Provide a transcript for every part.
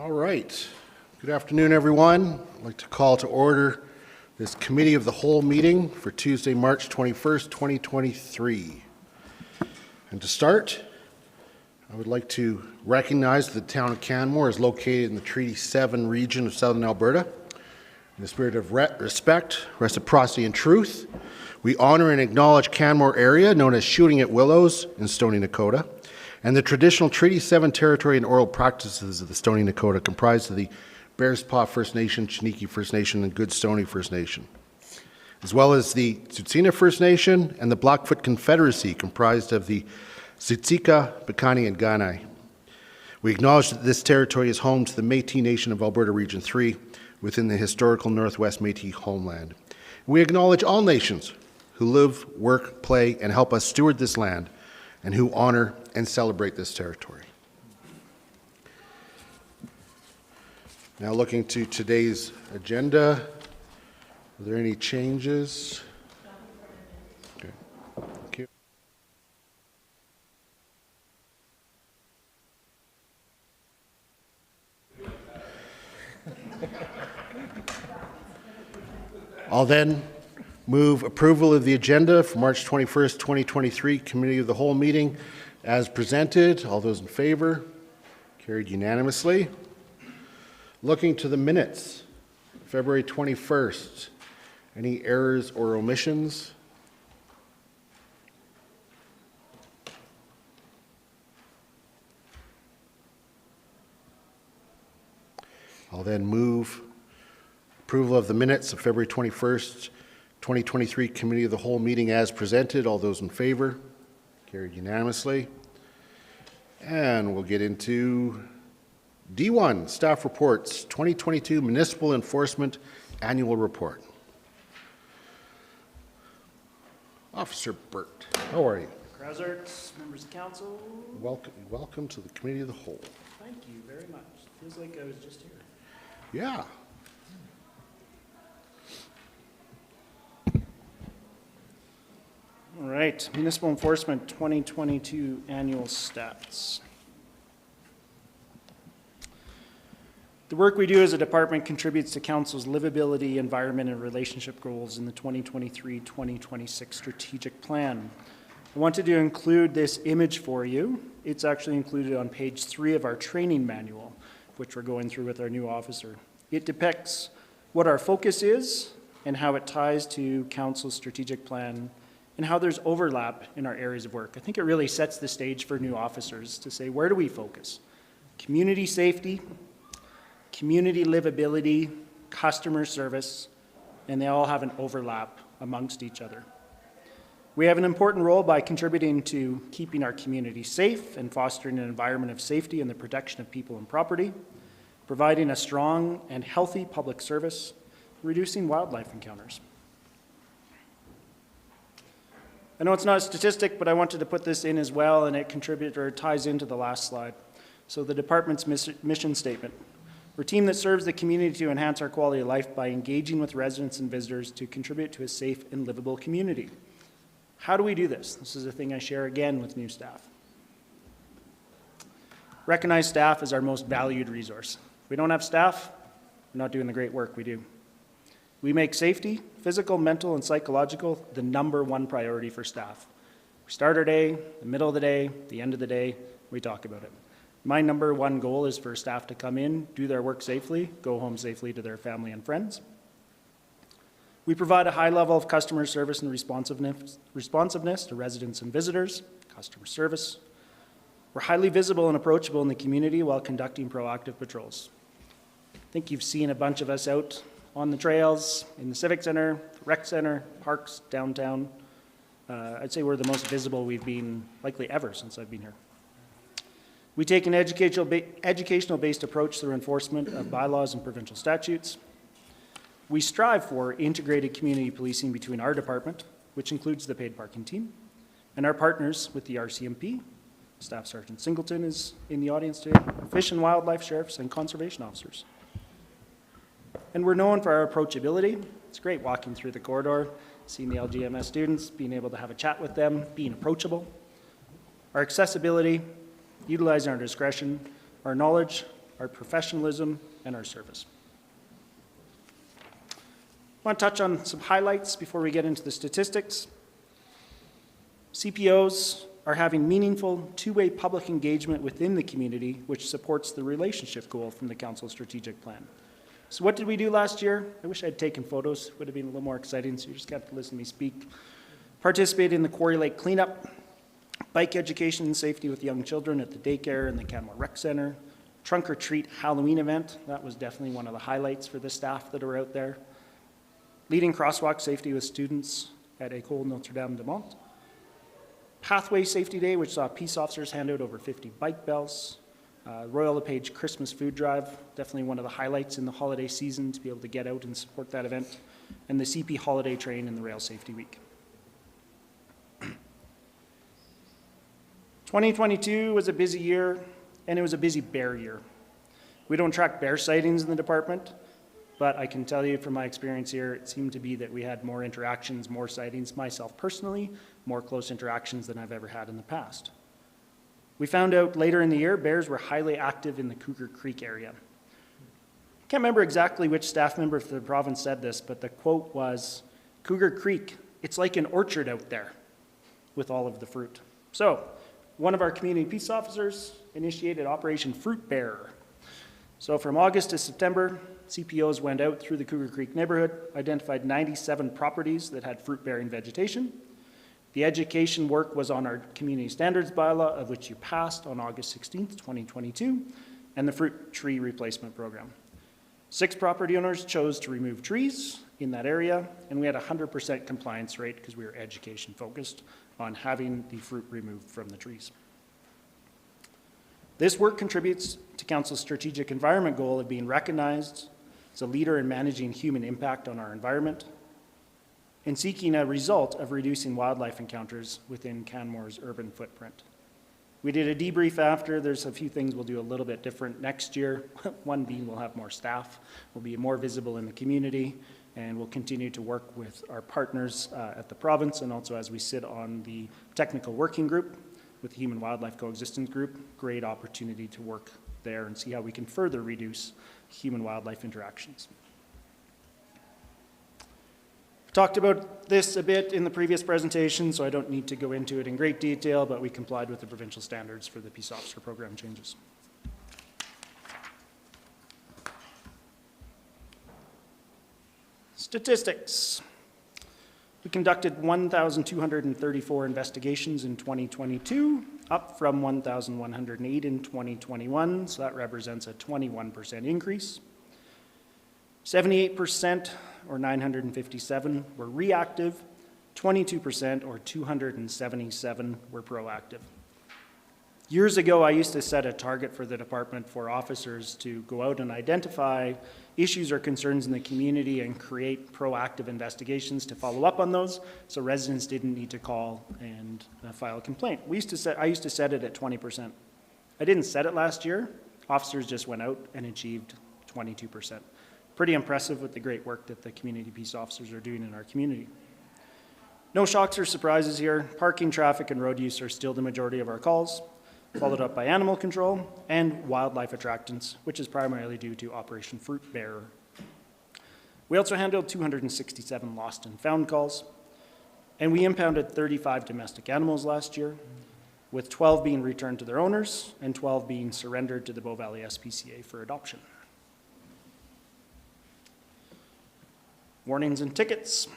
All right. Good afternoon, everyone. I'd like to call to order this Committee of the Whole meeting for Tuesday, March 21st, 2023. And to start, I would like to recognize that the town of Canmore is located in the Treaty 7 region of southern Alberta. In the spirit of respect, reciprocity, and truth, we honor and acknowledge Canmore area, known as Shooting at Willows in Stoney Nakoda, and the traditional Treaty 7 territory and oral practices of the Stoney Nakoda, comprised of the Bears Paw First Nation, Chiniki First Nation, and Good Stoney First Nation, as well as the Tsuut'ina First Nation and the Blackfoot Confederacy, comprised of the Siksika, Piikani, and Kainai. We acknowledge that this territory is home to the Métis Nation of Alberta Region 3 within the historical Northwest Métis homeland. We acknowledge all nations who live, work, play, and help us steward this land, and who honor and celebrate this territory. Now looking to today's agenda, are there any changes? Okay, thank you. I'll then move approval of the agenda for March 21st, 2023, Committee of the Whole meeting as presented. All those in favor? Carried unanimously. Looking to the minutes, February 21st. Any errors or omissions? I'll then move approval of the minutes of February 21st, 2023 Committee of the Whole meeting as presented. All those in favor? Carried unanimously. And we'll get into D1, Staff Reports, 2022 Municipal Enforcement Annual Report. Officer Burt, how are you? Krauser, members of council. Welcome to the Committee of the Whole. Thank you very much. Feels like I was just here. Yeah. All right, Municipal Enforcement 2022 Annual Stats. The work we do as a department contributes to Council's livability, environment, and relationship goals in the 2023-2026 strategic plan. I wanted to include this image for you. It's actually included on page 3 of our training manual, which we're going through with our new officer. It depicts what our focus is and how it ties to Council's strategic plan and how there's overlap in our areas of work. I think it really sets the stage for new officers to say, where do we focus? Community safety, community livability, customer service, and they all have an overlap amongst each other. We have an important role by contributing to keeping our community safe and fostering an environment of safety and the protection of people and property, providing a strong and healthy public service, reducing wildlife encounters. I know it's not a statistic, but I wanted to put this in as well, and it ties into the last slide. So the department's mission statement. We're a team that serves the community to enhance our quality of life by engaging with residents and visitors to contribute to a safe and livable community. How do we do this? This is a thing I share again with new staff. Recognize staff as our most valued resource. If we don't have staff, we're not doing the great work we do. We make safety, physical, mental, and psychological, the #1 priority for staff. We start our day, the middle of the day, the end of the day, we talk about it. My #1 goal is for staff to come in, do their work safely, go home safely to their family and friends. We provide a high level of customer service and responsiveness to residents and visitors, customer service. We're highly visible and approachable in the community while conducting proactive patrols. I think you've seen a bunch of us out on the trails, in the Civic Center, Rec Center, parks, downtown. I'd say we're the most visible we've been likely ever since I've been here. We take an educational-based approach through enforcement of bylaws and provincial statutes. We strive for integrated community policing between our department, which includes the paid parking team, and our partners with the RCMP. Staff Sergeant Singleton is in the audience today, Fish and Wildlife Sheriffs, and conservation officers. And we're known for our approachability. It's great walking through the corridor, seeing the LGMS students, being able to have a chat with them, being approachable. Our accessibility, utilizing our discretion, our knowledge, our professionalism, and our service. I want to touch on some highlights before we get into the statistics. CPOs are having meaningful two-way public engagement within the community, which supports the relationship goal from the Council Strategic Plan. So what did we do last year? I wish I'd taken photos. It would have been a little more exciting, so you just got to listen to me speak. Participate in the Quarry Lake cleanup, bike education and safety with young children at the daycare and the Canmore Rec Center, trunk or treat Halloween event. That was definitely one of the highlights for the staff that are out there. Leading crosswalk safety with students at École Notre-Dame-de-Mont. Pathway Safety Day, which saw peace officers hand out over 50 bike bells. Royal LePage Christmas Food Drive, definitely one of the highlights in the holiday season to be able to get out and support that event. And the CP Holiday Train and the Rail Safety Week. 2022 was a busy year, and it was a busy bear year. We don't track bear sightings in the department, but I can tell you from my experience here, it seemed to be that we had more interactions, more sightings, myself personally, more close interactions than I've ever had in the past. We found out later in the year, bears were highly active in the Cougar Creek area. I can't remember exactly which staff member of the province said this, but the quote was, "Cougar Creek, it's like an orchard out there with all of the fruit." So, one of our community peace officers initiated Operation Fruit Bearer. So from August to September, CPOs went out through the Cougar Creek neighborhood, identified 97 properties that had fruit-bearing vegetation. The education work was on our community standards bylaw, of which you passed on August 16th, 2022, and the fruit tree replacement program. 6 property owners chose to remove trees in that area, and we had a 100% compliance rate because we were education focused on having the fruit removed from the trees. This work contributes to Council's strategic environment goal of being recognized as a leader in managing human impact on our environment and seeking a result of reducing wildlife encounters within Canmore's urban footprint. We did a debrief after. There's a few things we'll do a little bit different next year. One being we'll have more staff, we'll be more visible in the community, and we'll continue to work with our partners at the province and also as we sit on the technical working group with the Human Wildlife Coexistence Group. Great opportunity to work there and see how we can further reduce human-wildlife interactions. We talked about this a bit in the previous presentation, so I don't need to go into it in great detail, but we complied with the provincial standards for the Peace Officer Program changes. Statistics. We conducted 1,234 investigations in 2022, up from 1,108 in 2021, so that represents a 21% increase. 78%, or 957, were reactive, 22%, or 277, were proactive. Years ago, I used to set a target for the department for officers to go out and identify issues or concerns in the community and create proactive investigations to follow up on those, so residents didn't need to call and file a complaint. I used to set it at 20%. I didn't set it last year. Officers just went out and achieved 22%. Pretty impressive with the great work that the community peace officers are doing in our community. No shocks or surprises here. Parking, traffic, and road use are still the majority of our calls, followed up by animal control and wildlife attractants, which is primarily due to Operation Fruit Bearer. We also handled 267 lost and found calls, and we impounded 35 domestic animals last year, with 12 being returned to their owners and 12 being surrendered to the Bow Valley SPCA for adoption. Warnings and tickets.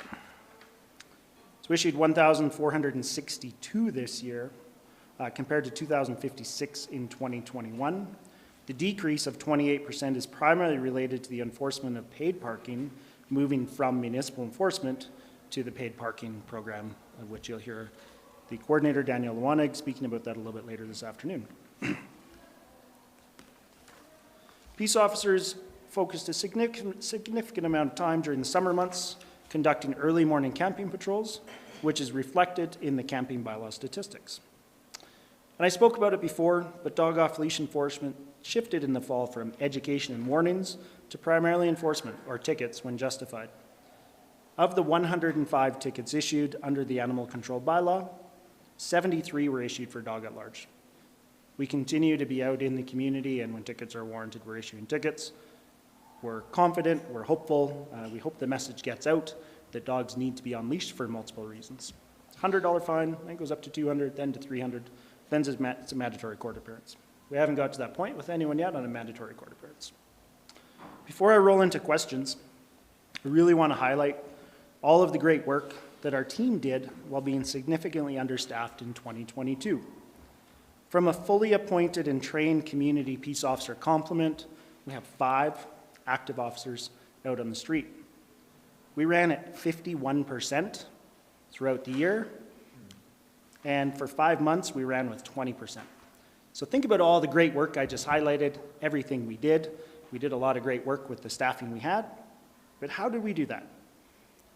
So we issued 1,462 this year, compared to 2,056 in 2021. The decrease of 28% is primarily related to the enforcement of paid parking, moving from municipal enforcement to the paid parking program, of which you'll hear the coordinator, Daniel Lewanig, speaking about that a little bit later this afternoon. Peace officers focused a significant amount of time during the summer months conducting early morning camping patrols, which is reflected in the camping bylaw statistics. And I spoke about it before, but dog off-leash enforcement shifted in the fall from education and warnings to primarily enforcement or tickets when justified. Of the 105 tickets issued under the animal control bylaw, 73 were issued for dog at large. We continue to be out in the community, and when tickets are warranted, we're issuing tickets. We're confident, we're hopeful, we hope the message gets out that dogs need to be on leash for multiple reasons. $100 fine, then goes up to $200, then to $300, then it's a mandatory court appearance. We haven't got to that point with anyone yet on a mandatory court appearance. Before I roll into questions, I really want to highlight all of the great work that our team did while being significantly understaffed in 2022. From a fully appointed and trained community peace officer complement, we have 5 active officers out on the street. We ran at 51% throughout the year, and for 5 months we ran with 20%. So think about all the great work I just highlighted, everything we did. We did a lot of great work with the staffing we had, but how did we do that?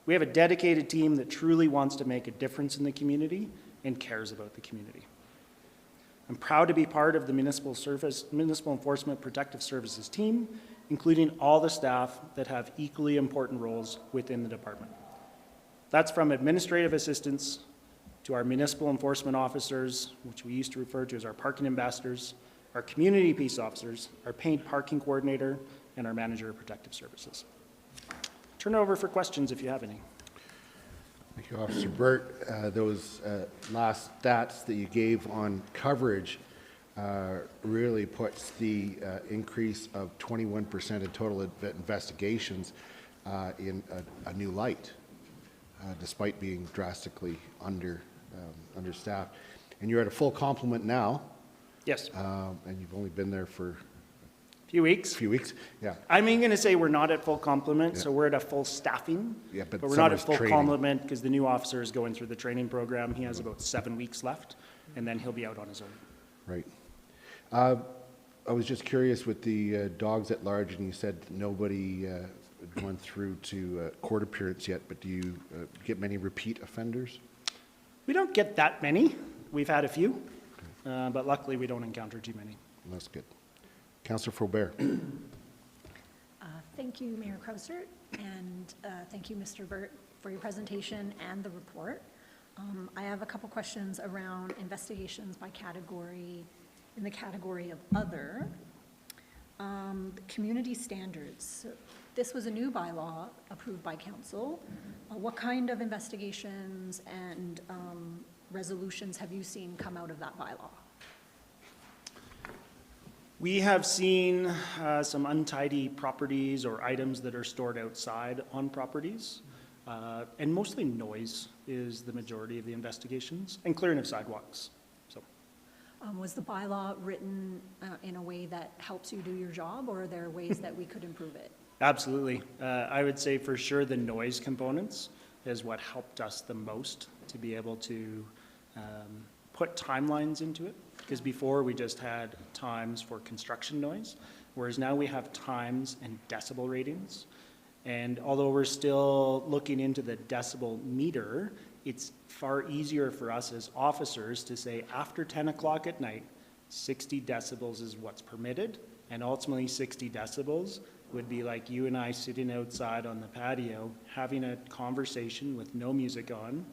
We have a dedicated team that truly wants to make a difference in the community and cares about the community. I'm proud to be part of the Municipal Enforcement Protective Services team, including all the staff that have equally important roles within the department. That's from administrative assistants to our municipal enforcement officers, which we used to refer to as our parking ambassadors, our community peace officers, our paid parking coordinator, and our manager of protective services. Turn it over for questions if you have any. Thank you, Officer Burt. Those last stats that you gave on coverage really puts the increase of 21% in total investigations in a new light, despite being drastically understaffed. And you're at a full complement now. Yes. And you've only been there for Few weeks. a few weeks. Yeah. I'm even going to say we're not at full complement, so we're at a full staffing. Yeah, but we're not at full training. complement because the new officer is going through the training program. He has about 7 weeks left, and then he'll be out on his own. Right. I was just curious with the dogs at large, and you said nobody gone through to court appearance yet, but do you get many repeat offenders? We don't get that many. We've had a few, but luckily we don't encounter too many. That's good. Councillor Faubert. Thank you, Mayor Krauser, and thank you, Mr. Burt, for your presentation and the report. I have a couple questions around investigations by category, in the category of other. Community standards. This was a new bylaw approved by council. What kind of investigations and resolutions have you seen come out of that bylaw? We have seen some untidy properties or items that are stored outside on properties, and mostly noise is the majority of the investigations, and clearing of sidewalks. So, was the bylaw written in a way that helps you do your job, or are there ways that we could improve it? Absolutely. I would say for sure the noise components is what helped us the most to be able to put timelines into it. Because before we just had times for construction noise, whereas now we have times and decibel ratings. And although we're still looking into the decibel meter, it's far easier for us as officers to say after 10 o'clock at night, 60 decibels is what's permitted. And ultimately 60 decibels would be like you and I sitting outside on the patio, having a conversation with no music on,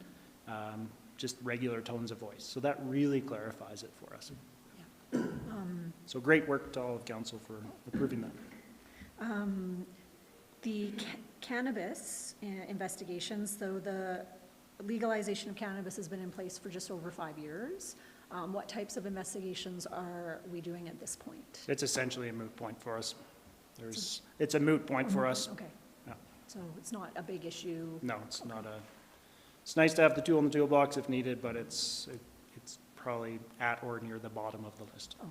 just regular tones of voice. So that really clarifies it for us. Yeah. So great work to all of council for approving that. The cannabis investigations, so the legalization of cannabis has been in place for just over 5 years. What types of investigations are we doing at this point? It's essentially a moot point for us. It's a moot point for us. Okay. Yeah. So it's not a big issue? No, it's not a, it's nice to have the tool in the toolbox if needed, but it's probably at or near the bottom of the list. Okay.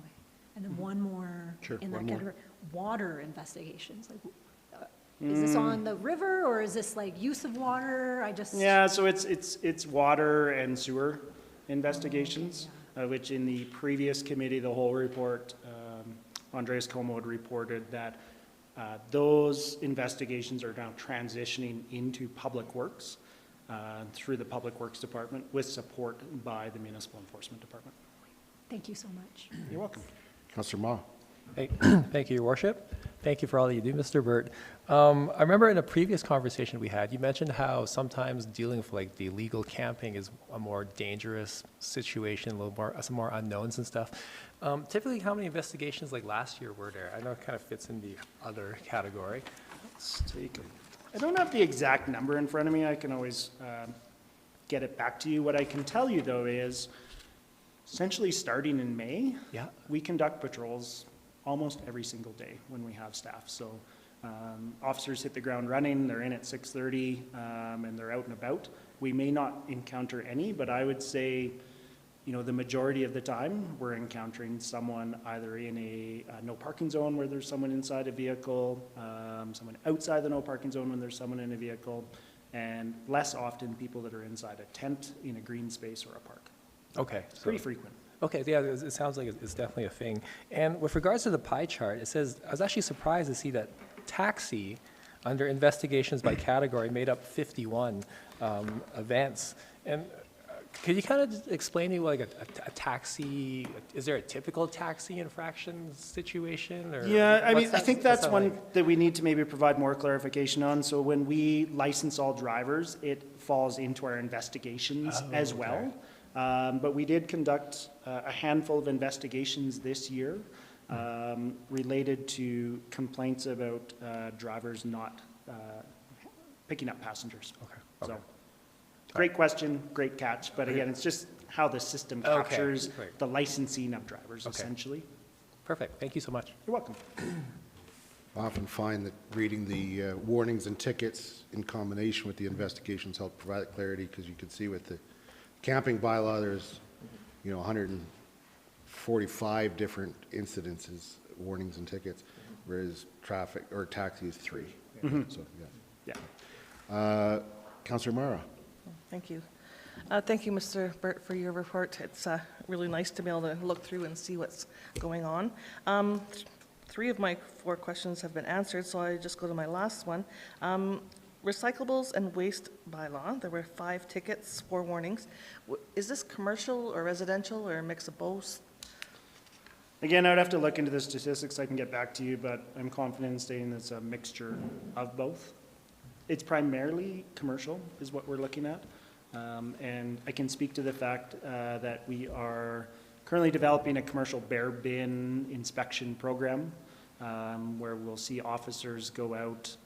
And then one more Sure, in that one more. category, water investigations. Like, is this on the river, or is this like use of water? Yeah, so it's water and sewer investigations, which in the previous committee, the whole report, Andreas Como had reported that those investigations are now transitioning into public works through the Public Works Department with support by the Municipal Enforcement Department. Thank you so much. You're welcome. Councillor Ma. Hey, thank you, Your Worship. Thank you for all that you do, Mr. Burt. I remember in a previous conversation we had, you mentioned how sometimes dealing with like the illegal camping is a more dangerous situation, a little more, some more unknowns and stuff. Typically, how many investigations like last year were there? I know it kind of fits in the other category. Let's take I don't have the exact number in front of me. I can always get it back to you. What I can tell you, though, is essentially starting in May, Yeah. we conduct patrols almost every single day when we have staff. So officers hit the ground running, they're in at 6:30, and they're out and about. We may not encounter any, but I would say, you know, the majority of the time, we're encountering someone either in a no parking zone where there's someone inside a vehicle, someone outside the no parking zone when there's someone in a vehicle, and less often people that are inside a tent in a green space or a park. Okay. It's pretty frequent. Okay, yeah, it sounds like it's definitely a thing. And with regards to the pie chart, it says, I was actually surprised to see that taxi, under investigations by category, made up 51 events. And could you kind of just explain to me like a taxi, is there a typical taxi infraction situation? Or Yeah, I mean, what's I that- think that's what's that one like? that we need to maybe provide more clarification on. So when we license all drivers, it falls into our investigations as well. But we did conduct a handful of investigations this year related to complaints about drivers not picking up passengers. Okay. So, great question, great catch, but again, it's just how the system Okay, captures great. the licensing of drivers, Okay. essentially. Perfect, thank you so much. You're welcome. I often find that reading the warnings and tickets in combination with the investigations help provide clarity, because you can see with the camping bylaw, there's, 145 different incidences, warnings and tickets, whereas traffic or taxi is 3. So, Yeah. Councillor Mara. Thank you. Thank you, Mr. Burt, for your report. It's really nice to be able to look through and see what's going on. 3 of my 4 questions have been answered, so I just go to my last one. Recyclables and waste bylaw, there were 5 tickets, 4 warnings. Is this commercial or residential or a mix of both? Again, I would have to look into the statistics. I can get back to you, but I'm confident in stating it's a mixture of both. It's primarily commercial is what we're looking at. And I can speak to the fact that we are currently developing a commercial bear bin inspection program where we'll see officers go out,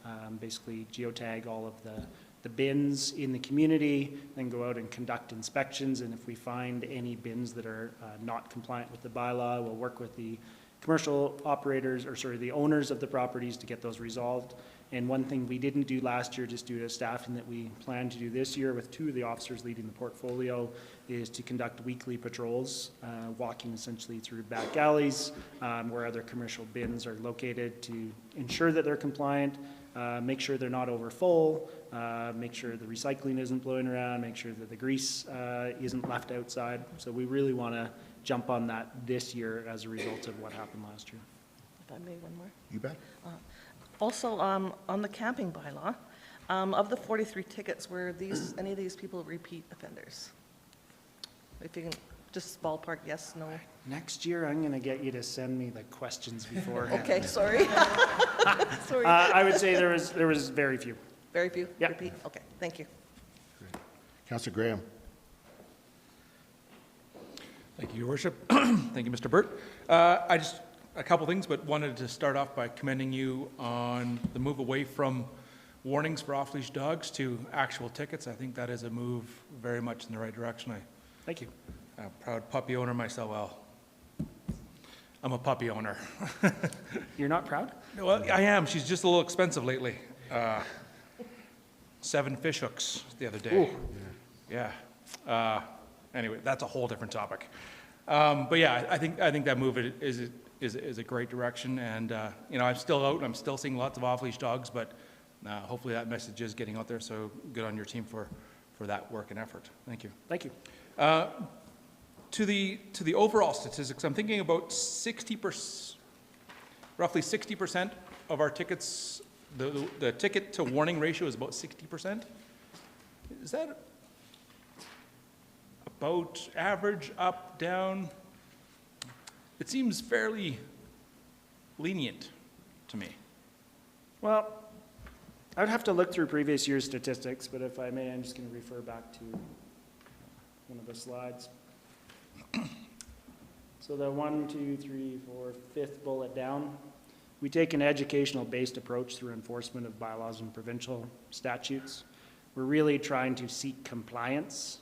basically geotag all of the bins in the community, then go out and conduct inspections. And if we find any bins that are not compliant with the bylaw, we'll work with the commercial operators, the owners of the properties to get those resolved. And one thing we didn't do last year, just due to staffing, that we plan to do this year with 2 of the officers leading the portfolio, is to conduct weekly patrols, walking essentially through back alleys where other commercial bins are located to ensure that they're compliant, make sure they're not over full, make sure the recycling isn't blowing around, make sure that the grease isn't left outside. So we really want to jump on that this year as a result of what happened last year. If I may, one more. You bet. Also, on the camping bylaw, of the 43 tickets, were any of these people repeat offenders? If you can just ballpark, yes, no? Next year, I'm going to get you to send me the questions beforehand. Okay, sorry. Sorry. I would say there was very few. Very few Yeah. repeat? Okay, thank you. Councillor Graham. Thank you, Your Worship. Thank you, Mr. Burt. I just, a couple things, but wanted to start off by commending you on the move away from warnings for off-leash dogs to actual tickets. I think that is a move very much in the right direction. Thank you. I'm a proud puppy owner myself. Well, I'm a puppy owner. You're not proud? Well, I am. She's just a little expensive lately. 7 fish hooks the other day. Ooh. Yeah. Anyway, that's a whole different topic. But yeah, I think that move is a great direction, and I'm still out and I'm still seeing lots of off-leash dogs, but hopefully that message is getting out there. So good on your team for that work and effort. Thank you. Thank you. To the overall statistics, I'm thinking about roughly 60% of our tickets. The ticket to warning ratio is about 60%. Is that about average, up, down? It seems fairly lenient to me. Well, I would have to look through previous year's statistics, but if I may, I'm just going to refer back to one of the slides. So the 1, 2, 3, 4, 5th bullet down, we take an educational-based approach through enforcement of bylaws and provincial statutes. We're really trying to seek compliance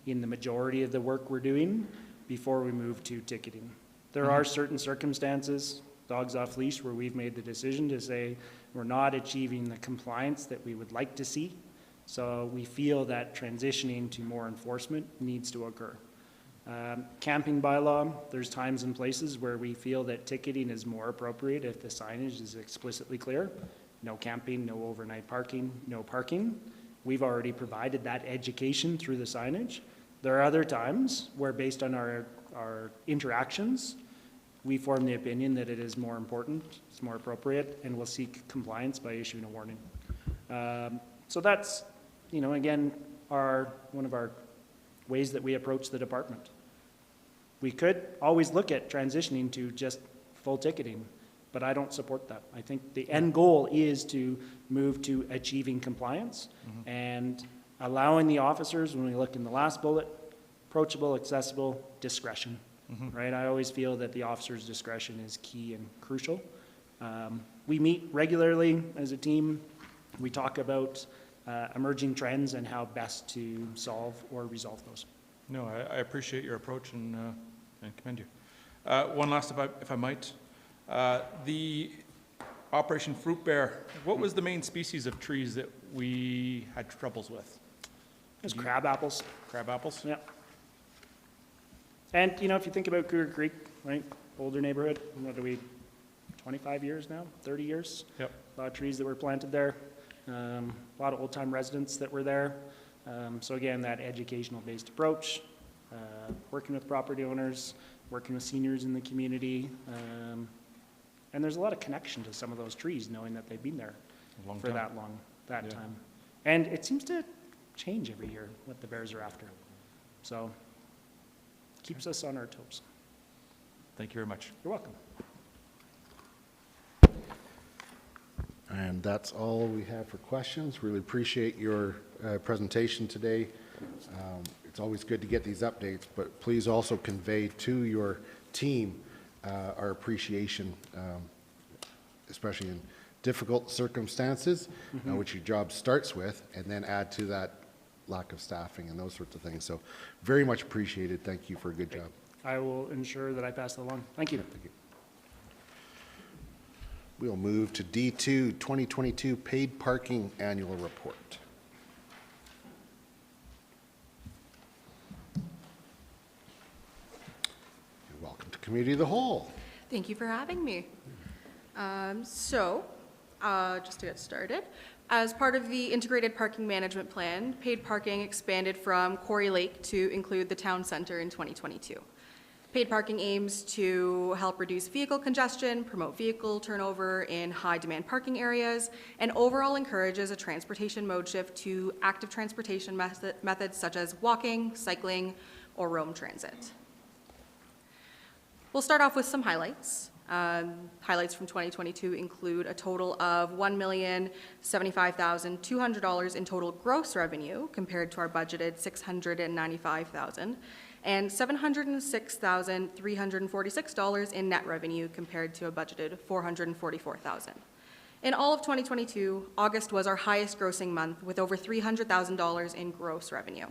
in the majority of the work we're doing before we move to ticketing. There are certain circumstances, dogs off leash, where we've made the decision to say we're not achieving the compliance that we would like to see. So we feel that transitioning to more enforcement needs to occur. Camping bylaw, there's times and places where we feel that ticketing is more appropriate if the signage is explicitly clear. No camping, no overnight parking, no parking. We've already provided that education through the signage. There are other times where, based on our interactions, we form the opinion that it is more important, it's more appropriate, and we'll seek compliance by issuing a warning. So that's, again, one of our ways that we approach the department. We could always look at transitioning to just full ticketing, but I don't support that. I think the end goal is to move to achieving compliance and allowing the officers, when we look in the last bullet, approachable, accessible, discretion, right? I always feel that the officer's discretion is key and crucial. We meet regularly as a team. We talk about emerging trends and how best to solve or resolve those. No, I appreciate your approach and commend you. One last, if I might. The Operation Fruit Bear, what was the main species of trees that we had troubles with? There's crab apples. Crab apples? Yeah. And, if you think about Cougar Creek, right, older neighborhood, what are we, 25 years now, 30 years? Yep. A lot of trees that were planted there, a lot of old-time residents that were there. So again, that educational-based approach, working with property owners, working with seniors in the community, and there's a lot of connection to some of those trees, knowing that they've been there for that long, that time. And it seems to change every year what the bears are after. So keeps us on our toes. Thank you very much. You're welcome. And that's all we have for questions. Really appreciate your presentation today. It's always good to get these updates, but please also convey to your team our appreciation, especially in difficult circumstances, which your job starts with, and then add to that lack of staffing and those sorts of things. So very much appreciated. Thank you for a good job. I will ensure that I pass that along. Thank you. Thank you. We'll move to D2, 2022 Paid Parking Annual Report. You're welcome to Committee of the Whole. Thank you for having me. Just to get started, as part of the Integrated Parking Management Plan, paid parking expanded from Quarry Lake to include the town center in 2022. Paid parking aims to help reduce vehicle congestion, promote vehicle turnover in high-demand parking areas, and overall encourages a transportation mode shift to active transportation methods such as walking, cycling, or roam transit. We'll start off with some highlights. Highlights from 2022 include a total of $1,075,200 in total gross revenue compared to our budgeted $695,000, and $706,346 in net revenue compared to a budgeted $444,000. In all of 2022, August was our highest grossing month with over $300,000 in gross revenue.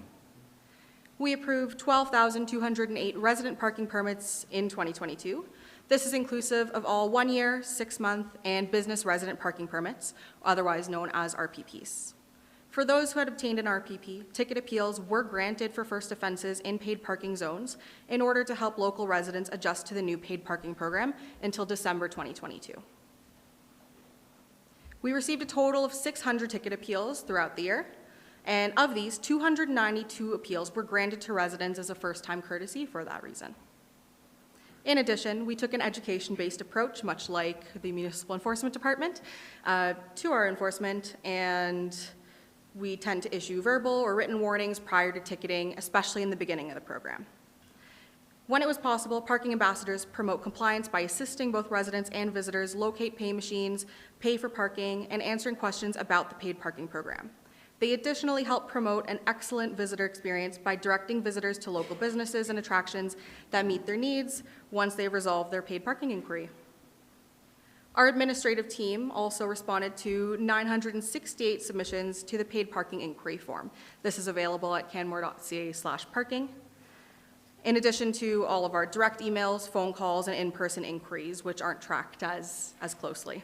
We approved 12,208 resident parking permits in 2022. This is inclusive of all 1-year, 6-month, and business resident parking permits, otherwise known as RPPs. For those who had obtained an RPP, ticket appeals were granted for first offenses in paid parking zones in order to help local residents adjust to the new paid parking program until December 2022. We received a total of 600 ticket appeals throughout the year, and of these, 292 appeals were granted to residents as a first-time courtesy for that reason. In addition, we took an education-based approach, much like the Municipal Enforcement Department, to our enforcement, and we tend to issue verbal or written warnings prior to ticketing, especially in the beginning of the program. When it was possible, parking ambassadors promote compliance by assisting both residents and visitors locate pay machines, pay for parking, and answering questions about the paid parking program. They additionally help promote an excellent visitor experience by directing visitors to local businesses and attractions that meet their needs once they've resolved their paid parking inquiry. Our administrative team also responded to 968 submissions to the paid parking inquiry form. This is available at canmore.ca/parking. In addition to all of our direct emails, phone calls, and in-person inquiries, which aren't tracked as closely.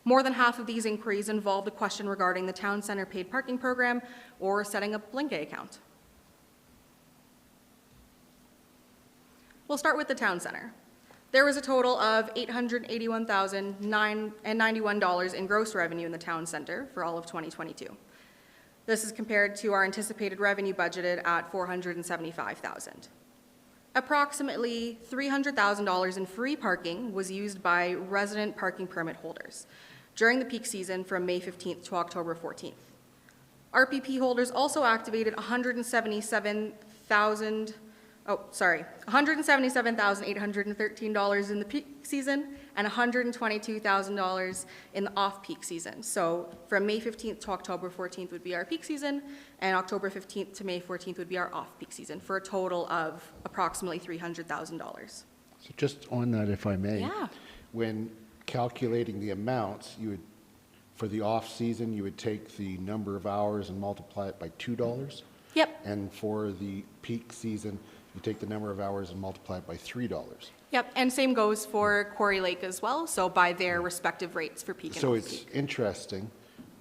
More than half of these inquiries involved a question regarding the town center paid parking program or setting up a Blinky account. We'll start with the town center. There was a total of $881,991 in gross revenue in the town center for all of 2022. This is compared to our anticipated revenue budgeted at $475,000. Approximately $300,000 in free parking was used by resident parking permit holders during the peak season from May 15th to October 14th. RPP holders also activated $177,813 in the peak season and $122,000 in the off-peak season. So from May 15th to October 14th would be our peak season, and October 15th to May 14th would be our off-peak season, for a total of approximately $300,000. So just on that, if I may. Yeah. When calculating the amounts, you would, for the off-season, you would take the number of hours and multiply it by $2. Yep. And for the peak season, you take the number of hours and multiply it by $3. Yep, and same goes for Quarry Lake as well, so by their respective rates for peak and So off-peak. it's interesting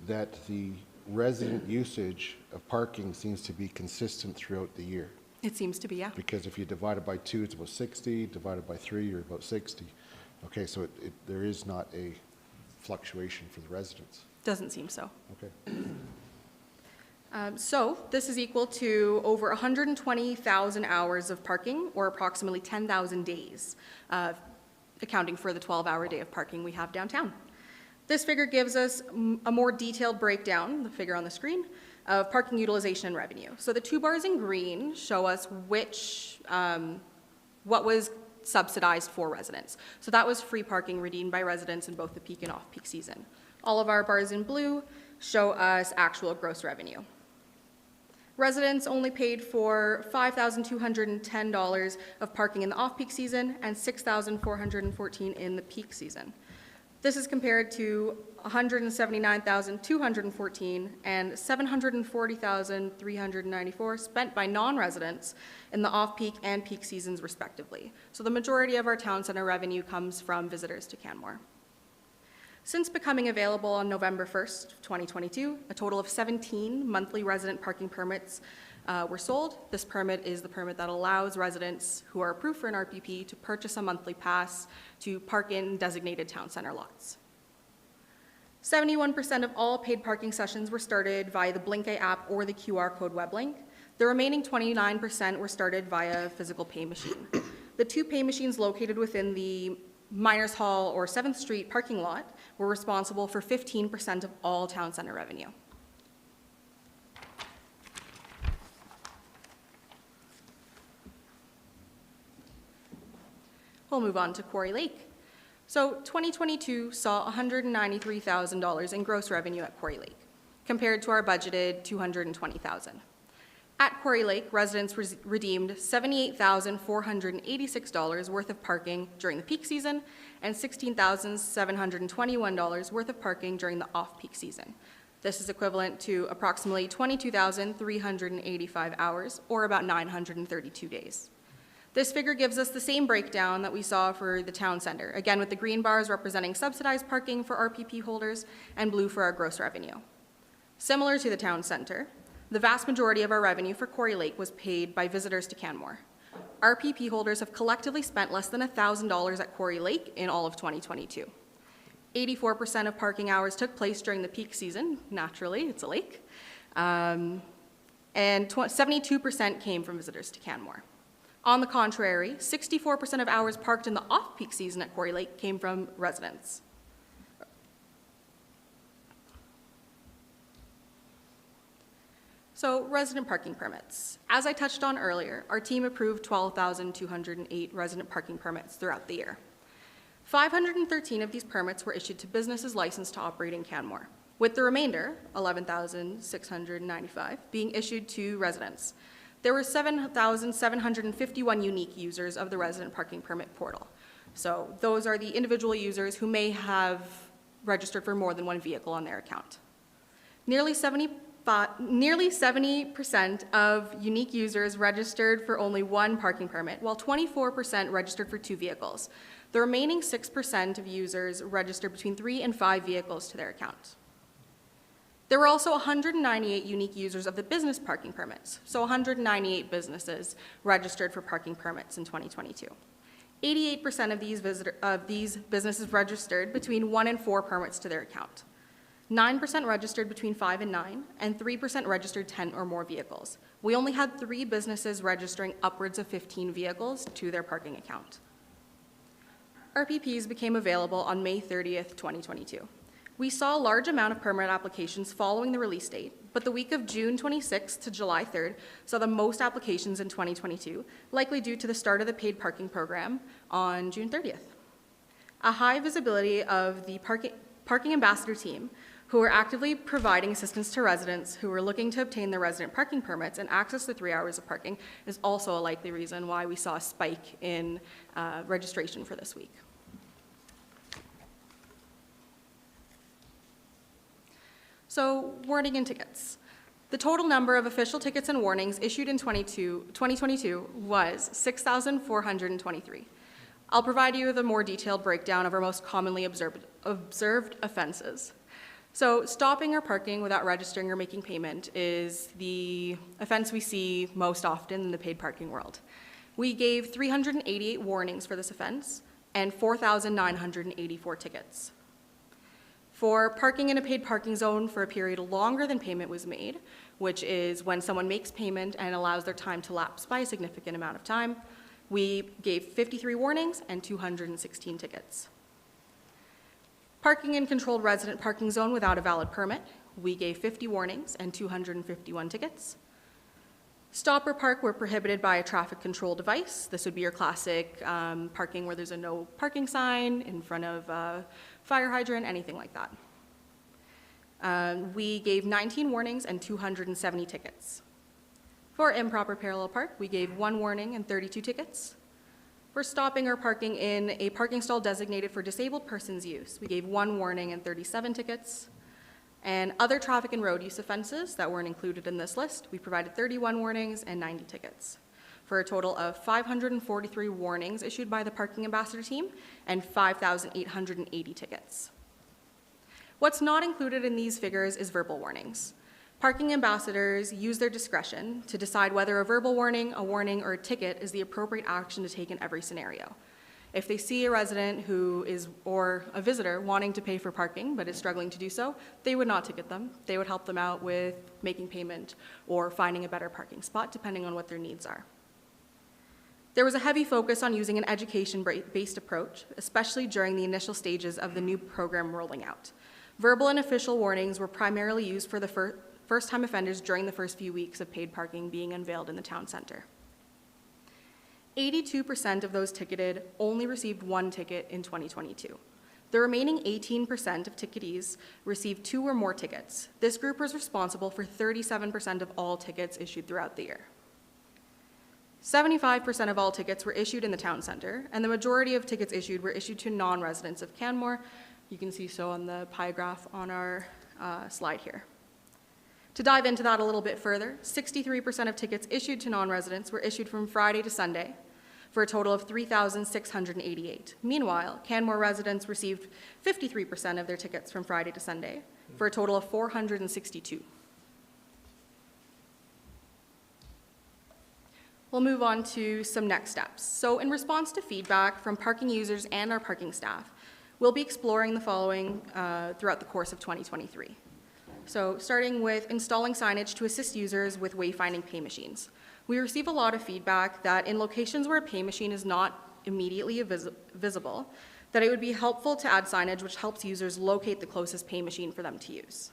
that the resident usage of parking seems to be consistent throughout the year. It seems to be, yeah. Because if you divide it by 2, it's about 60, divided by 3, you're about 60. Okay, so there is not a fluctuation for the residents. Doesn't seem so. Okay. So this is equal to over 120,000 hours of parking, or approximately 10,000 days, accounting for the 12-hour day of parking we have downtown. This figure gives us a more detailed breakdown, the figure on the screen, of parking utilization and revenue. So the 2 bars in green show us what was subsidized for residents. So that was free parking redeemed by residents in both the peak and off-peak season. All of our bars in blue show us actual gross revenue. Residents only paid for $5,210 of parking in the off-peak season and $6,414 in the peak season. This is compared to $179,214 and $740,394 spent by non-residents in the off-peak and peak seasons respectively. So the majority of our town center revenue comes from visitors to Canmore. Since becoming available on November 1st, 2022, a total of 17 monthly resident parking permits were sold. This permit is the permit that allows residents who are approved for an RPP to purchase a monthly pass to park in designated town center lots. 71% of all paid parking sessions were started via the Blinky app or the QR code web link. The remaining 29% were started via physical pay machine. The 2 pay machines located within the Miners Hall or 7th Street parking lot were responsible for 15% of all town center revenue. We'll move on to Quarry Lake. So 2022 saw $193,000 in gross revenue at Quarry Lake, compared to our budgeted $220,000. At Quarry Lake, residents redeemed $78,486 worth of parking during the peak season and $16,721 worth of parking during the off-peak season. This is equivalent to approximately 22,385 hours, or about 932 days. This figure gives us the same breakdown that we saw for the town center, again with the green bars representing subsidized parking for RPP holders and blue for our gross revenue. Similar to the town center, the vast majority of our revenue for Quarry Lake was paid by visitors to Canmore. RPP holders have collectively spent less than $1,000 at Quarry Lake in all of 2022. 84% of parking hours took place during the peak season, naturally, it's a lake, and 72% came from visitors to Canmore. On the contrary, 64% of hours parked in the off-peak season at Quarry Lake came from residents. So resident parking permits. As I touched on earlier, our team approved 12,208 resident parking permits throughout the year. 513 of these permits were issued to businesses licensed to operate in Canmore, with the remainder, 11,695, being issued to residents. There were 7,751 unique users of the resident parking permit portal. So those are the individual users who may have registered for more than one vehicle on their account. Nearly 70% of unique users registered for only one parking permit, while 24% registered for 2 vehicles. The remaining 6% of users registered between 3 and 5 vehicles to their account. There were also 198 unique users of the business parking permits, so 198 businesses registered for parking permits in 2022. 88% of these businesses registered between 1 and 4 permits to their account. 9% registered between 5 and 9, and 3% registered 10 or more vehicles. We only had 3 businesses registering upwards of 15 vehicles to their parking account. RPPs became available on May 30th, 2022. We saw a large amount of permit applications following the release date, but the week of June 26th to July 3rd saw the most applications in 2022, likely due to the start of the paid parking program on June 30th. A high visibility of the parking ambassador team, who are actively providing assistance to residents who are looking to obtain their resident parking permits and access to 3 hours of parking, is also a likely reason why we saw a spike in registration for this week. So, warning and tickets. The total number of official tickets and warnings issued in 2022 was 6,423. I'll provide you with a more detailed breakdown of our most commonly observed offenses. So, stopping or parking without registering or making payment is the offense we see most often in the paid parking world. We gave 388 warnings for this offense and 4,984 tickets. For parking in a paid parking zone for a period longer than payment was made, which is when someone makes payment and allows their time to lapse by a significant amount of time, we gave 53 warnings and 216 tickets. Parking in controlled resident parking zone without a valid permit, we gave 50 warnings and 251 tickets. Stop or park where prohibited by a traffic control device. This would be your classic parking where there's a no parking sign in front of a fire hydrant, anything like that. We gave 19 warnings and 270 tickets. For improper parallel park, we gave 1 warning and 32 tickets. For stopping or parking in a parking stall designated for disabled persons' use, we gave 1 warning and 37 tickets. And other traffic and road use offenses that weren't included in this list, we provided 31 warnings and 90 tickets, for a total of 543 warnings issued by the parking ambassador team and 5,880 tickets. What's not included in these figures is verbal warnings. Parking ambassadors use their discretion to decide whether a verbal warning, a warning, or a ticket is the appropriate action to take in every scenario. If they see a resident or a visitor wanting to pay for parking but is struggling to do so, they would not ticket them. They would help them out with making payment or finding a better parking spot, depending on what their needs are. There was a heavy focus on using an education-based approach, especially during the initial stages of the new program rolling out. Verbal and official warnings were primarily used for the first-time offenders during the first few weeks of paid parking being unveiled in the town center. 82% of those ticketed only received 1 ticket in 2022. The remaining 18% of ticketees received 2 or more tickets. This group was responsible for 37% of all tickets issued throughout the year. 75% of all tickets were issued in the town center, and the majority of tickets issued were issued to non-residents of Canmore. You can see so on the pie graph on our slide here. To dive into that a little bit further, 63% of tickets issued to non-residents were issued from Friday to Sunday, for a total of 3,688. Meanwhile, Canmore residents received 53% of their tickets from Friday to Sunday, for a total of 462. We'll move on to some next steps. So in response to feedback from parking users and our parking staff, we'll be exploring the following throughout the course of 2023. So starting with installing signage to assist users with wayfinding pay machines. We receive a lot of feedback that in locations where a pay machine is not immediately visible, that it would be helpful to add signage which helps users locate the closest pay machine for them to use.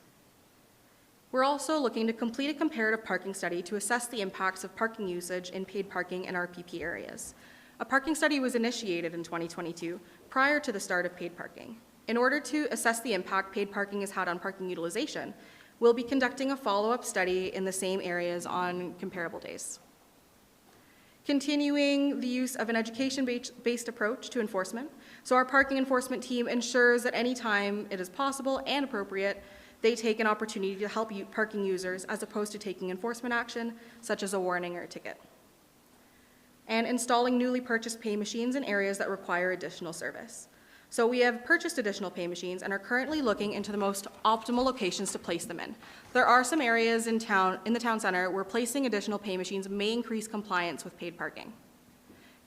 We're also looking to complete a comparative parking study to assess the impacts of parking usage in paid parking and RPP areas. A parking study was initiated in 2022 prior to the start of paid parking. In order to assess the impact paid parking has had on parking utilization, we'll be conducting a follow-up study in the same areas on comparable days. Continuing the use of an education-based approach to enforcement. So our parking enforcement team ensures that any time it is possible and appropriate, they take an opportunity to help parking users as opposed to taking enforcement action, such as a warning or a ticket. And installing newly purchased pay machines in areas that require additional service. So we have purchased additional pay machines and are currently looking into the most optimal locations to place them in. There are some areas in the town center where placing additional pay machines may increase compliance with paid parking.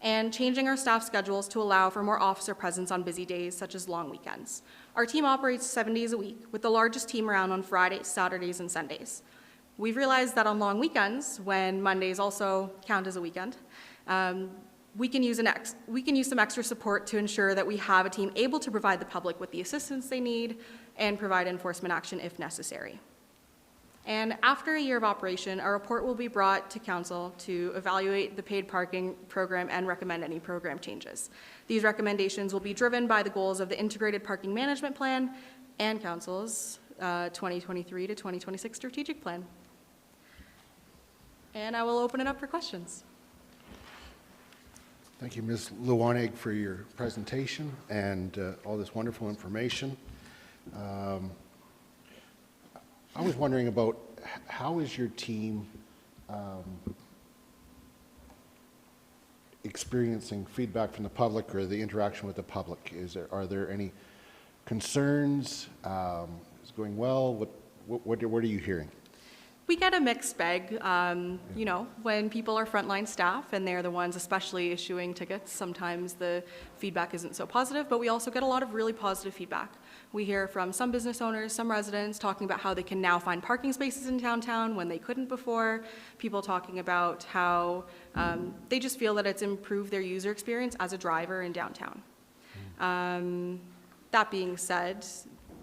And changing our staff schedules to allow for more officer presence on busy days, such as long weekends. Our team operates 7 days a week, with the largest team around on Fridays, Saturdays, and Sundays. We've realized that on long weekends, when Mondays also count as a weekend, we can use some extra support to ensure that we have a team able to provide the public with the assistance they need and provide enforcement action if necessary. And after a year of operation, a report will be brought to council to evaluate the paid parking program and recommend any program changes. These recommendations will be driven by the goals of the Integrated Parking Management Plan and council's 2023 to 2026 strategic plan. And I will open it up for questions. Thank you, Ms. Luwanig, for your presentation and all this wonderful information. I was wondering about how is your team experiencing feedback from the public or the interaction with the public? Are there any concerns? Is it going well? What are you hearing? We get a mixed bag. You know, when people are frontline staff and they're the ones especially issuing tickets, sometimes the feedback isn't so positive, but we also get a lot of really positive feedback. We hear from some business owners, some residents talking about how they can now find parking spaces in downtown when they couldn't before. People talking about how they just feel that it's improved their user experience as a driver in downtown. That being said,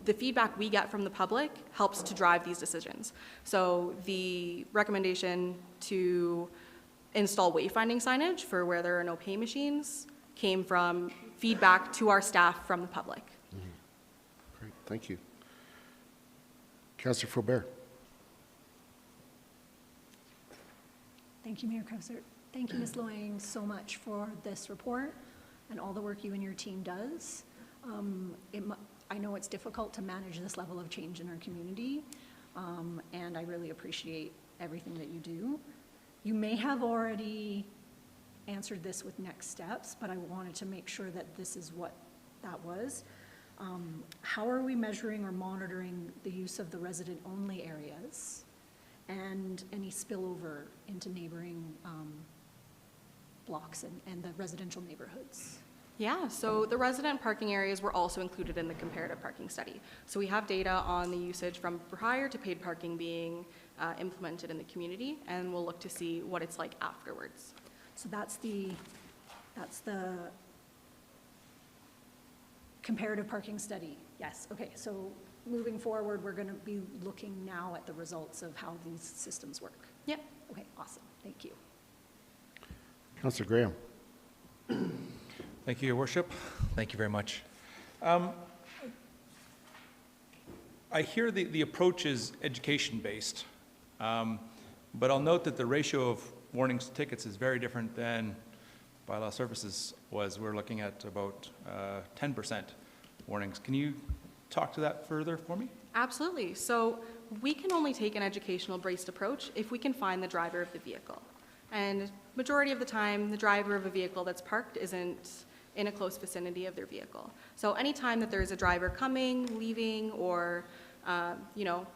the feedback we get from the public helps to drive these decisions. So the recommendation to install wayfinding signage for where there are no pay machines came from feedback to our staff from the public. Great, thank you. Councillor Faubert. Thank you, Mayor Councillor. Thank you, Ms. Loyang, so much for this report and all the work you and your team does. I know it's difficult to manage this level of change in our community, and I really appreciate everything that you do. You may have already answered this with next steps, but I wanted to make sure that this is what that was. How are we measuring or monitoring the use of the resident-only areas and any spillover into neighboring blocks and the residential neighborhoods? Yeah, so the resident parking areas were also included in the comparative parking study. So we have data on the usage from prior to paid parking being implemented in the community, and we'll look to see what it's like afterwards. So that's the comparative parking study. Yes, okay, so moving forward, we're gonna be looking now at the results of how these systems work. Yep. Okay, awesome, thank you. Councillor Graham. Thank you, Your Worship. Thank you very much. I hear the approach is education-based, but I'll note that the ratio of warnings to tickets is very different than bylaw services was. We're looking at about 10% warnings. Can you talk to that further for me? Absolutely. So we can only take an educational-based approach if we can find the driver of the vehicle. And majority of the time, the driver of a vehicle that's parked isn't in a close vicinity of their vehicle. So anytime that there's a driver coming, leaving, or, you know,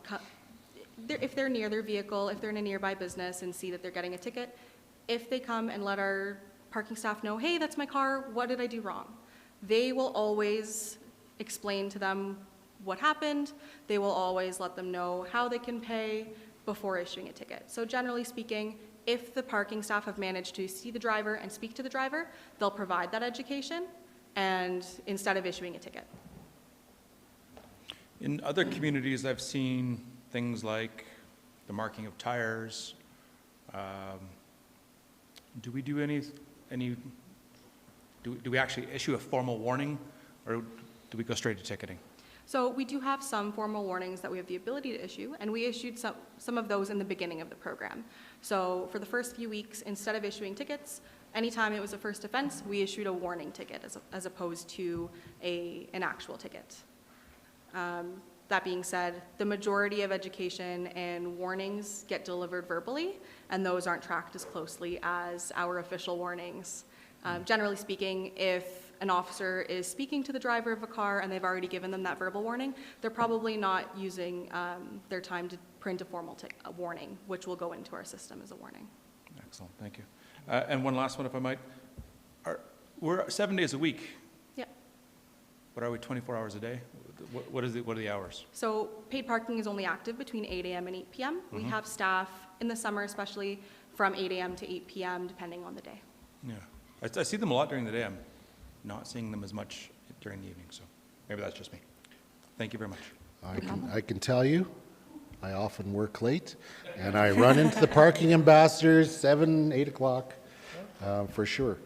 if they're near their vehicle, if they're in a nearby business and see that they're getting a ticket, if they come and let our parking staff know, hey, that's my car, what did I do wrong? They will always explain to them what happened. They will always let them know how they can pay before issuing a ticket. So generally speaking, if the parking staff have managed to see the driver and speak to the driver, they'll provide that education and instead of issuing a ticket. In other communities, I've seen things like the marking of tires. Do we do do we actually issue a formal warning, or do we go straight to ticketing? So we do have some formal warnings that we have the ability to issue, and we issued some of those in the beginning of the program. So for the first few weeks, instead of issuing tickets, anytime it was a first offense, we issued a warning ticket as opposed to an actual ticket. That being said, the majority of education and warnings get delivered verbally, and those aren't tracked as closely as our official warnings. Generally speaking, if an officer is speaking to the driver of a car and they've already given them that verbal warning, they're probably not using their time to print a formal warning, which will go into our system as a warning. Excellent, thank you. And one last one, if I might. We're 7 days a week, Yep. but are we 24 hours a day? What are the hours? So paid parking is only active between 8 a.m. and 8 p.m. We have staff in the summer especially from 8 a.m. to 8 p.m. depending on the day. Yeah, I see them a lot during the day. I'm not seeing them as much during the evening, so maybe that's just me. Thank you very much. I can tell you, I often work late, and I run into the parking ambassadors 7, 8 o'clock, for sure.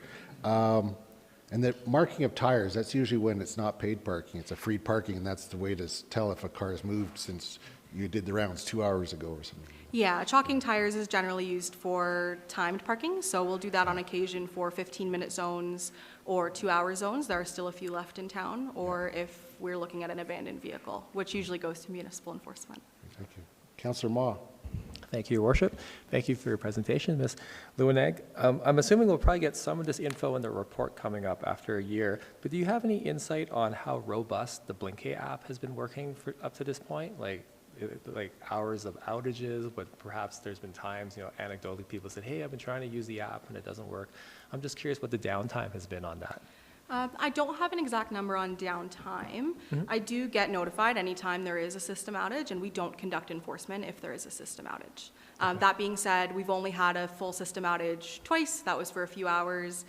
And the marking of tires, that's usually when it's not paid parking, it's a free parking, and that's the way to tell if a car has moved since you did the rounds 2 hours ago or something. Yeah, chalking tires is generally used for timed parking, so we'll do that on occasion for 15-minute zones or 2-hour zones. There are still a few left in town, or if we're looking at an abandoned vehicle, which usually goes to municipal enforcement. Thank you. Councillor Ma. Thank you, Your Worship. Thank you for your presentation, Ms. Lewineg. I'm assuming we'll probably get some of this info in the report coming up after a year, but do you have any insight on how robust the Blinkay app has been working up to this point? Like hours of outages, but perhaps there's been times, anecdotally people said, hey, I've been trying to use the app and it doesn't work. I'm just curious what the downtime has been on that. I don't have an exact number on downtime. I do get notified anytime there is a system outage, and we don't conduct enforcement if there is a system outage. That being said, we've only had a full system outage twice. That was for a few hours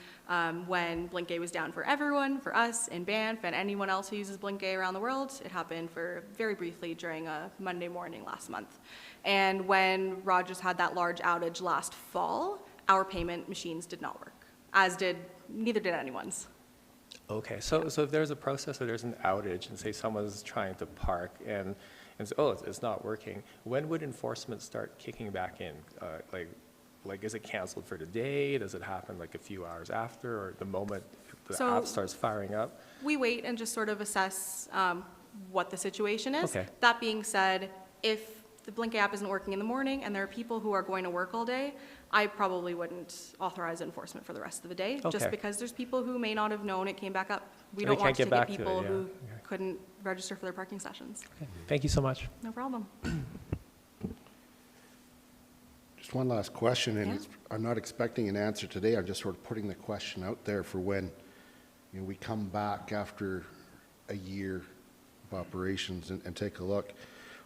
when Blinkay was down for everyone, for us in Banff, and anyone else who uses Blinkay around the world. It happened for very briefly during a Monday morning last month. And when Rogers had that large outage last fall, our payment machines did not work, neither did anyone's. Okay, so if there's a process or there's an outage and say someone's trying to park and say, oh, it's not working, when would enforcement start kicking back in? Like is it canceled for today? Does it happen like a few hours after, or the moment the app starts firing up? We wait and just sort of assess what the situation is. Okay. That being said, if the Blinkay app isn't working in the morning and there are people who are going to work all day, I probably wouldn't authorize enforcement for the rest of the day, just Okay. because there's people who may not have known it came back up. We They don't want can't to get ticket back to it, people yeah. who Okay. couldn't register for their parking sessions. Okay. Thank you so much. No problem. Just one last question, and Yeah. I'm not expecting an answer today. I'm just sort of putting the question out there for when we come back after a year of operations and take a look.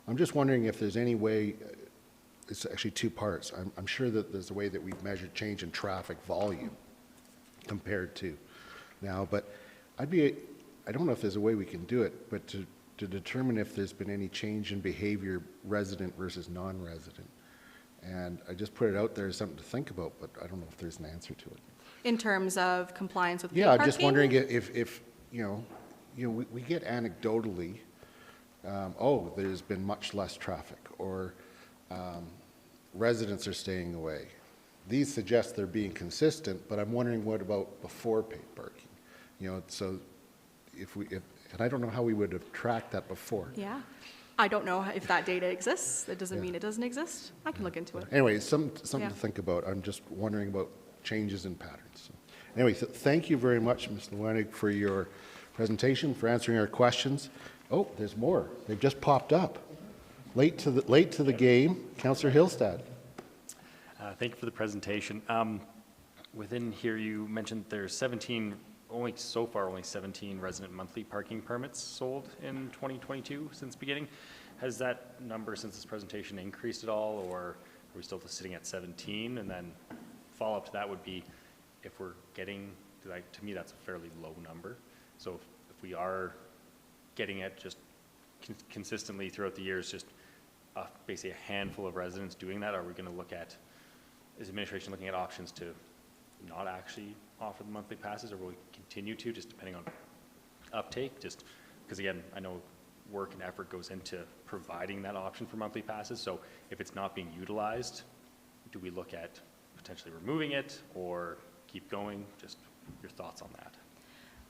I'm just wondering if there's any way, it's actually two parts. I'm sure that there's a way that we've measured change in traffic volume compared to now, but I don't know if there's a way we can do it, but to determine if there's been any change in behavior, resident versus non-resident. And I just put it out there as something to think about, but I don't know if there's an answer to it. In terms of compliance with paid Yeah, I'm parking? just wondering if we get anecdotally, there's been much less traffic, or residents are staying away. These suggest they're being consistent, but I'm wondering what about before paid parking? So and I don't know how we would have tracked that before. Yeah. I don't know if that data exists. That doesn't Yeah. mean it doesn't exist. I can look into it. Anyway, something Yeah. to think about. I'm just wondering about changes in patterns. So, anyway, thank you very much, Ms. Lewineg, for your presentation, for answering our questions. Oh, there's more. They've just popped up. Late to the game, Councillor Hillstad. Thank you for the presentation. Within here, you mentioned there's only 17 resident monthly parking permits sold in 2022 since beginning. Has that number since this presentation increased at all, or are we still sitting at 17? And then follow-up to that would be, if we're getting, to me, that's a fairly low number. So if we are getting it just consistently throughout the years, just basically a handful of residents doing that? Are we going to look at, is administration looking at options to not actually offer the monthly passes, or will we continue to, just depending on uptake? Just because, again, I know work and effort goes into providing that option for monthly passes, so if it's not being utilized, do we look at potentially removing it or keep going? Just your thoughts on that.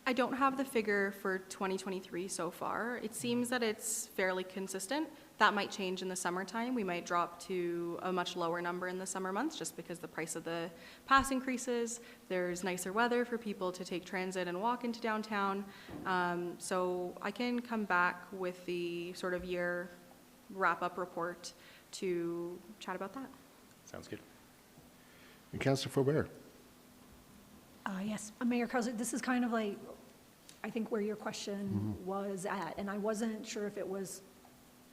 I don't have the figure for 2023 so far. It seems that it's fairly consistent. That might change in the summertime. We might drop to a much lower number in the summer months just because the price of the pass increases. There's nicer weather for people to take transit and walk into downtown. So I can come back with the sort of year wrap-up report to chat about that. Sounds good. And Councillor Faubert. Yes, Mayor Councillor, this is kind of like, I think where your question was at, and I wasn't sure if it was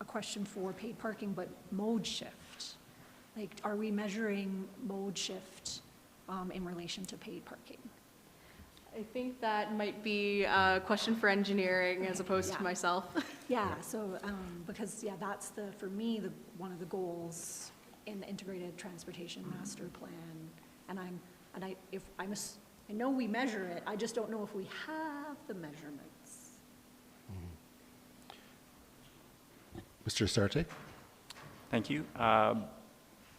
a question for paid parking, but mode shift. Like, are we measuring mode shift in relation to paid parking? I think that might be a question for engineering as opposed to myself. Yeah, so, because, yeah, that's for me, one of the goals in the integrated transportation master plan. And I know we measure it, I just don't know if we have the measurements. Mr. Sarte? Thank you.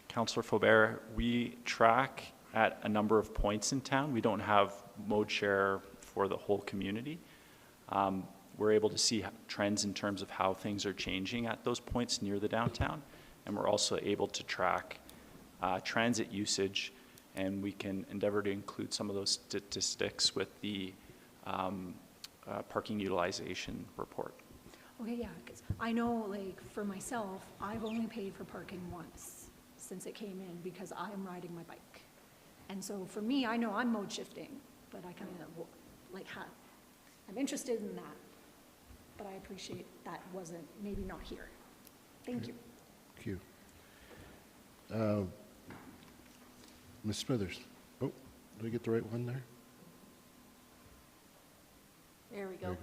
Councillor Faubert, we track at a number of points in town. We don't have mode share for the whole community. We're able to see trends in terms of how things are changing at those points near the downtown. And we're also able to track transit usage, and we can endeavor to include some of those statistics with the parking utilization report. Okay, yeah, because I know, like, for myself, I've only paid for parking once since it came in because I'm riding my bike. And so for me, I know I'm mode shifting, but I kind of, like, I'm interested in that. But I appreciate that wasn't, maybe not here. Thank you. Thank you. Ms. Smithers. Oh, did I get the right one there? There we There go.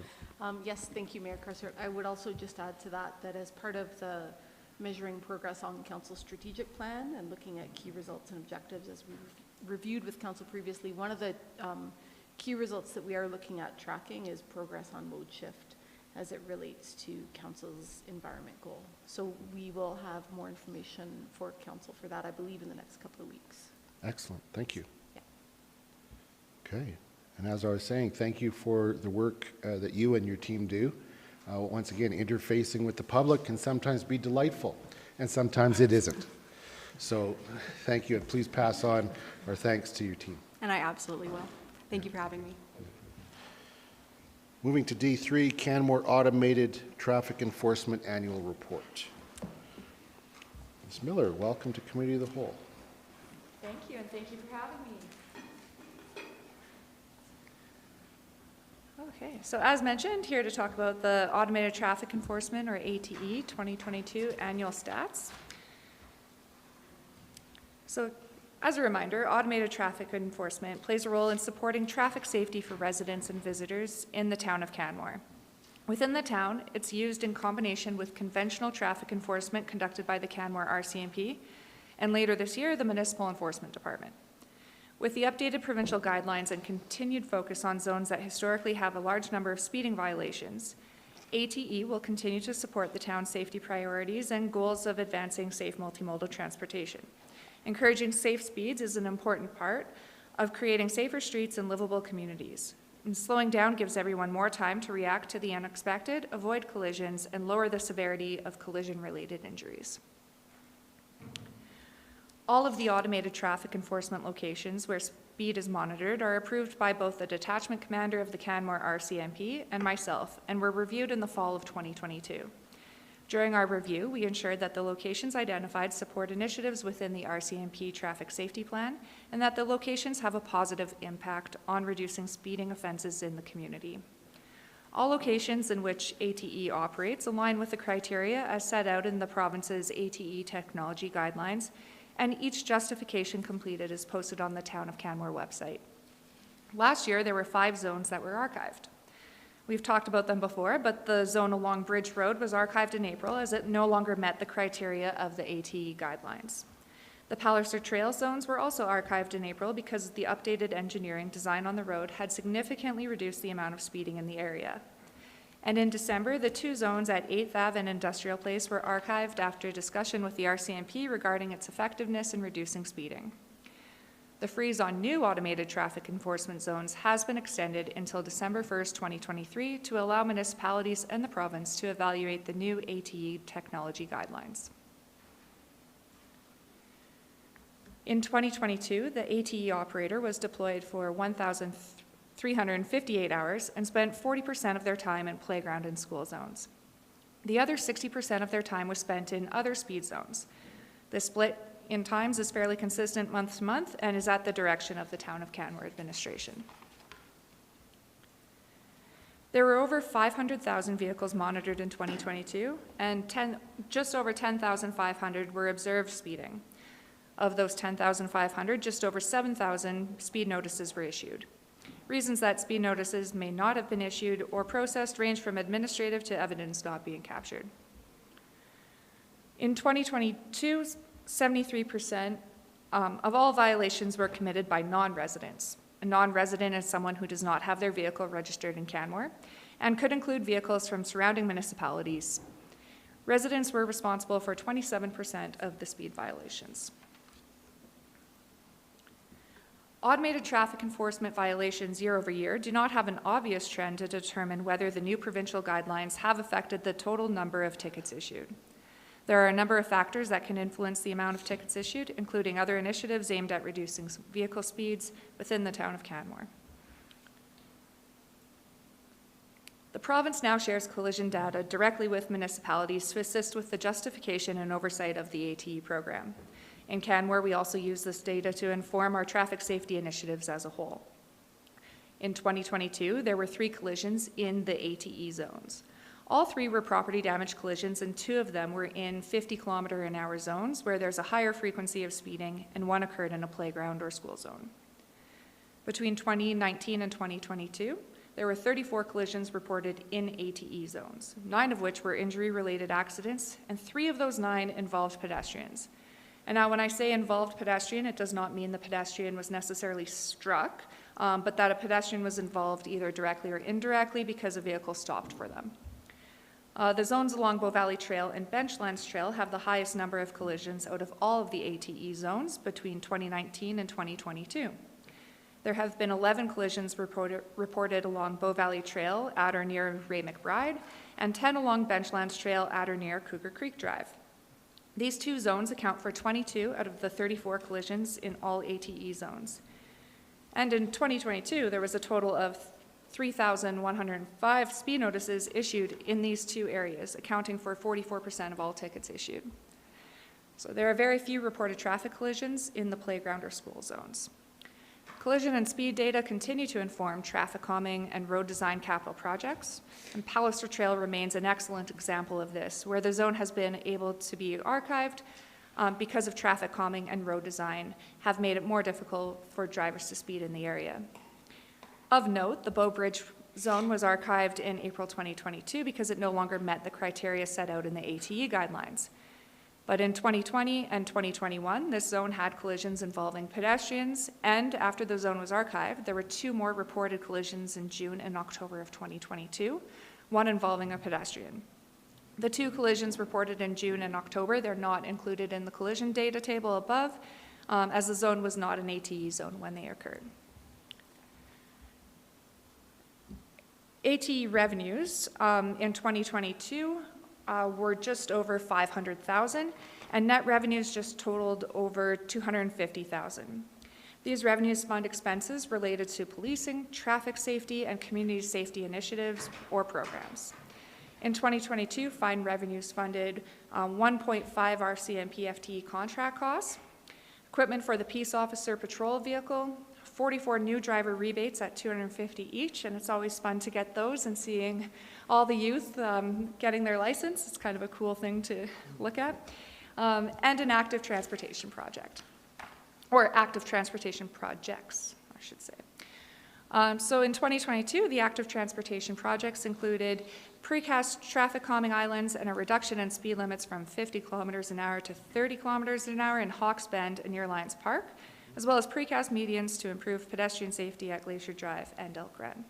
you Yes, thank you, Mayor Carcer. I would also just add to that, that as part of the measuring progress on Council's strategic plan and looking at key results and objectives as we reviewed with Council previously, one of the key results that we are looking at tracking is progress on mode shift as it relates to Council's environment goal. So we will have more information for Council for that, I believe, in the next couple of weeks. Excellent, thank you. Yeah. Okay, and as I was saying, thank you for the work that you and your team do. Once again, interfacing with the public can sometimes be delightful, and sometimes it isn't. So thank you, and please pass on our thanks to your team. And I absolutely will. Thank you for having me. Moving to D3, Canmore Automated Traffic Enforcement Annual Report. Ms. Miller, welcome to Committee of the Whole. Thank you, and thank you for having me. Okay, so as mentioned, here to talk about the Automated Traffic Enforcement, or ATE, 2022 annual stats. So, as a reminder, automated traffic enforcement plays a role in supporting traffic safety for residents and visitors in the town of Canmore. Within the town, it's used in combination with conventional traffic enforcement conducted by the Canmore RCMP, and later this year, the Municipal Enforcement Department. With the updated provincial guidelines and continued focus on zones that historically have a large number of speeding violations, ATE will continue to support the town's safety priorities and goals of advancing safe multimodal transportation. Encouraging safe speeds is an important part of creating safer streets and livable communities. And slowing down gives everyone more time to react to the unexpected, avoid collisions, and lower the severity of collision-related injuries. All of the automated traffic enforcement locations where speed is monitored are approved by both the detachment commander of the Canmore RCMP and myself, and were reviewed in the fall of 2022. During our review, we ensured that the locations identified support initiatives within the RCMP traffic safety plan, and that the locations have a positive impact on reducing speeding offenses in the community. All locations in which ATE operates align with the criteria as set out in the province's ATE technology guidelines, and each justification completed is posted on the Town of Canmore website. Last year, there were 5 zones that were archived. We've talked about them before, but the zone along Bridge Road was archived in April as it no longer met the criteria of the ATE guidelines. The Palliser Trail zones were also archived in April because the updated engineering design on the road had significantly reduced the amount of speeding in the area. And in December, the 2 zones at 8th Ave and Industrial Place were archived after discussion with the RCMP regarding its effectiveness in reducing speeding. The freeze on new automated traffic enforcement zones has been extended until December 1st, 2023 to allow municipalities and the province to evaluate the new ATE technology guidelines. In 2022, the ATE operator was deployed for 1,358 hours and spent 40% of their time in playground and school zones. The other 60% of their time was spent in other speed zones. The split in times is fairly consistent month to month and is at the direction of the Town of Canmore administration. There were over 500,000 vehicles monitored in 2022, and just over 10,500 were observed speeding. Of those 10,500, just over 7,000 speed notices were issued. Reasons that speed notices may not have been issued or processed range from administrative to evidence not being captured. In 2022, 73% of all violations were committed by non-residents. A non-resident is someone who does not have their vehicle registered in Canmore and could include vehicles from surrounding municipalities. Residents were responsible for 27% of the speed violations. Automated traffic enforcement violations year over year do not have an obvious trend to determine whether the new provincial guidelines have affected the total number of tickets issued. There are a number of factors that can influence the amount of tickets issued, including other initiatives aimed at reducing vehicle speeds within the Town of Canmore. The province now shares collision data directly with municipalities to assist with the justification and oversight of the ATE program. In Canmore, we also use this data to inform our traffic safety initiatives as a whole. In 2022, there were 3 collisions in the ATE zones. All 3 were property damage collisions, and 2 of them were in 50-kilometer-an-hour zones where there's a higher frequency of speeding, and 1 occurred in a playground or school zone. Between 2019 and 2022, there were 34 collisions reported in ATE zones, 9 of which were injury-related accidents, and 3 of those 9 involved pedestrians. And now when I say involved pedestrian, it does not mean the pedestrian was necessarily struck, but that a pedestrian was involved either directly or indirectly because a vehicle stopped for them. The zones along Bow Valley Trail and Benchlands Trail have the highest number of collisions out of all of the ATE zones between 2019 and 2022. There have been 11 collisions reported along Bow Valley Trail at or near Ray McBride, and 10 along Benchlands Trail at or near Cougar Creek Drive. These 2 zones account for 22 out of the 34 collisions in all ATE zones. And in 2022, there was a total of 3,105 speed notices issued in these 2 areas, accounting for 44% of all tickets issued. So there are very few reported traffic collisions in the playground or school zones. Collision and speed data continue to inform traffic calming and road design capital projects, and Palliser Trail remains an excellent example of this, where the zone has been able to be archived because of traffic calming and road design have made it more difficult for drivers to speed in the area. Of note, the Bow Bridge zone was archived in April 2022 because it no longer met the criteria set out in the ATE guidelines. But in 2020 and 2021, this zone had collisions involving pedestrians, and after the zone was archived, there were 2 more reported collisions in June and October of 2022, one involving a pedestrian. The 2 collisions reported in June and October, they're not included in the collision data table above, as the zone was not an ATE zone when they occurred. ATE revenues in 2022 were just over $500,000, and net revenues just totaled over $250,000. These revenues fund expenses related to policing, traffic safety, and community safety initiatives or programs. In 2022, fine revenues funded 1.5 RCMP FTE contract costs, equipment for the peace officer patrol vehicle, 44 new driver rebates at $250 each, and it's always fun to get those and seeing all the youth getting their license. It's kind of a cool thing to look at. And an active transportation project, or active transportation projects, I should say. So in 2022, the active transportation projects included precast traffic calming islands and a reduction in speed limits from 50 kilometers an hour to 30 kilometers an hour in Hawks Bend and near Lions Park, as well as precast medians to improve pedestrian safety at Glacier Drive and Elk Run.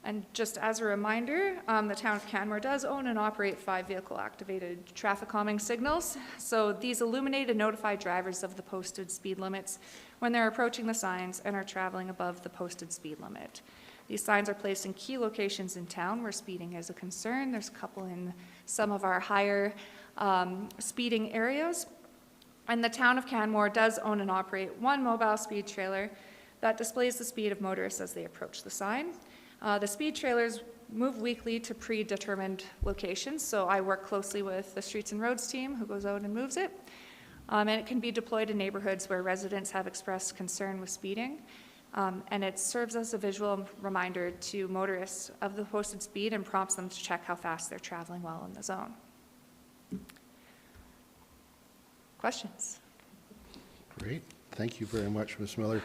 And just as a reminder, the town of Canmore does own and operate 5 vehicle-activated traffic calming signals. So these illuminate and notify drivers of the posted speed limits when they're approaching the signs and are traveling above the posted speed limit. These signs are placed in key locations in town where speeding is a concern. There's a couple in some of our higher speeding areas. And the town of Canmore does own and operate 1 mobile speed trailer that displays the speed of motorists as they approach the sign. The speed trailers move weekly to predetermined locations, so I work closely with the Streets and Roads team who goes out and moves it. And it can be deployed in neighborhoods where residents have expressed concern with speeding. And it serves as a visual reminder to motorists of the posted speed and prompts them to check how fast they're traveling while in the zone. Questions? Great. Thank you very much, Ms. Miller,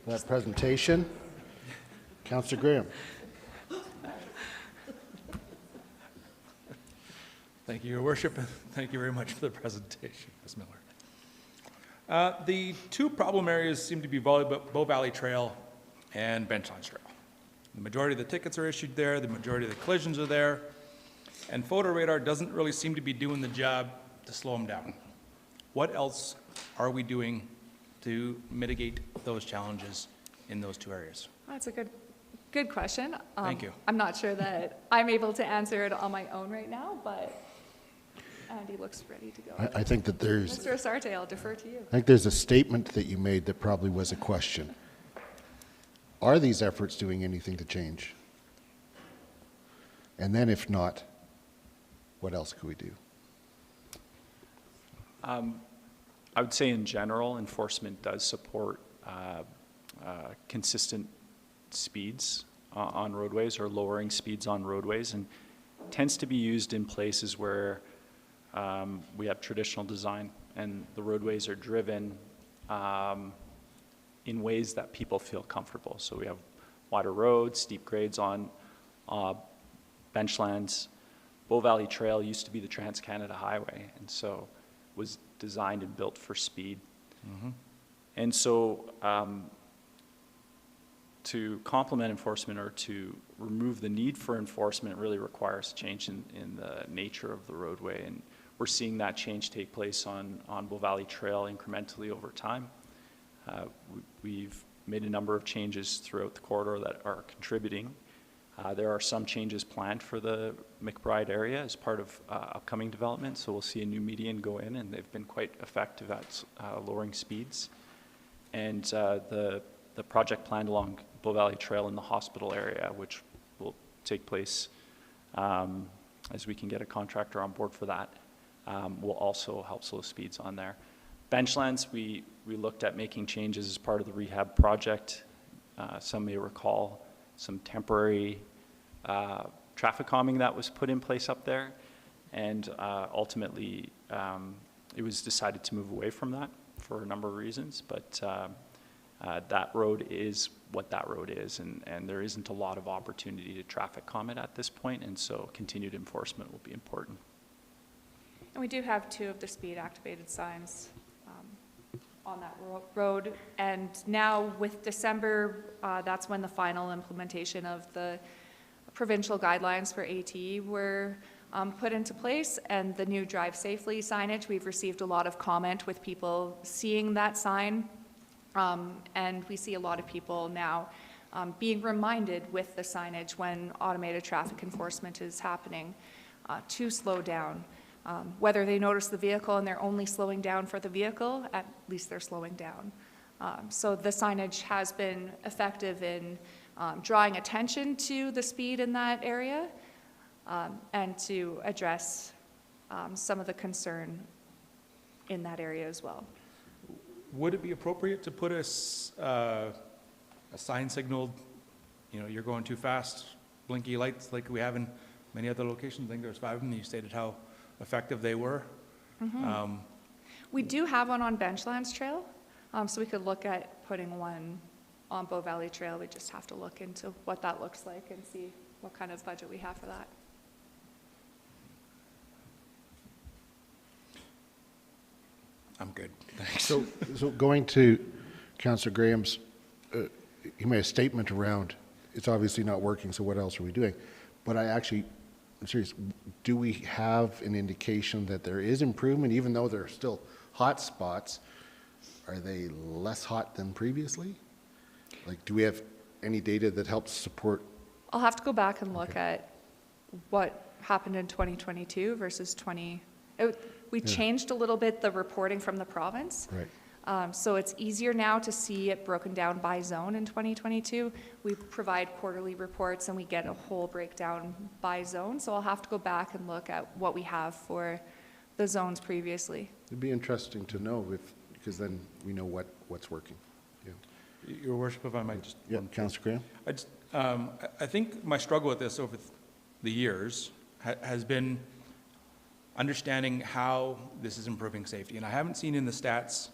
for that presentation. Councillor Graham. Thank you, Your Worship, and thank you very much for the presentation, Ms. Miller. The 2 problem areas seem to be Bow Valley Trail and Benchlands Trail. The majority of the tickets are issued there, the majority of the collisions are there, and photo radar doesn't really seem to be doing the job to slow them down. What else are we doing to mitigate those challenges in those 2 areas? That's a good question. Thank you. I'm not sure that I'm able to answer it on my own right now, but Andy looks ready to go. I think that there's, Mr. Asarte, I'll defer to you. I think there's a statement that you made that probably was a question. Are these efforts doing anything to change? And then if not, what else could we do? I would say in general, enforcement does support consistent speeds on roadways or lowering speeds on roadways, and tends to be used in places where we have traditional design and the roadways are driven in ways that people feel comfortable. So we have wider roads, steep grades on benchlands. Bow Valley Trail used to be the Trans-Canada Highway, and so was designed and built for speed. Mm-hmm. And so to complement enforcement or to remove the need for enforcement really requires change in the nature of the roadway. And we're seeing that change take place on Bow Valley Trail incrementally over time. We've made a number of changes throughout the corridor that are contributing. There are some changes planned for the McBride area as part of upcoming development, so we'll see a new median go in, and they've been quite effective at lowering speeds. And the project planned along Bow Valley Trail in the hospital area, which will take place as we can get a contractor on board for that, will also help slow speeds on there. Benchlands, we looked at making changes as part of the rehab project. Some may recall some temporary traffic calming that was put in place up there, and ultimately it was decided to move away from that for a number of reasons, but that road is what that road is, and there isn't a lot of opportunity to traffic calm it at this point, and so continued enforcement will be important. And we do have 2 of the speed-activated signs on that road, and now with December, that's when the final implementation of the provincial guidelines for ATE were put into place, and the new drive safely signage. We've received a lot of comment with people seeing that sign, and we see a lot of people now being reminded with the signage when automated traffic enforcement is happening to slow down. Whether they notice the vehicle and they're only slowing down for the vehicle, at least they're slowing down. So the signage has been effective in drawing attention to the speed in that area and to address some of the concern in that area as well. Would it be appropriate to put a sign signal, you're going too fast, blinky lights like we have in many other locations? I think there's 5 of them. You stated how effective they were. Mm-hmm. We do have one on Benchlands Trail, so we could look at putting one on Bow Valley Trail, we just have to look into what that looks like and see what kind of budget we have for that. I'm good, thanks. So going to Councillor Graham's, he made a statement around, it's obviously not working, so what else are we doing? But I'm serious, do we have an indication that there is improvement, even though there are still hot spots? Are they less hot than previously? Like, do we have any data that helps support? I'll have to go back and look at what happened in 2022 versus we changed a little bit the reporting from the province. Right. So it's easier now to see it broken down by zone in 2022. We provide quarterly reports and we get a whole breakdown by zone. So I'll have to go back and look at what we have for the zones previously. It'd be interesting to know because then we know what's working. Yeah. Your worship, if I might just. Yeah, Councillor Graham? I think my struggle with this over the years has been understanding how this is improving safety. And I haven't seen in the stats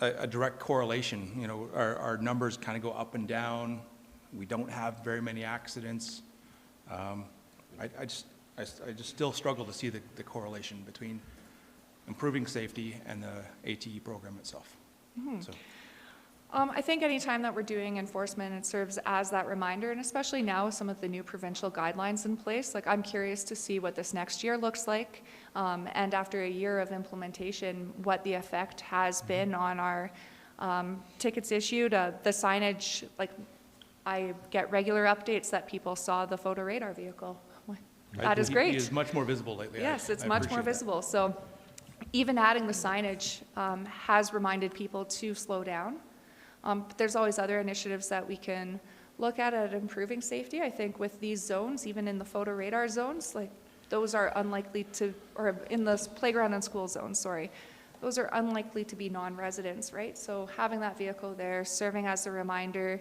a direct correlation. You know, our numbers kind of go up and down. We don't have very many accidents. I just still struggle to see the correlation between improving safety and the ATE program itself. So. I think anytime that we're doing enforcement, it serves as that reminder, and especially now with some of the new provincial guidelines in place, like I'm curious to see what this next year looks like, and after a year of implementation, what the effect has been on our tickets issued, the signage, like I get regular updates that people saw the photo radar vehicle. That is great. He is much more visible lately. Yes, it's I much more appreciate visible. So even adding the signage has reminded people to slow down. But there's always other initiatives that we can look at improving safety. I think with these zones, even in the photo radar zones, like those are unlikely to, or in the playground and school zones, sorry, those are unlikely to be non-residents, right? So having that vehicle there, serving as a reminder,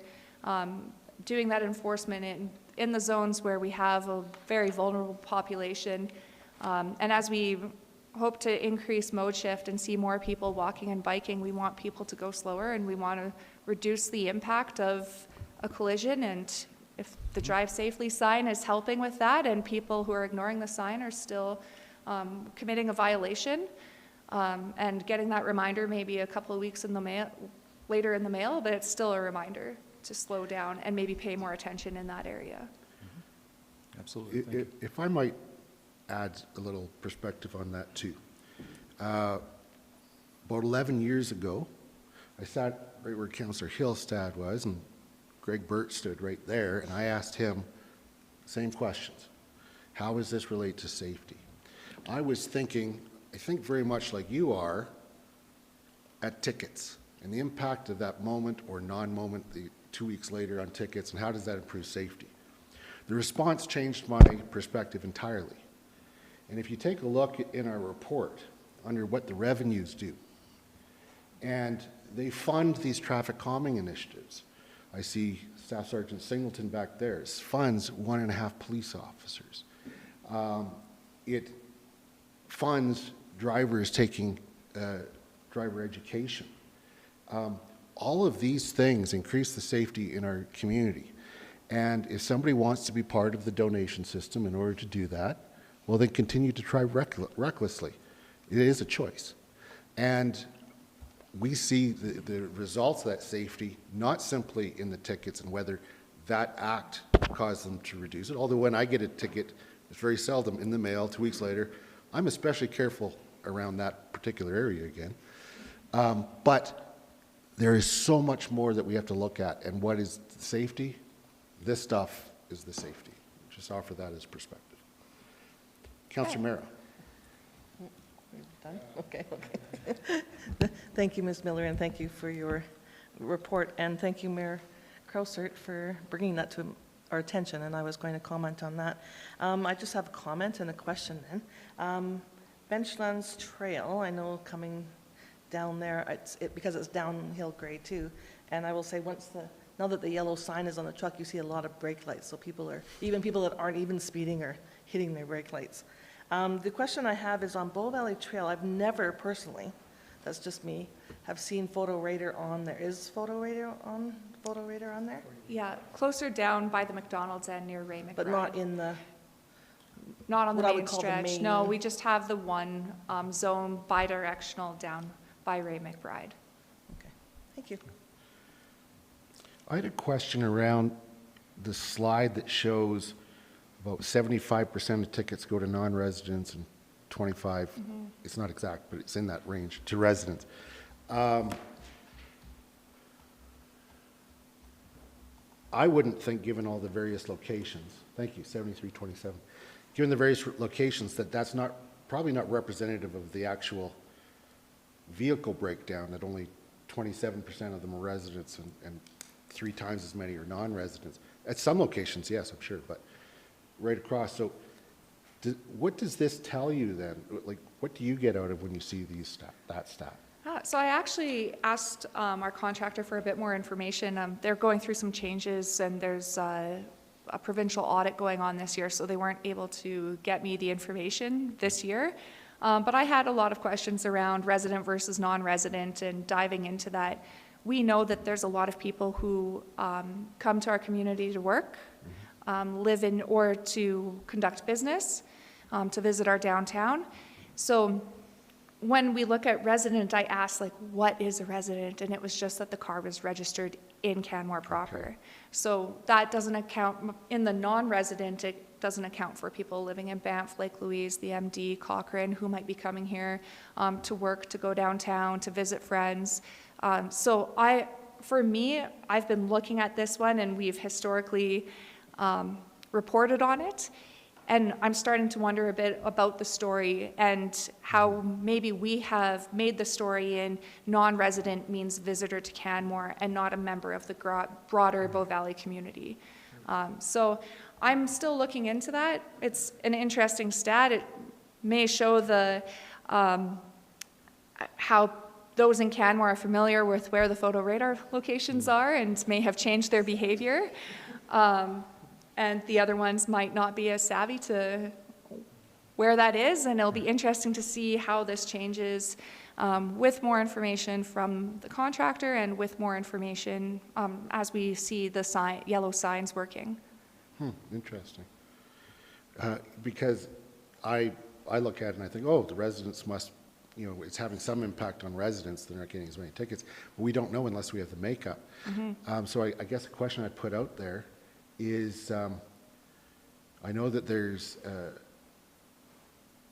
doing that enforcement in the zones where we have a very vulnerable population, and as we hope to increase mode shift and see more people walking and biking, we want people to go slower and we want to reduce the impact of a collision. And if the drive safely sign is helping with that and people who are ignoring the sign are still committing a violation, and getting that reminder maybe a couple of weeks in the mail, later in the mail, but it's still a reminder to slow down and maybe pay more attention in that area. Absolutely. Thank you. If I might add a little perspective on that too. About 11 years ago, I sat right where Councillor Hillstad was, and Greg Burt stood right there, and I asked him same questions. How does this relate to safety? I was thinking, I think very much like you are, at tickets and the impact of that moment or non-moment 2 weeks later on tickets, and how does that improve safety? The response changed my perspective entirely. And if you take a look in our report under what the revenues do, and they fund these traffic calming initiatives. I see Staff Sergeant Singleton back there. It funds 1.5 police officers. It funds drivers taking driver education. All of these things increase the safety in our community. And if somebody wants to be part of the donation system in order to do that, well, then continue to drive recklessly. It is a choice. And we see the results of that safety, not simply in the tickets and whether that act caused them to reduce it, although when I get a ticket, it's very seldom in the mail 2 weeks later. I'm especially careful around that particular area again. But there is so much more that we have to look at. And what is safety? This stuff is the safety. Just offer that as perspective. Councillor Mara. Done? Okay. Thank you, Ms. Miller, and thank you for your report. And thank you, Mayor Krausert, for bringing that to our attention, and I was going to comment on that. I just have a comment and a question then. Benchlands Trail, I know coming down there, because it's downhill grade too, and I will say now that the yellow sign is on the truck, you see a lot of brake lights, so even people that aren't even speeding are hitting their brake lights. The question I have is on Bow Valley Trail. I've never personally, that's just me, have seen photo radar on, there is photo radar on there? Yeah, closer down by the McDonald's end near Ray McBride. But not in the, Not on the what I would main call the stretch. No, main- we just have the one zone bidirectional down by Ray McBride. okay, thank you. I had a question around the slide that shows about 75% of tickets go to non-residents and 25, it's not exact, but it's in that range, to residents. I wouldn't think, given all the various locations, thank you, 7327, given the various locations, that that's not, probably not representative of the actual vehicle breakdown, that only 27% of them are residents and 3 times as many are non-residents. At some locations, yes, I'm sure, but right across. So what does this tell you then? Like, what do you get out of when you see these that stat? So I actually asked our contractor for a bit more information. They're going through some changes, and there's a provincial audit going on this year, so they weren't able to get me the information this year. But I had a lot of questions around resident versus non-resident and diving into that. We know that there's a lot of people who come to our community to work, live in, or to conduct business, to visit our downtown. So when we look at resident, I asked, like, what is a resident? And it was just that the car was registered in Canmore proper. Okay. So that doesn't account, in the non-resident, it doesn't account for people living in Banff, Lake Louise, the MD, Cochrane, who might be coming here to work, to go downtown, to visit friends. So for me, I've been looking at this one, and we've historically reported on it. And I'm starting to wonder a bit about the story and how maybe we have made the story in non-resident means visitor to Canmore and not a member of the broader Bow Valley community. So I'm still looking into that. It's an interesting stat. It may show the how those in Canmore are familiar with where the photo radar locations are and may have changed their behavior. And the other ones might not be as savvy to where that is, and it'll be interesting to see how this changes with more information from the contractor and with more information as we see the yellow signs working. Interesting. Because I look at it and I think, oh, the residents must, it's having some impact on residents. They're not getting as many tickets. But we don't know unless we have the makeup. So I guess a question I'd put out there is, I know that there's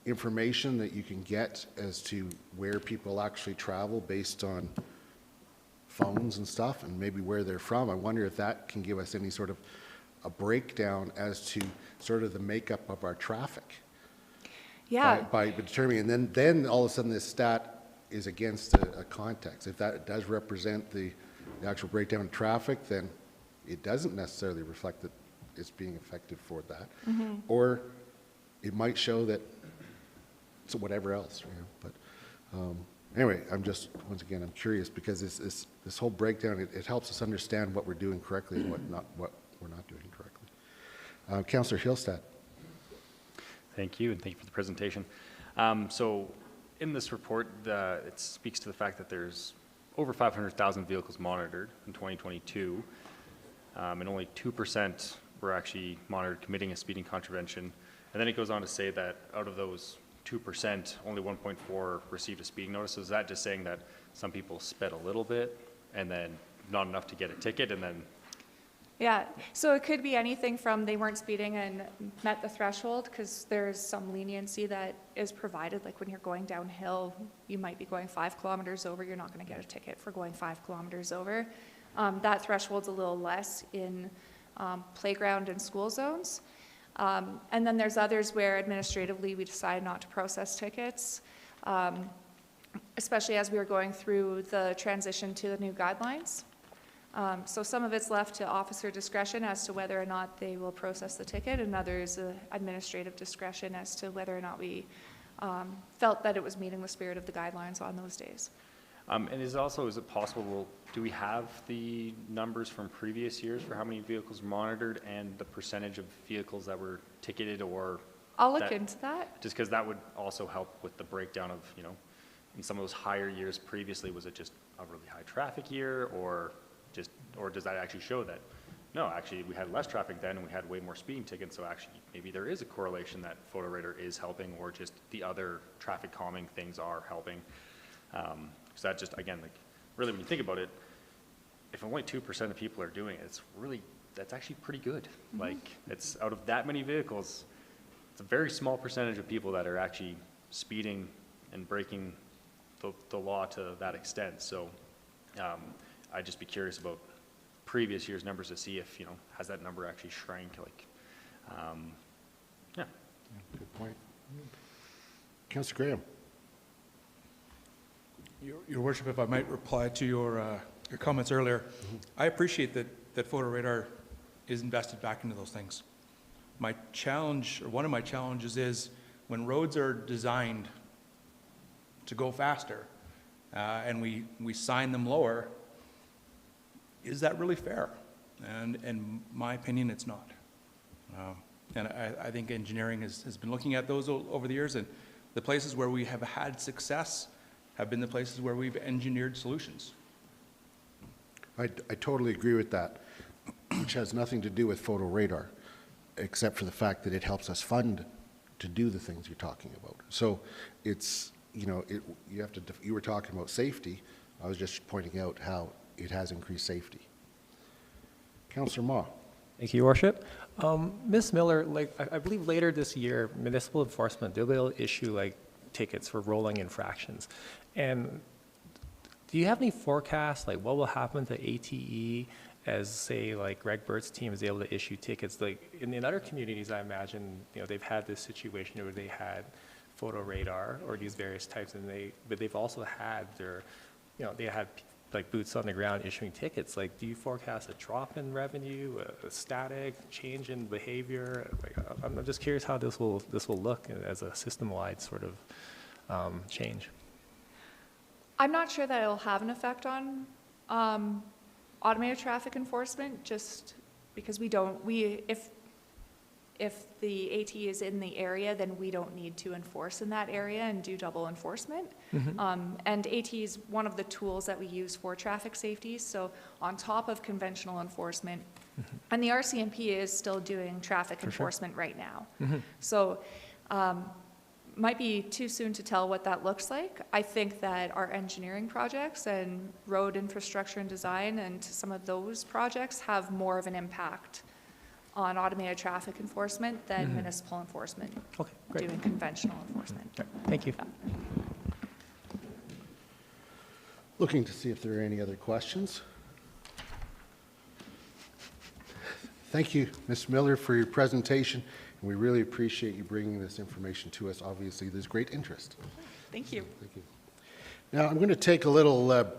information that you can get as to where people actually travel based on phones and stuff, and maybe where they're from. I wonder if that can give us any sort of a breakdown as to sort of the makeup of our traffic. Yeah. By determining, and then all of a sudden this stat is against a context. If that does represent the actual breakdown of traffic, then it doesn't necessarily reflect that it's being effective for that. Or it might show that it's whatever else, but anyway, once again, I'm curious because this whole breakdown, it helps us understand what we're doing correctly and what we're not doing correctly. Councillor Hillstad. Thank you, and thank you for the presentation. So in this report, it speaks to the fact that there's over 500,000 vehicles monitored in 2022, and only 2% were actually monitored committing a speeding contravention. And then it goes on to say that out of those 2%, only 1.4 received a speeding notice. So is that just saying that some people sped a little bit and then not enough to get a ticket, and then? Yeah, so it could be anything from they weren't speeding and met the threshold, because there's some leniency that is provided, like when you're going downhill, you might be going 5 kilometers over, you're not going to get a ticket for going 5 kilometers over. That threshold's a little less in playground and school zones. And then there's others where administratively we decide not to process tickets, especially as we were going through the transition to the new guidelines. So some of it's left to officer discretion as to whether or not they will process the ticket, and others administrative discretion as to whether or not we felt that it was meeting the spirit of the guidelines on those days. And is it possible, do we have the numbers from previous years for how many vehicles were monitored and the percentage of vehicles that were ticketed, or? I'll look into that. Just because that would also help with the breakdown of, in some of those higher years previously, was it just a really high traffic year, or does that actually show that, no, actually, we had less traffic then and we had way more speeding tickets, so actually, maybe there is a correlation that photo radar is helping, or just the other traffic calming things are helping. So that just, again, like, really, when you think about it, if only 2% of people are doing it, that's actually pretty good. Like, it's out of that many vehicles, it's a very small percentage of people that are actually speeding and breaking the law to that extent. So I'd just be curious about previous year's numbers to see if, has that number actually shrank? Like, yeah. Good point. Councillor Graham. Your worship, if I might reply to your comments earlier, I appreciate that photo radar is invested back into those things. My challenge, or one of my challenges, is when roads are designed to go faster and we sign them lower, is that really fair? And in my opinion, it's not. And I think engineering has been looking at those over the years, and the places where we have had success have been the places where we've engineered solutions. I totally agree with that, which has nothing to do with photo radar, except for the fact that it helps us fund to do the things you're talking about. So it's, you were talking about safety. I was just pointing out how it has increased safety. Councillor Ma. Thank you, Your Worship. Ms. Miller, I believe later this year, municipal enforcement, they'll be able to issue tickets for rolling infractions. And do you have any forecasts, what will happen to ATE as, say, Greg Burt's team is able to issue tickets? In other communities, I imagine, they've had this situation where they had photo radar or these various types, but they've also had they had boots on the ground issuing tickets. Do you forecast a drop in revenue, a static change in behavior? I'm just curious how this will look as a system-wide sort of change. I'm not sure that it'll have an effect on automated traffic enforcement, just because if the AT is in the area, then we don't need to enforce in that area and do double enforcement. And AT is one of the tools that we use for traffic safety. So on top of conventional enforcement, and the RCMP is still doing traffic enforcement right now. So might be too soon to tell what that looks like. I think that our engineering projects and road infrastructure and design and some of those projects have more of an impact on automated traffic enforcement than municipal enforcement doing conventional enforcement. Thank you. Yeah. Looking to see if there are any other questions. Thank you, Ms. Miller, for your presentation. And we really appreciate you bringing this information to us. Obviously, there's great interest. Thank you. Thank you. Now, I'm going to take a little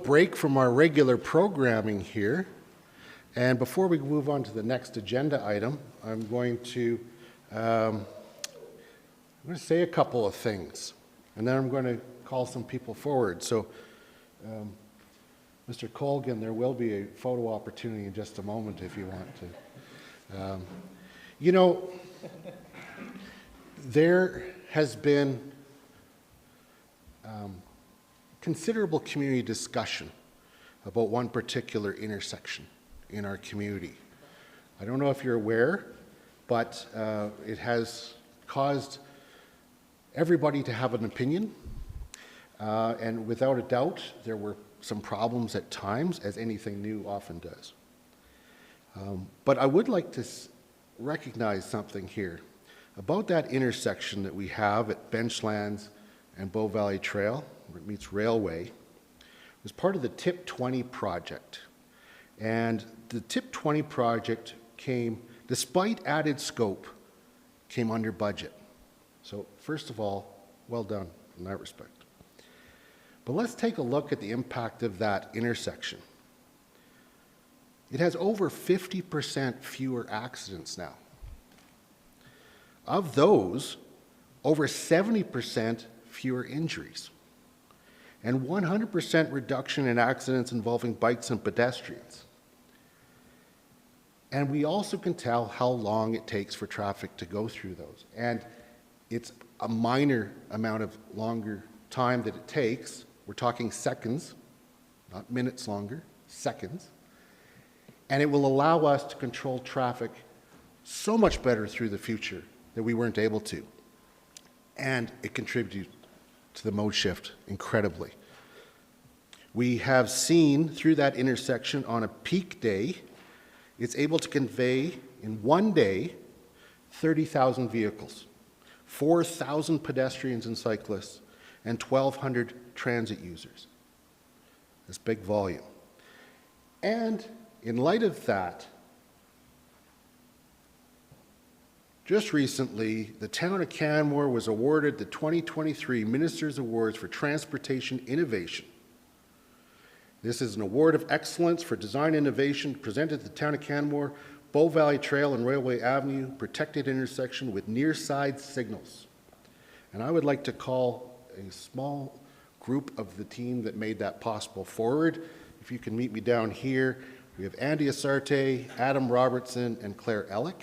break from our regular programming here. And before we move on to the next agenda item, I'm going to say a couple of things, and then I'm going to call some people forward. So, Mr. Colgan, there will be a photo opportunity in just a moment if you want to. There has been considerable community discussion about one particular intersection in our community. I don't know if you're aware, but it has caused everybody to have an opinion, and without a doubt, there were some problems at times, as anything new often does. But I would like to recognize something here about that intersection that we have at Benchlands and Bow Valley Trail, where it meets Railway. It was part of the TIP 20 project. And the TIP 20 project came, despite added scope, came under budget. So first of all, well done in that respect. But let's take a look at the impact of that intersection. It has over 50% fewer accidents now. Of those, over 70% fewer injuries, and 100% reduction in accidents involving bikes and pedestrians. And we also can tell how long it takes for traffic to go through those. And it's a minor amount of longer time that it takes We're talking seconds, not minutes longer, seconds. And it will allow us to control traffic so much better through the future that we weren't able to. And it contributes to the mode shift incredibly. We have seen through that intersection on a peak day, it's able to convey in one day 30,000 vehicles, 4,000 pedestrians and cyclists, and 1,200 transit users. That's big volume. And in light of that, just recently, the town of Canmore was awarded the 2023 Minister's Awards for Transportation Innovation. This is an award of excellence for design innovation presented to the town of Canmore, Bow Valley Trail and Railway Avenue, protected intersection with near-side signals. And I would like to call a small group of the team that made that possible forward. If you can meet me down here, we have Andy Asarte, Adam Robertson, and Claire Ellick.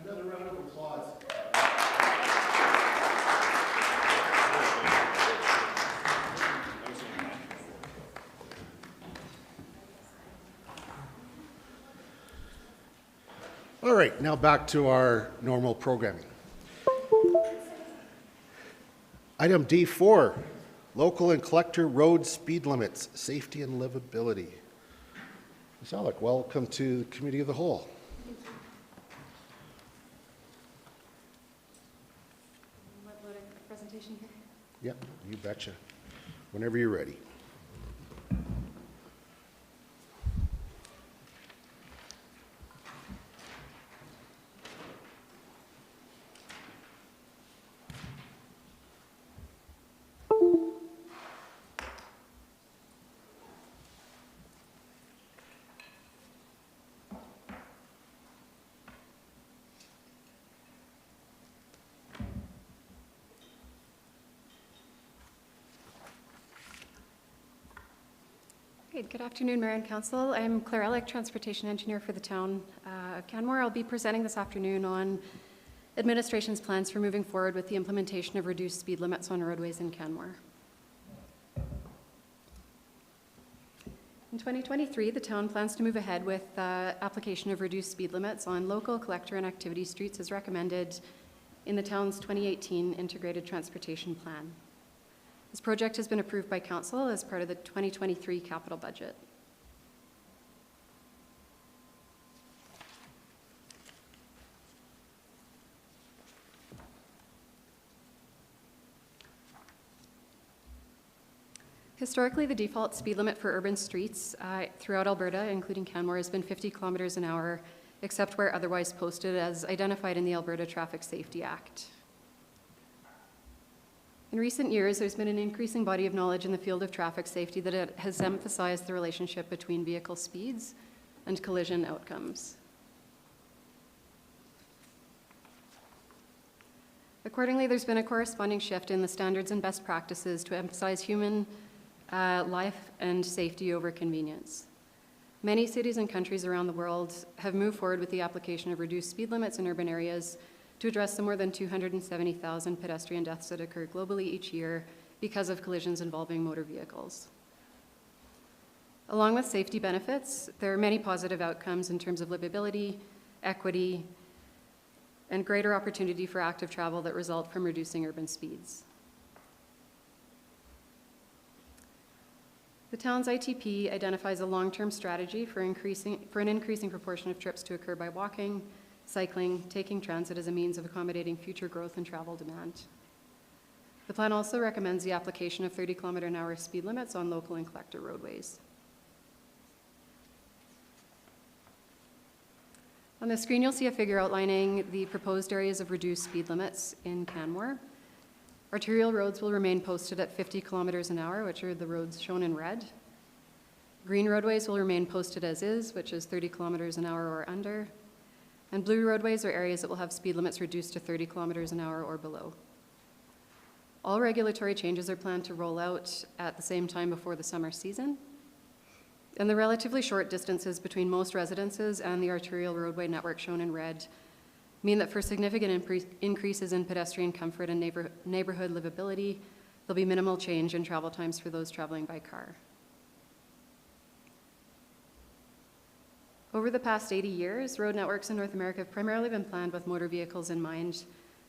Another round of applause. All right, now back to our normal programming. Item D4, local and collector road speed limits, safety and livability. Ms. Alec, welcome to the Committee of the Whole. Presentation here? Yep, you betcha. Whenever you're ready. Good afternoon, Mayor and Council. I'm Claire Ellick, Transportation Engineer for the town of Canmore. I'll be presenting this afternoon on administration's plans for moving forward with the implementation of reduced speed limits on roadways in Canmore. In 2023, the town plans to move ahead with application of reduced speed limits on local, collector, and activity streets as recommended in the town's 2018 Integrated Transportation Plan. This project has been approved by Council as part of the 2023 capital budget. Historically, the default speed limit for urban streets throughout Alberta, including Canmore, has been 50 kilometers an hour, except where otherwise posted as identified in the Alberta Traffic Safety Act. In recent years, there's been an increasing body of knowledge in the field of traffic safety that has emphasized the relationship between vehicle speeds and collision outcomes. Accordingly, there's been a corresponding shift in the standards and best practices to emphasize human life and safety over convenience. Many cities and countries around the world have moved forward with the application of reduced speed limits in urban areas to address the more than 270,000 pedestrian deaths that occur globally each year because of collisions involving motor vehicles. Along with safety benefits, there are many positive outcomes in terms of livability, equity, and greater opportunity for active travel that result from reducing urban speeds. The town's ITP identifies a long-term strategy for an increasing proportion of trips to occur by walking, cycling, taking transit as a means of accommodating future growth and travel demand. The plan also recommends the application of 30-kilometer-an-hour speed limits on local and collector roadways. On the screen, you'll see a figure outlining the proposed areas of reduced speed limits in Canmore. Arterial roads will remain posted at 50 kilometers an hour, which are the roads shown in red. Green roadways will remain posted as is, which is 30 kilometers an hour or under. And blue roadways are areas that will have speed limits reduced to 30 kilometers an hour or below. All regulatory changes are planned to roll out at the same time before the summer season. And the relatively short distances between most residences and the arterial roadway network shown in red mean that for significant increases in pedestrian comfort and neighborhood livability, there'll be minimal change in travel times for those traveling by car. Over the past 80 years, road networks in North America have primarily been planned with motor vehicles in mind,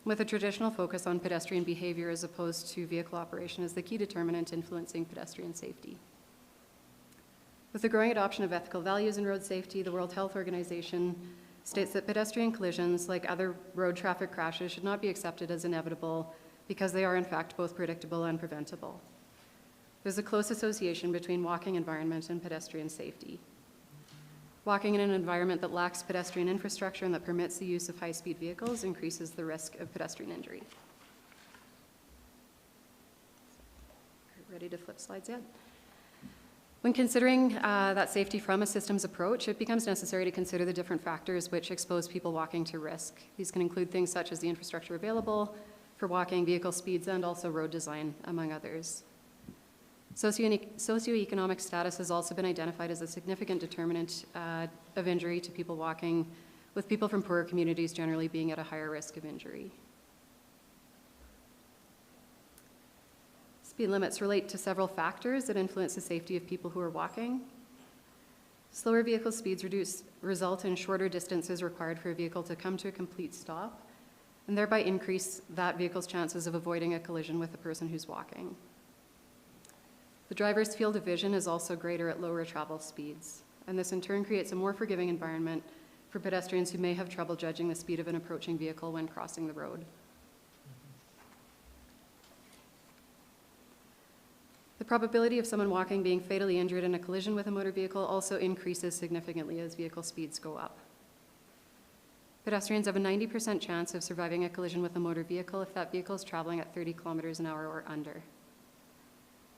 with a traditional focus on pedestrian behavior as opposed to vehicle operation as the key determinant influencing pedestrian safety. With the growing adoption of ethical values in road safety, the World Health Organization states that pedestrian collisions, like other road traffic crashes, should not be accepted as inevitable because they are in fact both predictable and preventable. There's a close association between walking environment and pedestrian safety. Walking in an environment that lacks pedestrian infrastructure and that permits the use of high-speed vehicles increases the risk of pedestrian injury. Ready to flip slides yet? When considering that safety from a systems approach, it becomes necessary to consider the different factors which expose people walking to risk. These can include things such as the infrastructure available for walking, vehicle speeds, and also road design, among others. Socioeconomic status has also been identified as a significant determinant of injury to people walking, with people from poorer communities generally being at a higher risk of injury. Speed limits relate to several factors that influence the safety of people who are walking. Slower vehicle speeds result in shorter distances required for a vehicle to come to a complete stop, and thereby increase that vehicle's chances of avoiding a collision with the person who's walking. The driver's field of vision is also greater at lower travel speeds, and this in turn creates a more forgiving environment for pedestrians who may have trouble judging the speed of an approaching vehicle when crossing the road. The probability of someone walking being fatally injured in a collision with a motor vehicle also increases significantly as vehicle speeds go up. Pedestrians have a 90% chance of surviving a collision with a motor vehicle if that vehicle is traveling at 30 kilometers an hour or under.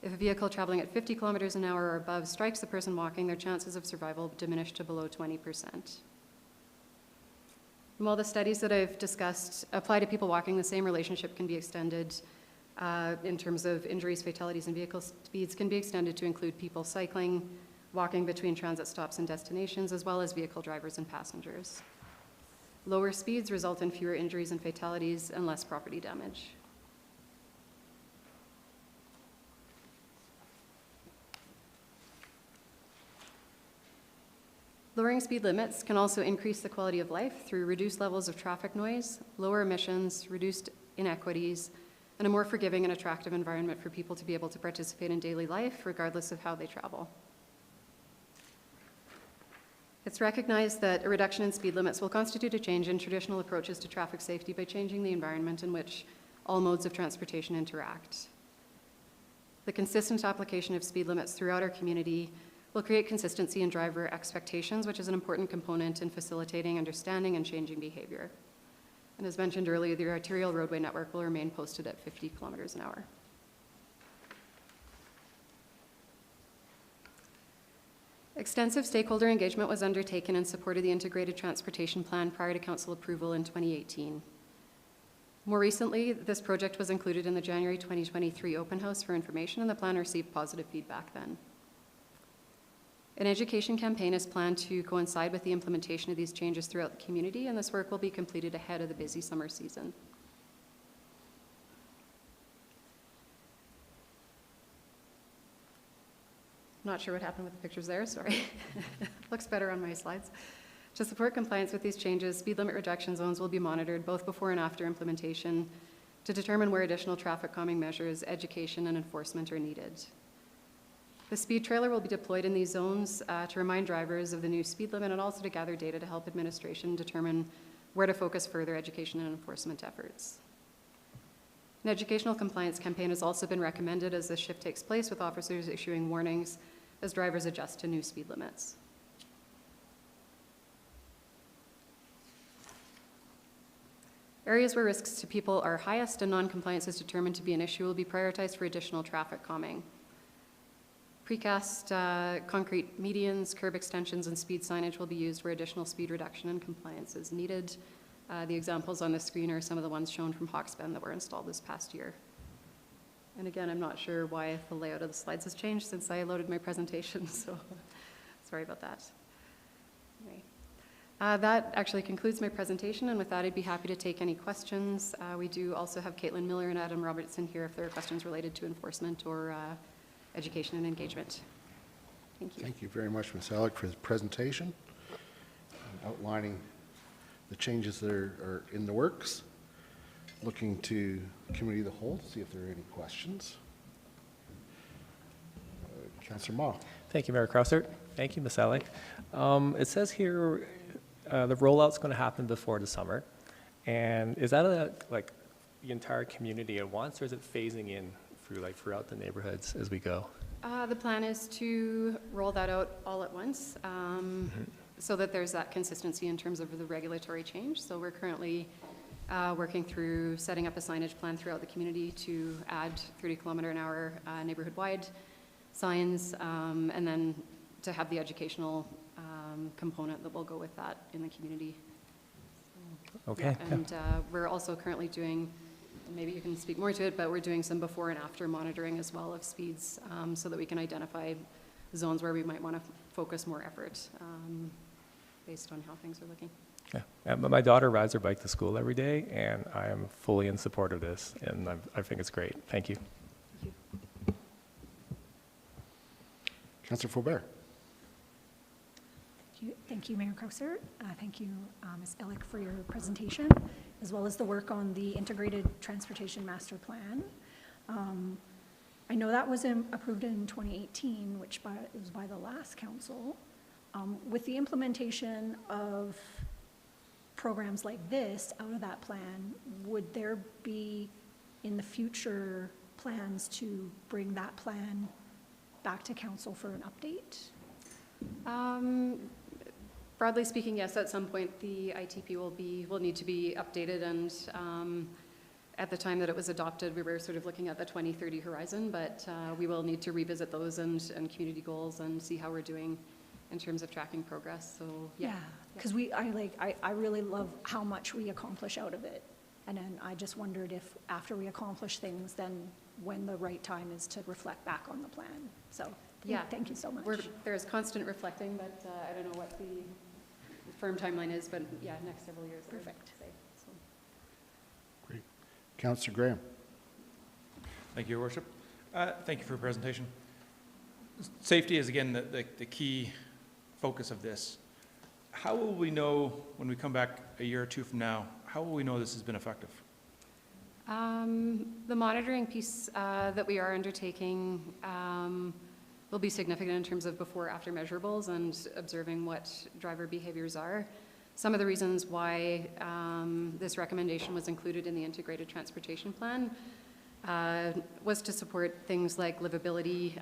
If a vehicle traveling at 50 kilometers an hour or above strikes the person walking, their chances of survival diminish to below 20%. And while the studies that I've discussed apply to people walking, the same relationship can be extended in terms of injuries, fatalities, and vehicle speeds can be extended to include people cycling, walking between transit stops and destinations, as well as vehicle drivers and passengers. Lower speeds result in fewer injuries and fatalities and less property damage. Lowering speed limits can also increase the quality of life through reduced levels of traffic noise, lower emissions, reduced inequities, and a more forgiving and attractive environment for people to be able to participate in daily life regardless of how they travel. It's recognized that a reduction in speed limits will constitute a change in traditional approaches to traffic safety by changing the environment in which all modes of transportation interact. The consistent application of speed limits throughout our community will create consistency in driver expectations, which is an important component in facilitating understanding and changing behavior. And as mentioned earlier, the arterial roadway network will remain posted at 50 kilometers an hour. Extensive stakeholder engagement was undertaken in support of the Integrated Transportation Plan prior to Council approval in 2018. More recently, this project was included in the January 2023 open house for information, and the plan received positive feedback then. An education campaign is planned to coincide with the implementation of these changes throughout the community, and this work will be completed ahead of the busy summer season. Not sure what happened with the pictures there, sorry. Looks better on my slides. To support compliance with these changes, speed limit reduction zones will be monitored both before and after implementation to determine where additional traffic calming measures, education, and enforcement are needed. The speed trailer will be deployed in these zones to remind drivers of the new speed limit and also to gather data to help administration determine where to focus further education and enforcement efforts. An educational compliance campaign has also been recommended as this shift takes place, with officers issuing warnings as drivers adjust to new speed limits. Areas where risks to people are highest and non-compliance is determined to be an issue will be prioritized for additional traffic calming. Precast concrete medians, curb extensions, and speed signage will be used where additional speed reduction and compliance is needed. The examples on the screen are some of the ones shown from Hawks Bend that were installed this past year. And again, I'm not sure why the layout of the slides has changed since I loaded my presentation, so sorry about that. Anyway, that actually concludes my presentation, and with that, I'd be happy to take any questions. We do also have Caitlin Miller and Adam Robertson here if there are questions related to enforcement or education and engagement. Thank you. Thank you very much, Ms. Alec, for the presentation and outlining the changes that are in the works. Looking to committee of the whole to see if there are any questions. Councillor Ma. Thank you, Mayor Krausert. Thank you, Ms. Alec. It says here the rollout's going to happen before the summer. And is that like the entire community at once, or is it phasing in through throughout the neighborhoods as we go? The plan is to roll that out all at once so that there's that consistency in terms of the regulatory change. So we're currently working through setting up a signage plan throughout the community to add 30-kilometer-an-hour neighborhood-wide signs, and then to have the educational component that will go with that in the community. Okay. Yeah, and we're also currently doing, maybe you can speak more to it, but we're doing some before and after monitoring as well of speeds so that we can identify zones where we might want to focus more effort based on how things are looking. Yeah, but my daughter rides her bike to school every day, and I am fully in support of this, and I think it's great. Thank you. Councillor Faubert. Thank you, Mayor Krausert. Thank you, Ms. Ellick, for your presentation, as well as the work on the Integrated Transportation Master Plan. I know that was approved in 2018, which it was by the last council. With the implementation of programs like this out of that plan, would there be in the future plans to bring that plan back to council for an update? Broadly speaking, yes, at some point the ITP will need to be updated, and at the time that it was adopted, we were sort of looking at the 2030 horizon, but we will need to revisit those and community goals and see how we're doing in terms of tracking progress. So yeah, because I really love how much we accomplish out of it, and then I just wondered if after we accomplish things, then when the right time is to reflect back on the plan. So yeah, thank you so much. There's constant reflecting, but I don't know what the firm timeline is, but yeah, next several years. Perfect. Great. Councillor Graham. Thank you, Your Worship. Thank you for your presentation. Safety is, again, the key focus of this. How will we know when we come back a year or two from now, how will we know this has been effective? The monitoring piece that we are undertaking will be significant in terms of before-after measurables and observing what driver behaviors are. Some of the reasons why this recommendation was included in the Integrated Transportation Plan was to support things like livability,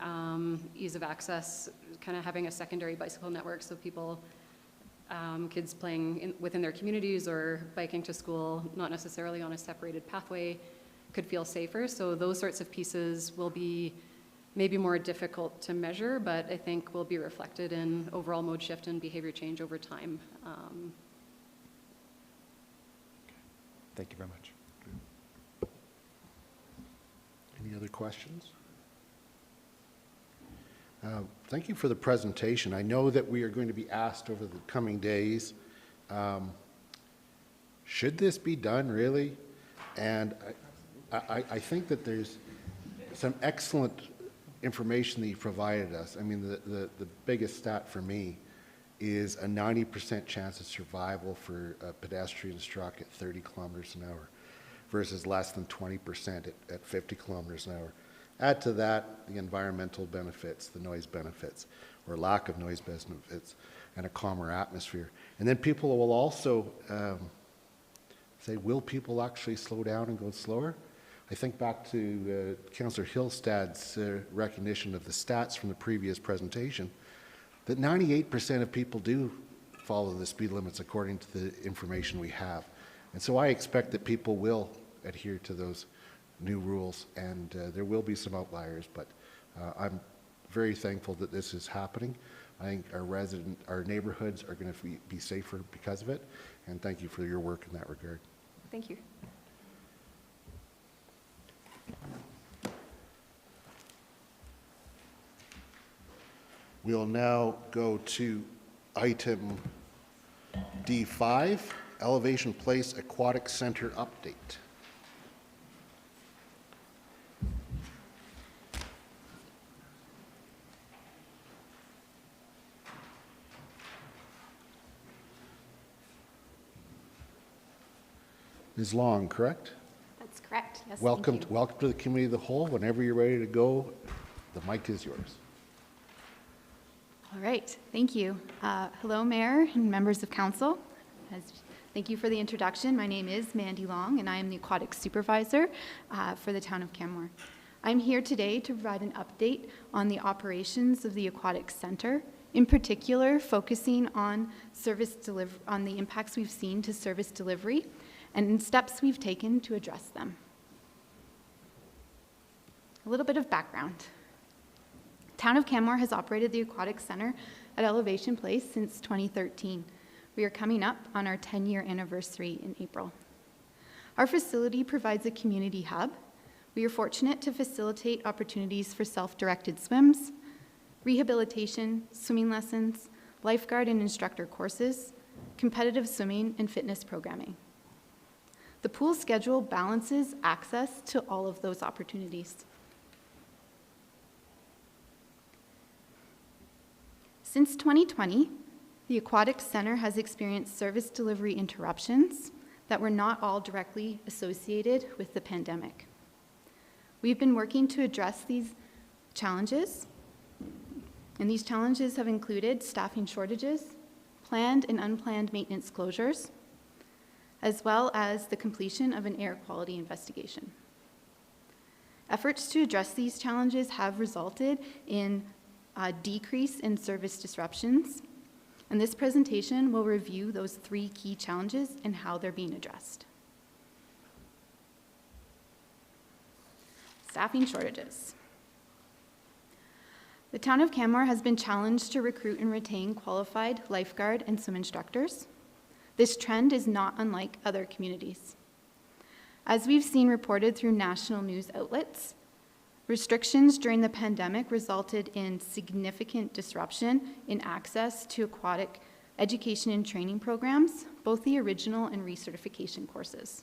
ease of access, kind of having a secondary bicycle network so people, kids playing within their communities or biking to school, not necessarily on a separated pathway, could feel safer. So those sorts of pieces will be maybe more difficult to measure, but I think will be reflected in overall mode shift and behavior change over time. Thank you very much. Any other questions? Thank you for the presentation. I know that we are going to be asked over the coming days, should this be done really? And I think that there's some excellent information that you provided us. I mean, the biggest stat for me is a 90% chance of survival for a pedestrian struck at 30 kilometers an hour versus less than 20% at 50 kilometers an hour. Add to that the environmental benefits, the noise benefits, or lack of noise benefits, and a calmer atmosphere. And then people will also say, will people actually slow down and go slower? I think back to Councillor Hillstad's recognition of the stats from the previous presentation, that 98% of people do follow the speed limits according to the information we have. And so I expect that people will adhere to those new rules, and there will be some outliers, but I'm very thankful that this is happening. I think our neighborhoods are going to be safer because of it, and thank you for your work in that regard. Thank you. We'll now go to item D5, Elevation Place Aquatic Center update. Ms. Long, correct? That's correct, yes. Welcome, thank you. welcome to the Committee of the Whole. Whenever you're ready to go, the mic is yours. All right, thank you. Hello, Mayor and members of Council. Thank you for the introduction. My name is Mandy Long, and I am the Aquatic Supervisor for the Town of Canmore. I'm here today to provide an update on the operations of the Aquatic Center, in particular focusing on on the impacts we've seen to service delivery and steps we've taken to address them. A little bit of background. Town of Canmore has operated the Aquatic Center at Elevation Place since 2013. We are coming up on our 10-year anniversary in April. Our facility provides a community hub. We are fortunate to facilitate opportunities for self-directed swims, rehabilitation, swimming lessons, lifeguard and instructor courses, competitive swimming, and fitness programming. The pool schedule balances access to all of those opportunities. Since 2020, the Aquatic Center has experienced service delivery interruptions that were not all directly associated with the pandemic. We've been working to address these challenges, and these challenges have included staffing shortages, planned and unplanned maintenance closures, as well as the completion of an air quality investigation. Efforts to address these challenges have resulted in a decrease in service disruptions, and this presentation will review those 3 key challenges and how they're being addressed. Staffing shortages. The Town of Canmore has been challenged to recruit and retain qualified lifeguard and swim instructors. This trend is not unlike other communities. As we've seen reported through national news outlets, restrictions during the pandemic resulted in significant disruption in access to aquatic education and training programs, both the original and recertification courses.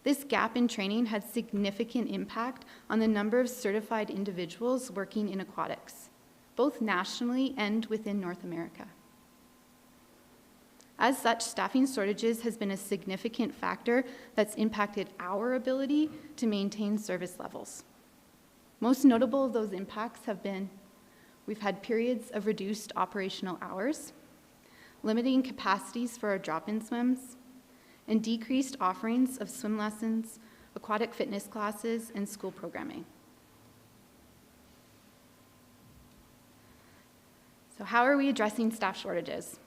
This gap in training had significant impact on the number of certified individuals working in aquatics, both nationally and within North America. As such, staffing shortages has been a significant factor that's impacted our ability to maintain service levels. Most notable of those impacts have been, we've had periods of reduced operational hours, limiting capacities for our drop-in swims, and decreased offerings of swim lessons, aquatic fitness classes, and school programming. So how are we addressing staff shortages?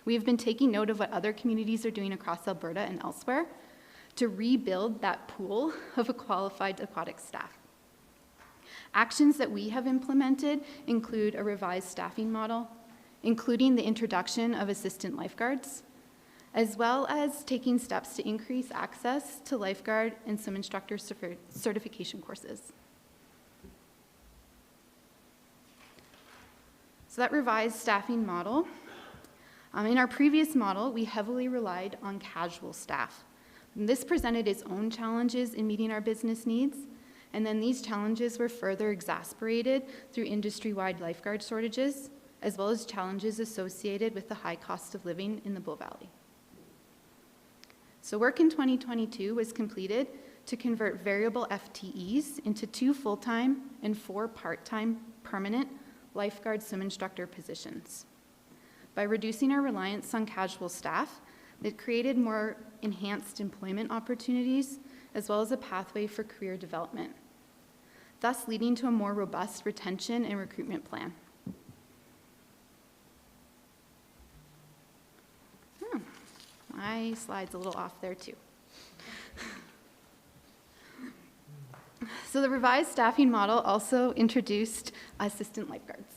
We have been taking note of what other communities are doing across Alberta and elsewhere to rebuild that pool of a qualified aquatic staff. Actions that we have implemented include a revised staffing model, including the introduction of assistant lifeguards, as well as taking steps to increase access to lifeguard and swim instructor certification courses. So that revised staffing model, in our previous model, we heavily relied on casual staff. And this presented its own challenges in meeting our business needs, and then these challenges were further exacerbated through industry-wide lifeguard shortages, as well as challenges associated with the high cost of living in the Bow Valley. So work in 2022 was completed to convert variable FTEs into 2 full-time and 4 part-time permanent lifeguard swim instructor positions. By reducing our reliance on casual staff, it created more enhanced employment opportunities as well as a pathway for career development, thus leading to a more robust retention and recruitment plan. my slide's a little off there too. So the revised staffing model also introduced assistant lifeguards.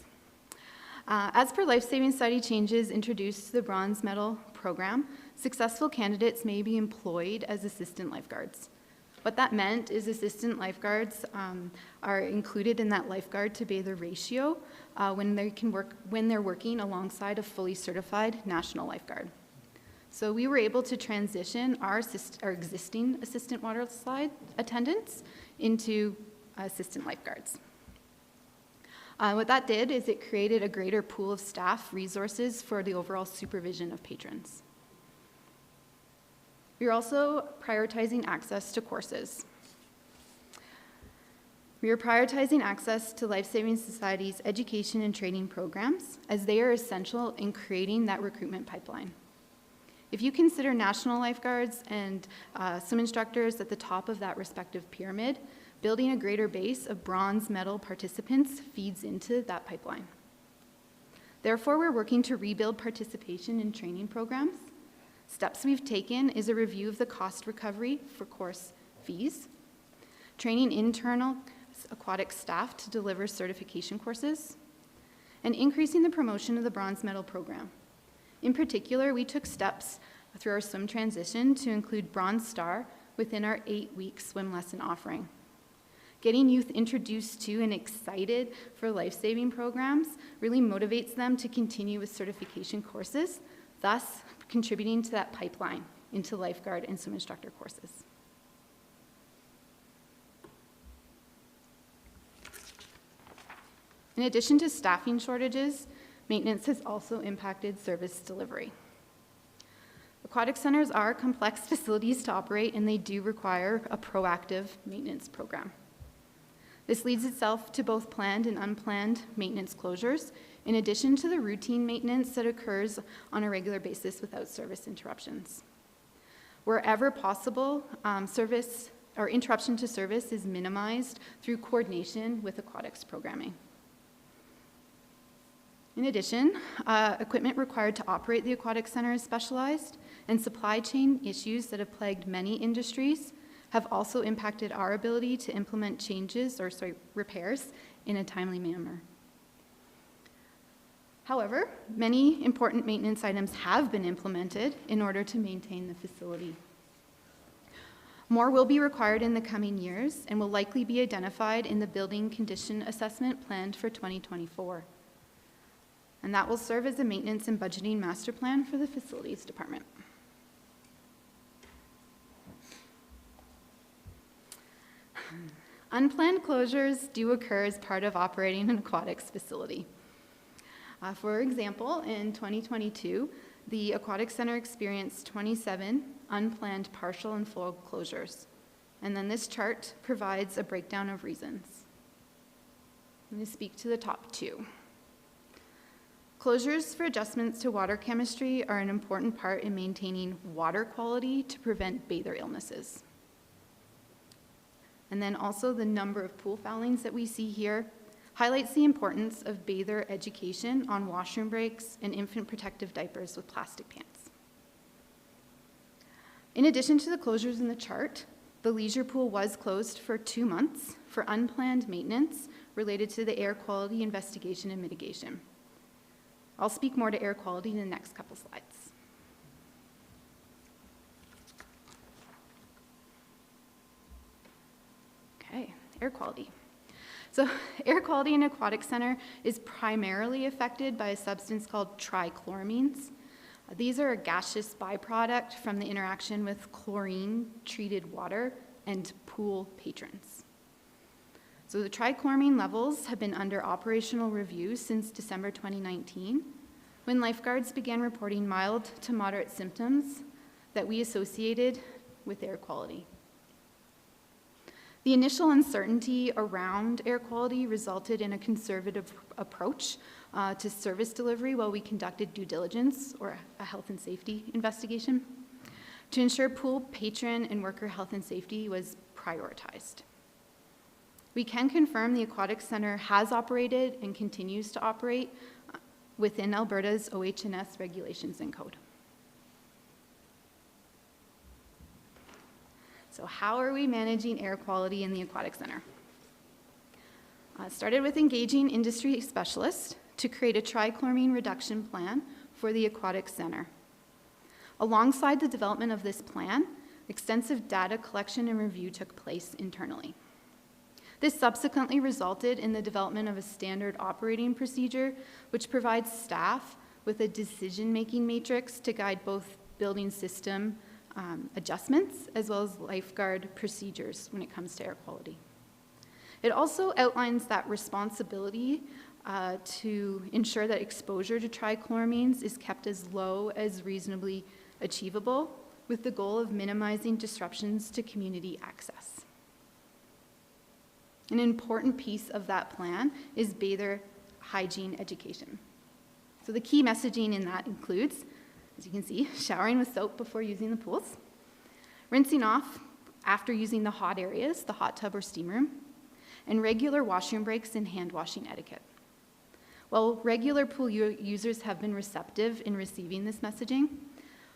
As per Life Saving Society changes introduced to the bronze medal program, successful candidates may be employed as assistant lifeguards. What that meant is assistant lifeguards are included in that lifeguard to bather ratio when they're working alongside a fully certified national lifeguard. So we were able to transition our existing assistant water slide attendants into assistant lifeguards. What that did is it created a greater pool of staff resources for the overall supervision of patrons. We are also prioritizing access to courses. We are prioritizing access to Life Saving Society's education and training programs as they are essential in creating that recruitment pipeline. If you consider national lifeguards and swim instructors at the top of that respective pyramid, building a greater base of bronze medal participants feeds into that pipeline. Therefore, we're working to rebuild participation in training programs. Steps we've taken is a review of the cost recovery for course fees, training internal aquatic staff to deliver certification courses, and increasing the promotion of the bronze medal program. In particular, we took steps through our swim transition to include Bronze Star within our 8-week swim lesson offering. Getting youth introduced to and excited for life-saving programs really motivates them to continue with certification courses, thus contributing to that pipeline into lifeguard and swim instructor courses. In addition to staffing shortages, maintenance has also impacted service delivery. Aquatic centers are complex facilities to operate, and they do require a proactive maintenance program. This leads itself to both planned and unplanned maintenance closures, in addition to the routine maintenance that occurs on a regular basis without service interruptions. Wherever possible, interruption to service is minimized through coordination with aquatics programming. In addition, equipment required to operate the aquatic center is specialized, and supply chain issues that have plagued many industries have also impacted our ability to implement repairs in a timely manner. However, many important maintenance items have been implemented in order to maintain the facility. More will be required in the coming years and will likely be identified in the building condition assessment planned for 2024. And that will serve as a maintenance and budgeting master plan for the facilities department. Unplanned closures do occur as part of operating an aquatics facility. For example, in 2022, the Aquatic Center experienced 27 unplanned partial and full closures. And then this chart provides a breakdown of reasons. I'm going to speak to the top two. Closures for adjustments to water chemistry are an important part in maintaining water quality to prevent bather illnesses. And then also the number of pool foulings that we see here highlights the importance of bather education on washroom breaks and infant protective diapers with plastic pants. In addition to the closures in the chart, the leisure pool was closed for 2 months for unplanned maintenance related to the air quality investigation and mitigation. I'll speak more to air quality in the next couple slides. Okay, air quality. So air quality in an aquatic center is primarily affected by a substance called trichloramines. These are a gaseous byproduct from the interaction with chlorine-treated water and pool patrons. So the trichloramine levels have been under operational review since December 2019, when lifeguards began reporting mild to moderate symptoms that we associated with air quality. The initial uncertainty around air quality resulted in a conservative approach to service delivery while we conducted due diligence, or a health and safety investigation, to ensure pool patron and worker health and safety was prioritized. We can confirm the Aquatic Center has operated and continues to operate within Alberta's OH&S regulations and code. So how are we managing air quality in the Aquatic Center? Started with engaging industry specialists to create a trichloramine reduction plan for the Aquatic Center. Alongside the development of this plan, extensive data collection and review took place internally. This subsequently resulted in the development of a standard operating procedure, which provides staff with a decision-making matrix to guide both building system adjustments as well as lifeguard procedures when it comes to air quality. It also outlines that responsibility to ensure that exposure to trichloramines is kept as low as reasonably achievable, with the goal of minimizing disruptions to community access. An important piece of that plan is bather hygiene education. So the key messaging in that includes, as you can see, showering with soap before using the pools, rinsing off after using the hot areas, the hot tub or steam room, and regular washroom breaks and hand washing etiquette. While regular pool users have been receptive in receiving this messaging,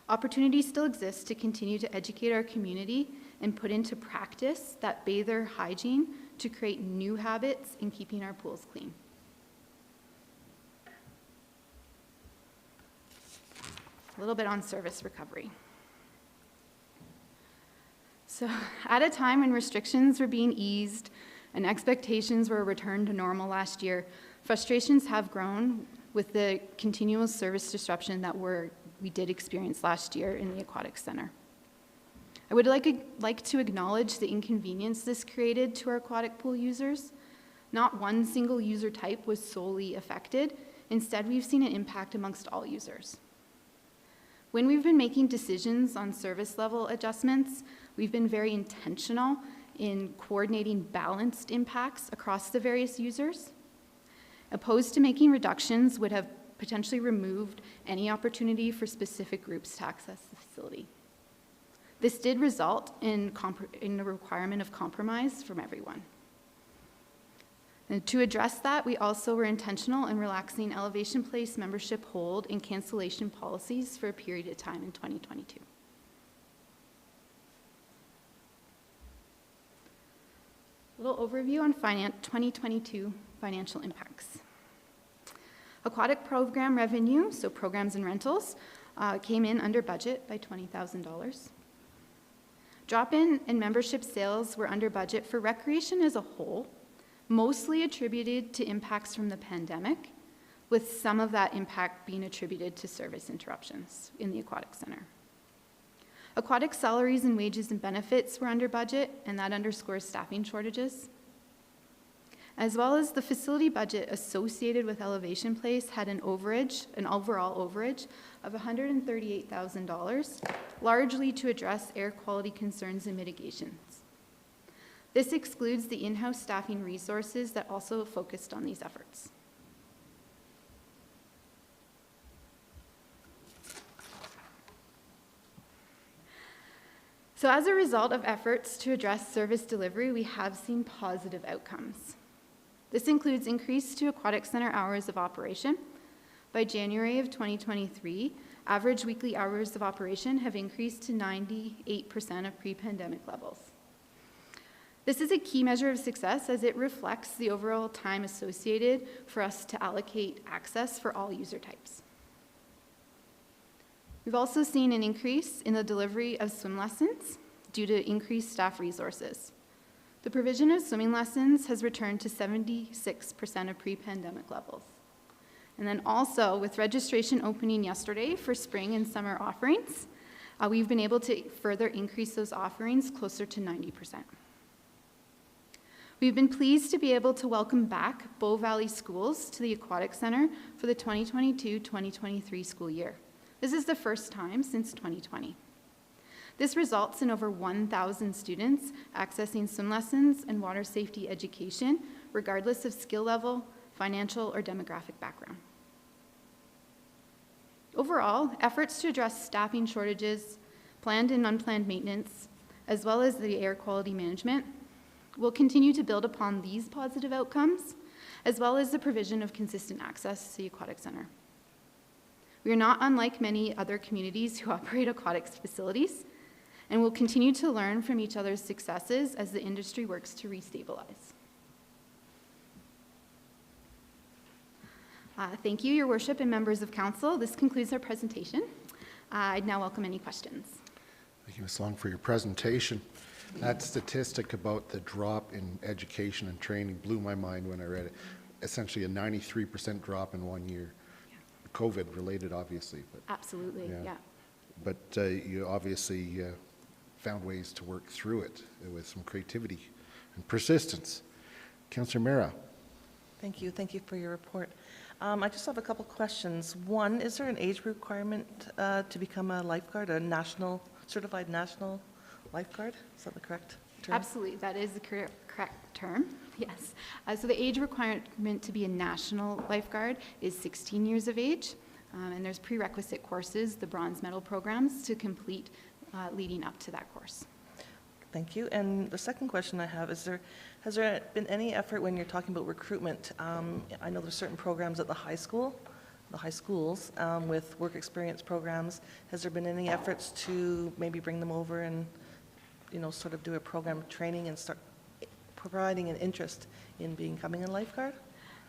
opportunities still exist to continue to educate our community and put into practice that bather hygiene to create new habits in keeping our pools clean. A little bit on service recovery. So at a time when restrictions were being eased and expectations were returned to normal last year, frustrations have grown with the continual service disruption that we did experience last year in the Aquatic Center. I would like to acknowledge the inconvenience this created to our aquatic pool users. Not one single user type was solely affected. Instead, we've seen an impact amongst all users. When we've been making decisions on service level adjustments, we've been very intentional in coordinating balanced impacts across the various users. Opposed to making reductions would have potentially removed any opportunity for specific groups to access the facility. This did result in the requirement of compromise from everyone. And to address that, we also were intentional in relaxing Elevation Place membership hold and cancellation policies for a period of time in 2022. A little overview on 2022 financial impacts. Aquatic program revenue, so programs and rentals, came in under budget by $20,000. Drop-in and membership sales were under budget for recreation as a whole, mostly attributed to impacts from the pandemic, with some of that impact being attributed to service interruptions in the Aquatic Center. Aquatic salaries and wages and benefits were under budget, and that underscores staffing shortages. As well as the facility budget associated with Elevation Place had an overall overage of $138,000, largely to address air quality concerns and mitigations. This excludes the in-house staffing resources that also focused on these efforts. So as a result of efforts to address service delivery, we have seen positive outcomes. This includes increase to Aquatic Center hours of operation. By January of 2023, average weekly hours of operation have increased to 98% of pre-pandemic levels. This is a key measure of success as it reflects the overall time associated for us to allocate access for all user types. We've also seen an increase in the delivery of swim lessons due to increased staff resources. The provision of swimming lessons has returned to 76% of pre-pandemic levels. And then also, with registration opening yesterday for spring and summer offerings, we've been able to further increase those offerings closer to 90%. We've been pleased to be able to welcome back Bow Valley Schools to the Aquatic Center for the 2022-2023 school year. This is the first time since 2020. This results in over 1,000 students accessing swim lessons and water safety education, regardless of skill level, financial, or demographic background. Overall, efforts to address staffing shortages, planned and unplanned maintenance, as well as the air quality management, will continue to build upon these positive outcomes, as well as the provision of consistent access to the Aquatic Center. We are not unlike many other communities who operate aquatics facilities, and we'll continue to learn from each other's successes as the industry works to restabilize. Thank you, Your Worship and members of Council. This concludes our presentation. I'd now welcome any questions. Thank you, Ms. Long, for your presentation. That statistic about the drop in education and training blew my mind when I read it. Essentially a 93% drop in 1 year. COVID related, obviously. But Absolutely, yeah. But you obviously found ways to work through it with some creativity and persistence. Councillor Mera. Thank you for your report. I just have a couple questions. One, is there an age requirement to become a lifeguard, a certified national lifeguard? Is that the correct term? Absolutely, that is the correct term, yes. So the age requirement to be a national lifeguard is 16 years of age, and there's prerequisite courses, the bronze medal programs, to complete leading up to that course. Thank you. And the second question I have is has there been any effort when you're talking about recruitment? I know there's certain programs at the high schools, with work experience programs. Has there been any efforts to maybe bring them over and, sort of do a program of training and start providing an interest in becoming a lifeguard?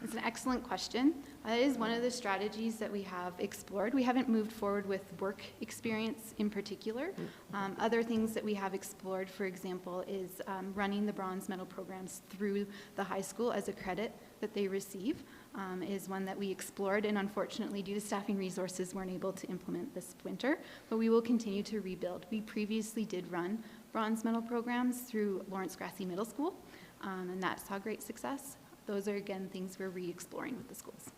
It's an excellent question. That is one of the strategies that we have explored. We haven't moved forward with work experience in particular. Other things that we have explored, for example, is running the bronze medal programs through the high school as a credit that they receive, is one that we explored, and unfortunately, due to staffing resources, weren't able to implement this winter, but we will continue to rebuild. We previously did run bronze medal programs through Lawrence Grassy Middle School, and that saw great success. Those are, again, things we're re-exploring with the schools.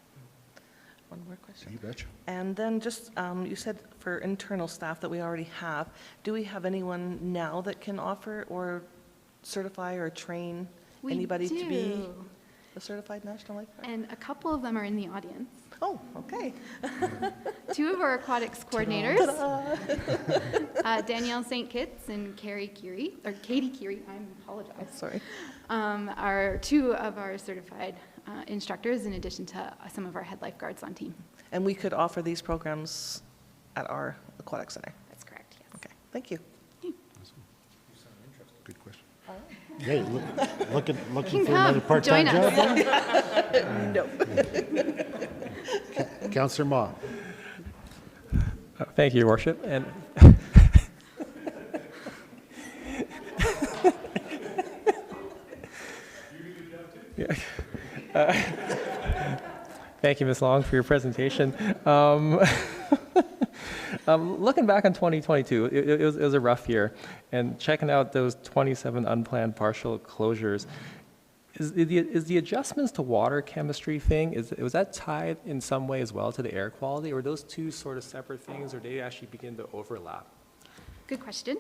One more question. You betcha. And then just, you said for internal staff that we already have, do we have anyone now that can offer or certify or train anybody to be a certified national lifeguard? And a couple of them are in the audience. Oh, okay. Two of our aquatics coordinators, Danielle St. Kitts and Katie Curie, I apologize. Sorry. Are two of our certified instructors, in addition to some of our head lifeguards on team. And we could offer these programs at our aquatic center? That's correct, yes. Okay, thank you. Good question. Hey, looking Can for another come, part-time join job? us. No. Councillor Ma. Thank you, Your Worship. And yeah. Thank you, Ms. Long, for your presentation. Looking back on 2022, it was a rough year, and checking out those 27 unplanned partial closures, is the adjustments to water chemistry thing, was that tied in some way as well to the air quality, or were those two sort of separate things, or did they actually begin to overlap? Good question.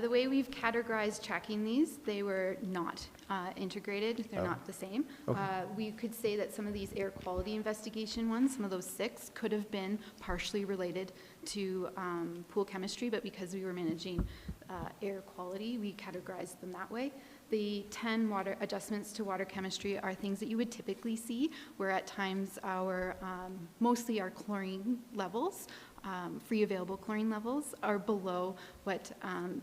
The way we've categorized tracking these, they were not integrated. They're not the same. Okay. We could say that some of these air quality investigation ones, some of those 6, could have been partially related to pool chemistry, but because we were managing air quality, we categorized them that way. The 10 water adjustments to water chemistry are things that you would typically see, where at times our, mostly our chlorine levels, free available chlorine levels, are below what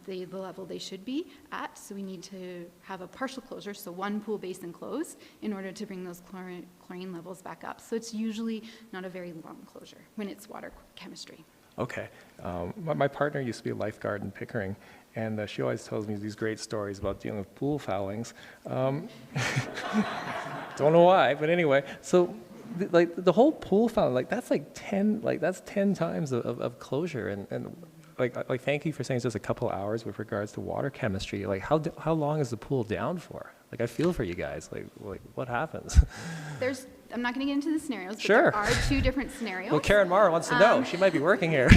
the level they should be at. So we need to have a partial closure, so one pool basin closed, in order to bring those chlorine levels back up. So it's usually not a very long closure when it's water chemistry. Okay. My partner used to be a lifeguard in Pickering, and she always tells me these great stories about dealing with pool foulings. Don't know why, but anyway. So, the whole pool fouling, that's 10 times of closure, and thank you for saying it's just a couple hours with regards to water chemistry. How long is the pool down for? I feel for you guys. What happens? I'm not going to get into the scenarios, but Sure. there are 2 different scenarios. Well, Karen Mara wants to know. She might be working here.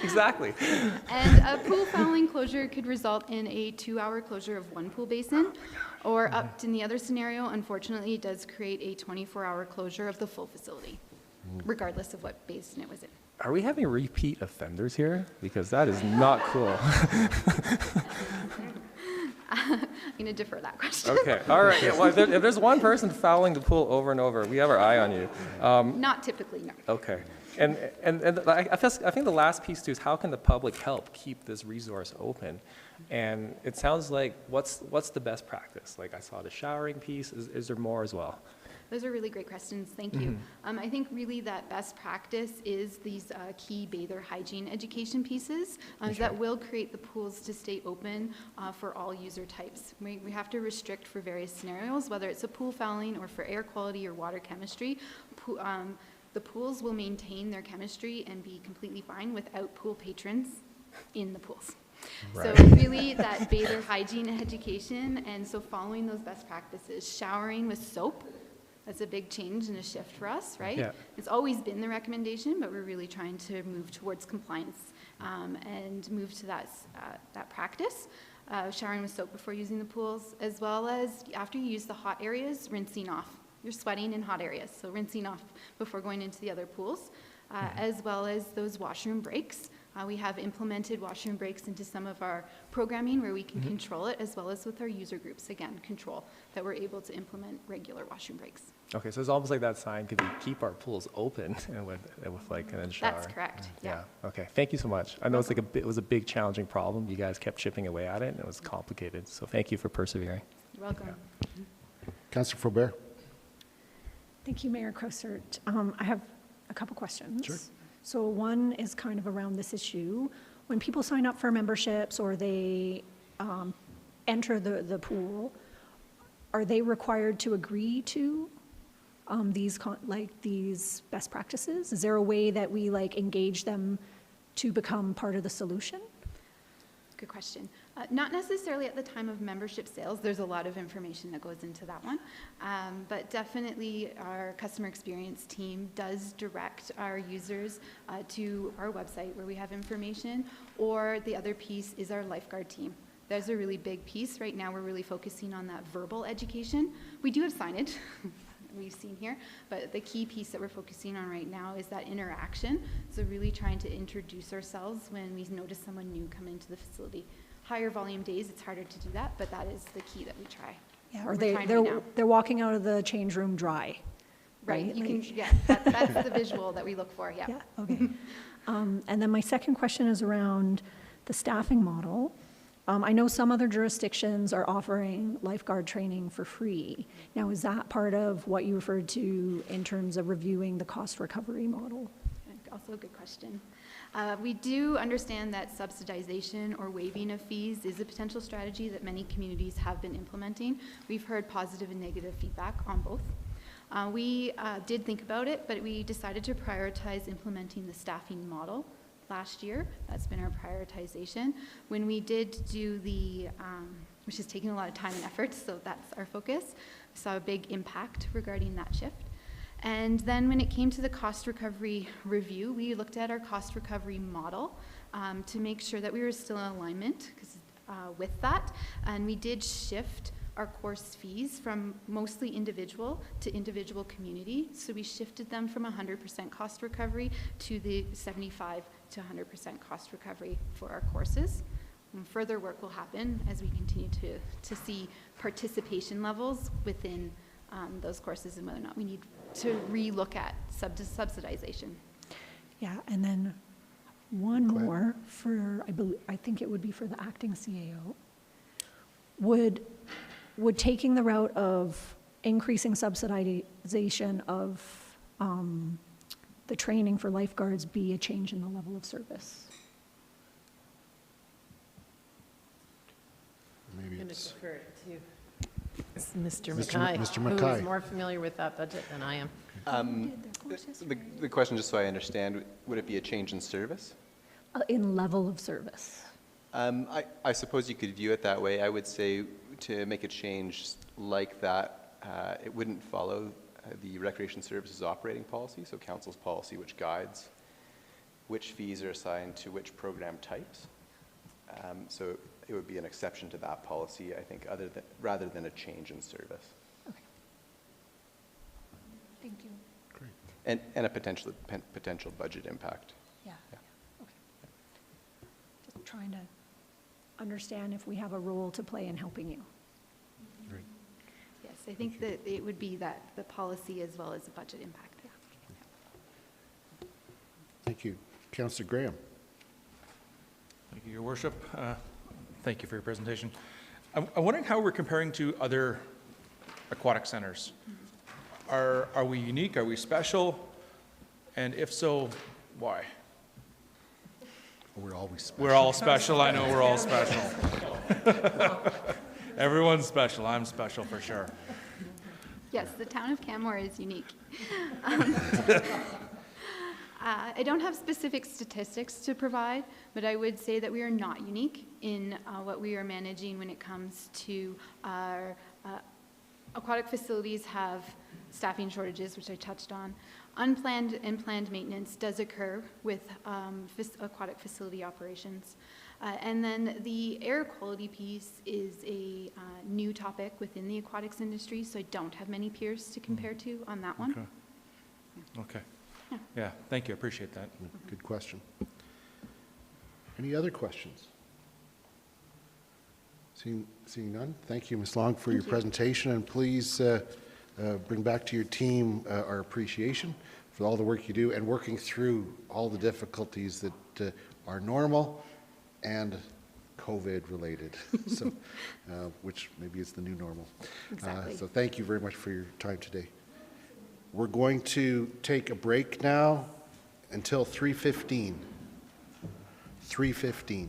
Exactly. And a pool fouling closure could result in a 2-hour closure of one pool basin, or up in the other scenario, unfortunately, it does create a 24-hour closure of the full facility, regardless of what basin it was in. Are we having repeat offenders here? Because that is not cool. I'm going to defer that question. Okay, all right. Yeah, well, if there's one person fouling the pool over and over, we have our eye on you. Not typically, no. Okay. And I think the last piece too is how can the public help keep this resource open? And it sounds like what's the best practice? Like I saw the showering piece. Is there more as well? Those are really great questions. Thank you. I think really that best practice is these key bather hygiene education pieces that will create the pools to stay open for all user types. We have to restrict for various scenarios, whether it's a pool fouling or for air quality or water chemistry. The pools will maintain their chemistry and be completely fine without pool patrons in the pools. Right. So really that bather hygiene education, and so following those best practices, showering with soap. That's a big change and a shift for us, right? Yeah. It's always been the recommendation, but we're really trying to move towards compliance and move to that practice. Showering with soap before using the pools, as well as after you use the hot areas, rinsing off. You're sweating in hot areas, so rinsing off before going into the other pools, as well as those washroom breaks. We have implemented washroom breaks into some of our programming where we can control it, as well as with our user groups, again, control, that we're able to implement regular washroom breaks. Okay, so it's almost like that sign could be keep our pools open and with like an shower. That's correct, yeah. Okay, thank you so much. I know it was a big challenging problem. You guys kept chipping away at it and it was complicated. So thank you for persevering. You're welcome. Yeah. Councillor Faubert. Thank you, Mayor Crosert. I have a couple questions. Sure. So one is kind of around this issue. When people sign up for memberships or they enter the pool, are they required to agree to these best practices? Is there a way that we engage them to become part of the solution? Good question. Not necessarily at the time of membership sales. There's a lot of information that goes into that one. But definitely our customer experience team does direct our users to our website where we have information, or the other piece is our lifeguard team. There's a really big piece. Right now we're really focusing on that verbal education. We do have signage. We've seen here, but the key piece that we're focusing on right now is that interaction. So really trying to introduce ourselves when we notice someone new come into the facility. Higher volume days, it's harder to do that, but that is the key that we try. Yeah, or they're walking out of the change room dry. Right, you can, yeah, that's the visual that we look for, yeah. Yeah, okay. And then my second question is around the staffing model. I know some other jurisdictions are offering lifeguard training for free. Now, is that part of what you referred to in terms of reviewing the cost recovery model? Also a good question. We do understand that subsidization or waiving of fees is a potential strategy that many communities have been implementing. We've heard positive and negative feedback on both. We did think about it, but we decided to prioritize implementing the staffing model last year. That's been our prioritization. When we did do which is taking a lot of time and effort, so that's our focus, we saw a big impact regarding that shift. And then when it came to the cost recovery review, we looked at our cost recovery model to make sure that we were still in alignment with that. And we did shift our course fees from mostly individual to individual community. So we shifted them from 100% cost recovery to the 75 to 100% cost recovery for our courses. And further work will happen as we continue to see participation levels within those courses and whether or not we need to relook at subsidization. Yeah, and then one more for, I think it would be for the acting CAO. Would taking the route of increasing subsidization of the training for lifeguards be a change in the level of service? Maybe I'm going to it's defer it to Mr. Mr. Mackay, Mr. who Mackay. is more familiar with that budget than I am. The question, just so I understand, would it be a change in service? In level of service. I suppose you could view it that way. I would say to make a change like that, it wouldn't follow the Recreation Services operating policy, so council's policy which guides which fees are assigned to which program types. So it would be an exception to that policy, I think, rather than a change in service. Okay. Thank you. Great. And a potential budget impact. Yeah. Okay. Just trying to understand if we have a role to play in helping you. Right. Yes, I think that it would be that the policy as well as the budget impact. Thank you. Councillor Graham. Thank you, Your Worship. Thank you for your presentation. I'm wondering how we're comparing to other aquatic centers. Are we unique? Are we special? And if so, why? We're always special. We're all special. I know we're all special. Everyone's special. I'm special for sure. Yes, the town of Canmore is unique. I don't have specific statistics to provide, but I would say that we are not unique in what we are managing when it comes to our aquatic facilities have staffing shortages, which I touched on. Unplanned and planned maintenance does occur with aquatic facility operations. And then the air quality piece is a new topic within the aquatics industry, so I don't have many peers to compare to on that one. Okay. Yeah, thank you. I appreciate that. Good question. Any other questions? Seeing none, thank you, Ms. Long, for your presentation, and please bring back to your team our appreciation for all the work you do and working through all the difficulties that are normal and COVID related, so which maybe is the new normal. Exactly. So thank you very much for your time today. We're going to take a break now until 3:15. 3:15.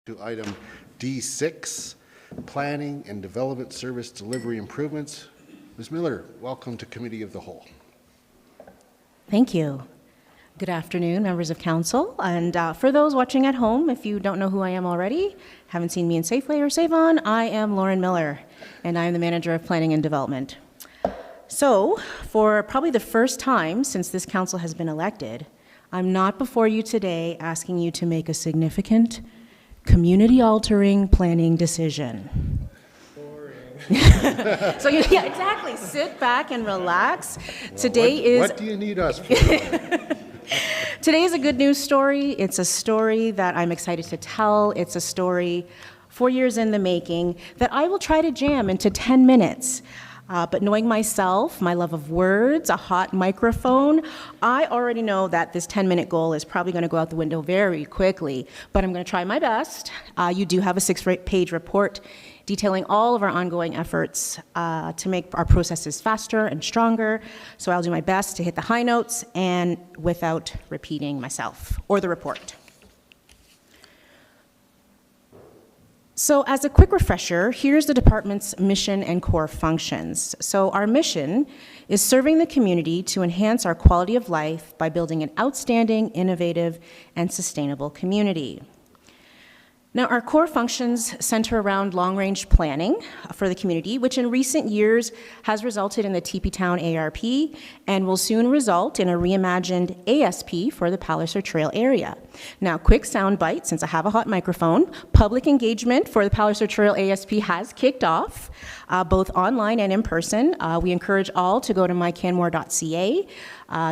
To item D6, Planning and Development Service Delivery Improvements. Ms. Miller, welcome to Committee of the Whole. Thank you. Good afternoon, members of council. And for those watching at home, if you don't know who I am already, haven't seen me in Safeway or Save-On, I am Lauren Miller, and I am the Manager of Planning and Development. So, for probably the first time since this council has been elected, I'm not before you today asking you to make a significant, community-altering planning decision. So, yeah, exactly. Sit back and relax. Well, Today what do you need us for? Today is a good news story. It's a story that I'm excited to tell. It's a story 4 years in the making that I will try to jam into 10 minutes. But knowing myself, my love of words, a hot microphone, I already know that this 10-minute goal is probably going to go out the window very quickly, but I'm going to try my best. You do have a 6-page report detailing all of our ongoing efforts to make our processes faster and stronger, so I'll do my best to hit the high notes and without repeating myself or the report. So as a quick refresher, here's the department's mission and core functions. So our mission is serving the community to enhance our quality of life by building an outstanding, innovative, and sustainable community. Now, our core functions center around long-range planning for the community, which in recent years has resulted in the TP Town ARP and will soon result in a reimagined ASP for the Palliser Trail area. Now, quick soundbite, since I have a hot microphone, public engagement for the Palliser Trail ASP has kicked off, both online and in person. We encourage all to go to mycanmore.ca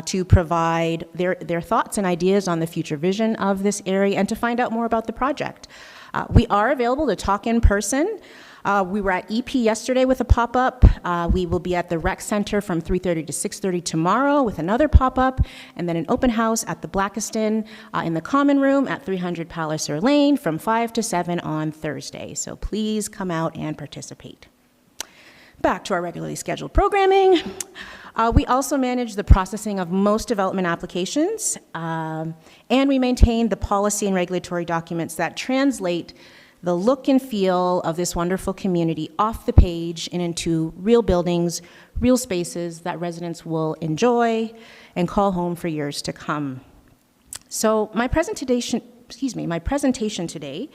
to provide their thoughts and ideas on the future vision of this area and to find out more about the project. We are available to talk in person. We were at EP yesterday with a pop-up. We will be at the Rec Center from 3:30 to 6:30 tomorrow with another pop-up, and then an open house at the Blackiston in the Common Room at 300 Palliser Lane from 5 to 7 on Thursday. So please come out and participate. Back to our regularly scheduled programming. We also manage the processing of most development applications, and we maintain the policy and regulatory documents that translate the look and feel of this wonderful community off the page and into real buildings, real spaces that residents will enjoy and call home for years to come. So my presentation today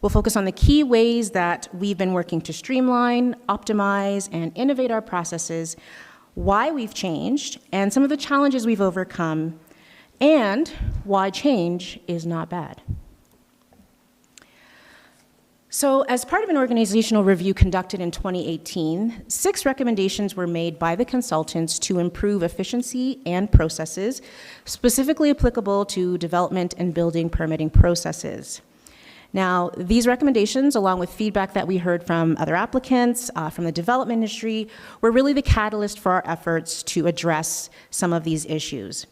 will focus on the key ways that we've been working to streamline, optimize, and innovate our processes, why we've changed, and some of the challenges we've overcome, and why change is not bad. So, as part of an organizational review conducted in 2018, 6 recommendations were made by the consultants to improve efficiency and processes, specifically applicable to development and building permitting processes. Now, these recommendations, along with feedback that we heard from other applicants, from the development industry, were really the catalyst for our efforts to address some of these issues.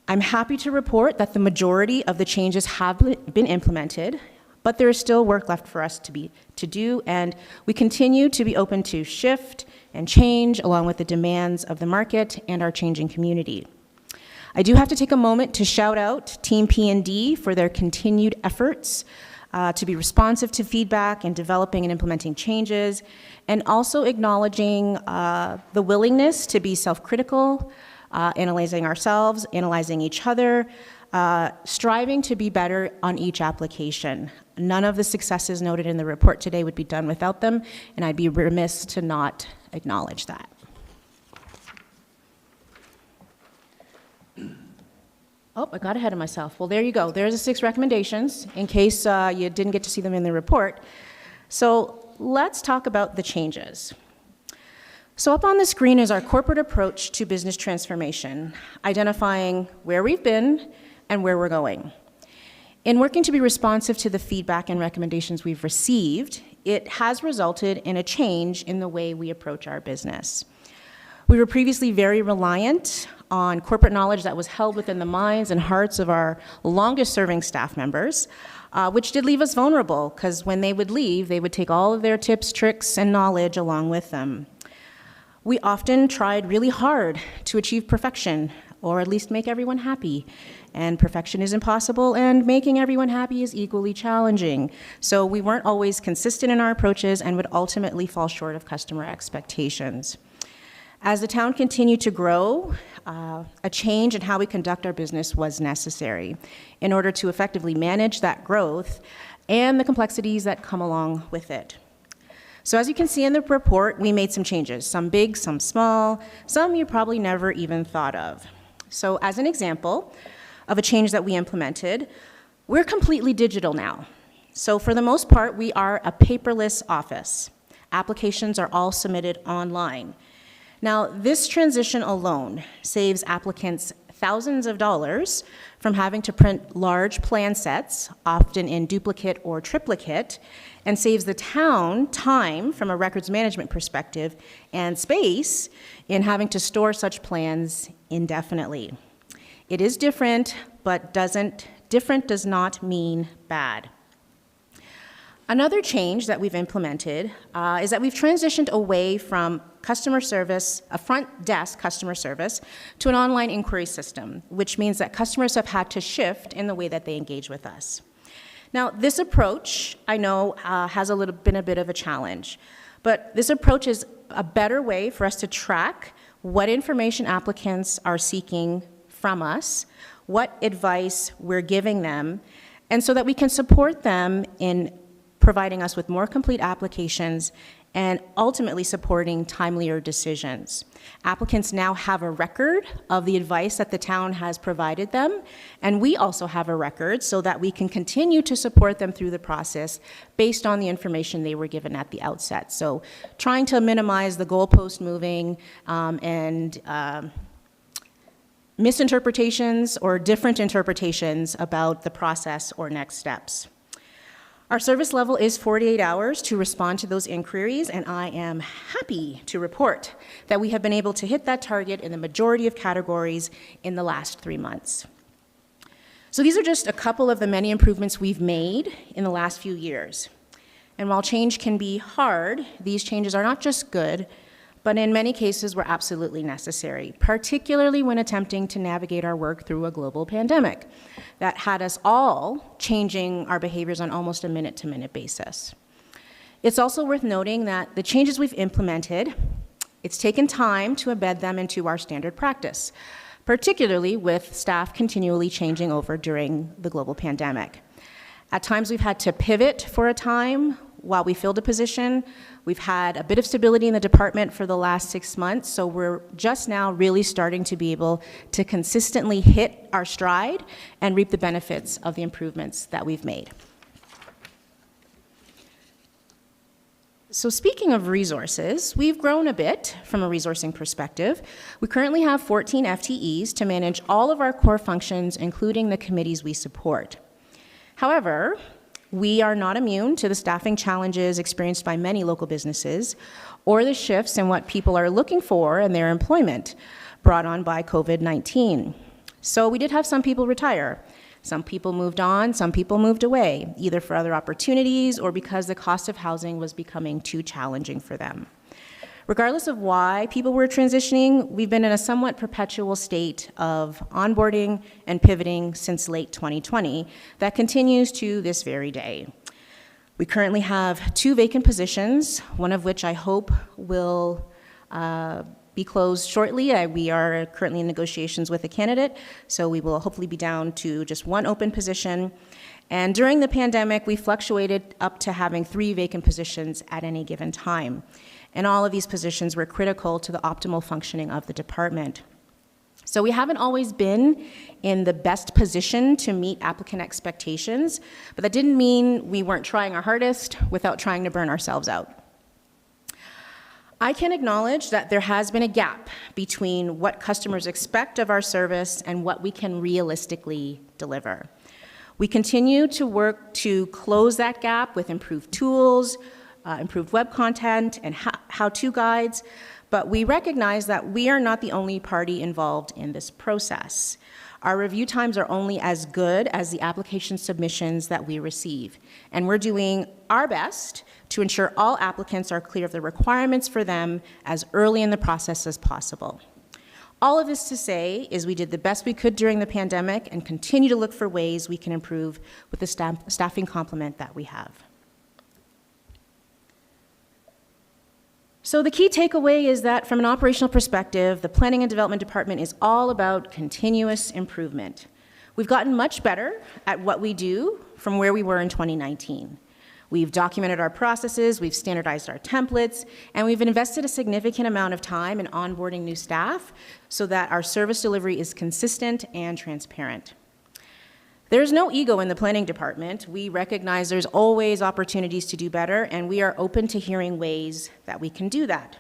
I'm happy to report that the majority of the changes have been implemented, but there is still work left for us to do, and we continue to be open to shift and change along with the demands of the market and our changing community. I do have to take a moment to shout out Team P&D for their continued efforts to be responsive to feedback and developing and implementing changes, and also acknowledging the willingness to be self-critical, analyzing ourselves, analyzing each other, striving to be better on each application. None of the successes noted in the report today would be done without them, and I'd be remiss to not acknowledge that. Oh, I got ahead of myself. Well, there you go. There's the 6 recommendations, in case you didn't get to see them in the report. So let's talk about the changes. So up on the screen is our corporate approach to business transformation, identifying where we've been and where we're going. In working to be responsive to the feedback and recommendations we've received, it has resulted in a change in the way we approach our business. We were previously very reliant on corporate knowledge that was held within the minds and hearts of our longest-serving staff members, which did leave us vulnerable, because when they would leave, they would take all of their tips, tricks, and knowledge along with them. We often tried really hard to achieve perfection, or at least make everyone happy. And perfection is impossible, and making everyone happy is equally challenging. So we weren't always consistent in our approaches and would ultimately fall short of customer expectations. As the town continued to grow, a change in how we conduct our business was necessary in order to effectively manage that growth and the complexities that come along with it. So as you can see in the report, we made some changes, some big, some small, some you probably never even thought of. So as an example of a change that we implemented, we're completely digital now. So for the most part, we are a paperless office. Applications are all submitted online. Now, this transition alone saves applicants thousands of dollars from having to print large plan sets, often in duplicate or triplicate, and saves the town time from a records management perspective and space in having to store such plans indefinitely. It is different, but different does not mean bad. Another change that we've implemented is that we've transitioned away from customer service, a front desk customer service, to an online inquiry system, which means that customers have had to shift in the way that they engage with us. Now, this approach, I know, has been a bit of a challenge, but this approach is a better way for us to track what information applicants are seeking from us, what advice we're giving them, and so that we can support them in providing us with more complete applications and ultimately supporting timelier decisions. Applicants now have a record of the advice that the town has provided them, and we also have a record so that we can continue to support them through the process based on the information they were given at the outset. So trying to minimize the goalpost moving and misinterpretations or different interpretations about the process or next steps. Our service level is 48 hours to respond to those inquiries, and I am happy to report that we have been able to hit that target in the majority of categories in the last 3 months. So these are just a couple of the many improvements we've made in the last few years. And while change can be hard, these changes are not just good, but in many cases were absolutely necessary, particularly when attempting to navigate our work through a global pandemic that had us all changing our behaviors on almost a minute-to-minute basis. It's also worth noting that the changes we've implemented, it's taken time to embed them into our standard practice, particularly with staff continually changing over during the global pandemic. At times we've had to pivot for a time while we filled a position. We've had a bit of stability in the department for the last 6 months, so we're just now really starting to be able to consistently hit our stride and reap the benefits of the improvements that we've made. So speaking of resources, we've grown a bit from a resourcing perspective. We currently have 14 FTEs to manage all of our core functions, including the committees we support. However, we are not immune to the staffing challenges experienced by many local businesses or the shifts in what people are looking for in their employment brought on by COVID-19. So we did have some people retire. Some people moved on, some people moved away, either for other opportunities or because the cost of housing was becoming too challenging for them. Regardless of why people were transitioning, we've been in a somewhat perpetual state of onboarding and pivoting since late 2020 that continues to this very day. We currently have 2 vacant positions, one of which I hope will be closed shortly. We are currently in negotiations with a candidate, so we will hopefully be down to just 1 open position. And during the pandemic, we fluctuated up to having 3 vacant positions at any given time. And all of these positions were critical to the optimal functioning of the department. So we haven't always been in the best position to meet applicant expectations, but that didn't mean we weren't trying our hardest without trying to burn ourselves out. I can acknowledge that there has been a gap between what customers expect of our service and what we can realistically deliver. We continue to work to close that gap with improved tools, improved web content, and how-to guides, but we recognize that we are not the only party involved in this process. Our review times are only as good as the application submissions that we receive, and we're doing our best to ensure all applicants are clear of the requirements for them as early in the process as possible. All of this to say is we did the best we could during the pandemic and continue to look for ways we can improve with the staffing complement that we have. So the key takeaway is that from an operational perspective, the Planning and Development Department is all about continuous improvement. We've gotten much better at what we do from where we were in 2019. We've documented our processes, we've standardized our templates, and we've invested a significant amount of time in onboarding new staff so that our service delivery is consistent and transparent. There's no ego in the planning department. We recognize there's always opportunities to do better, and we are open to hearing ways that we can do that.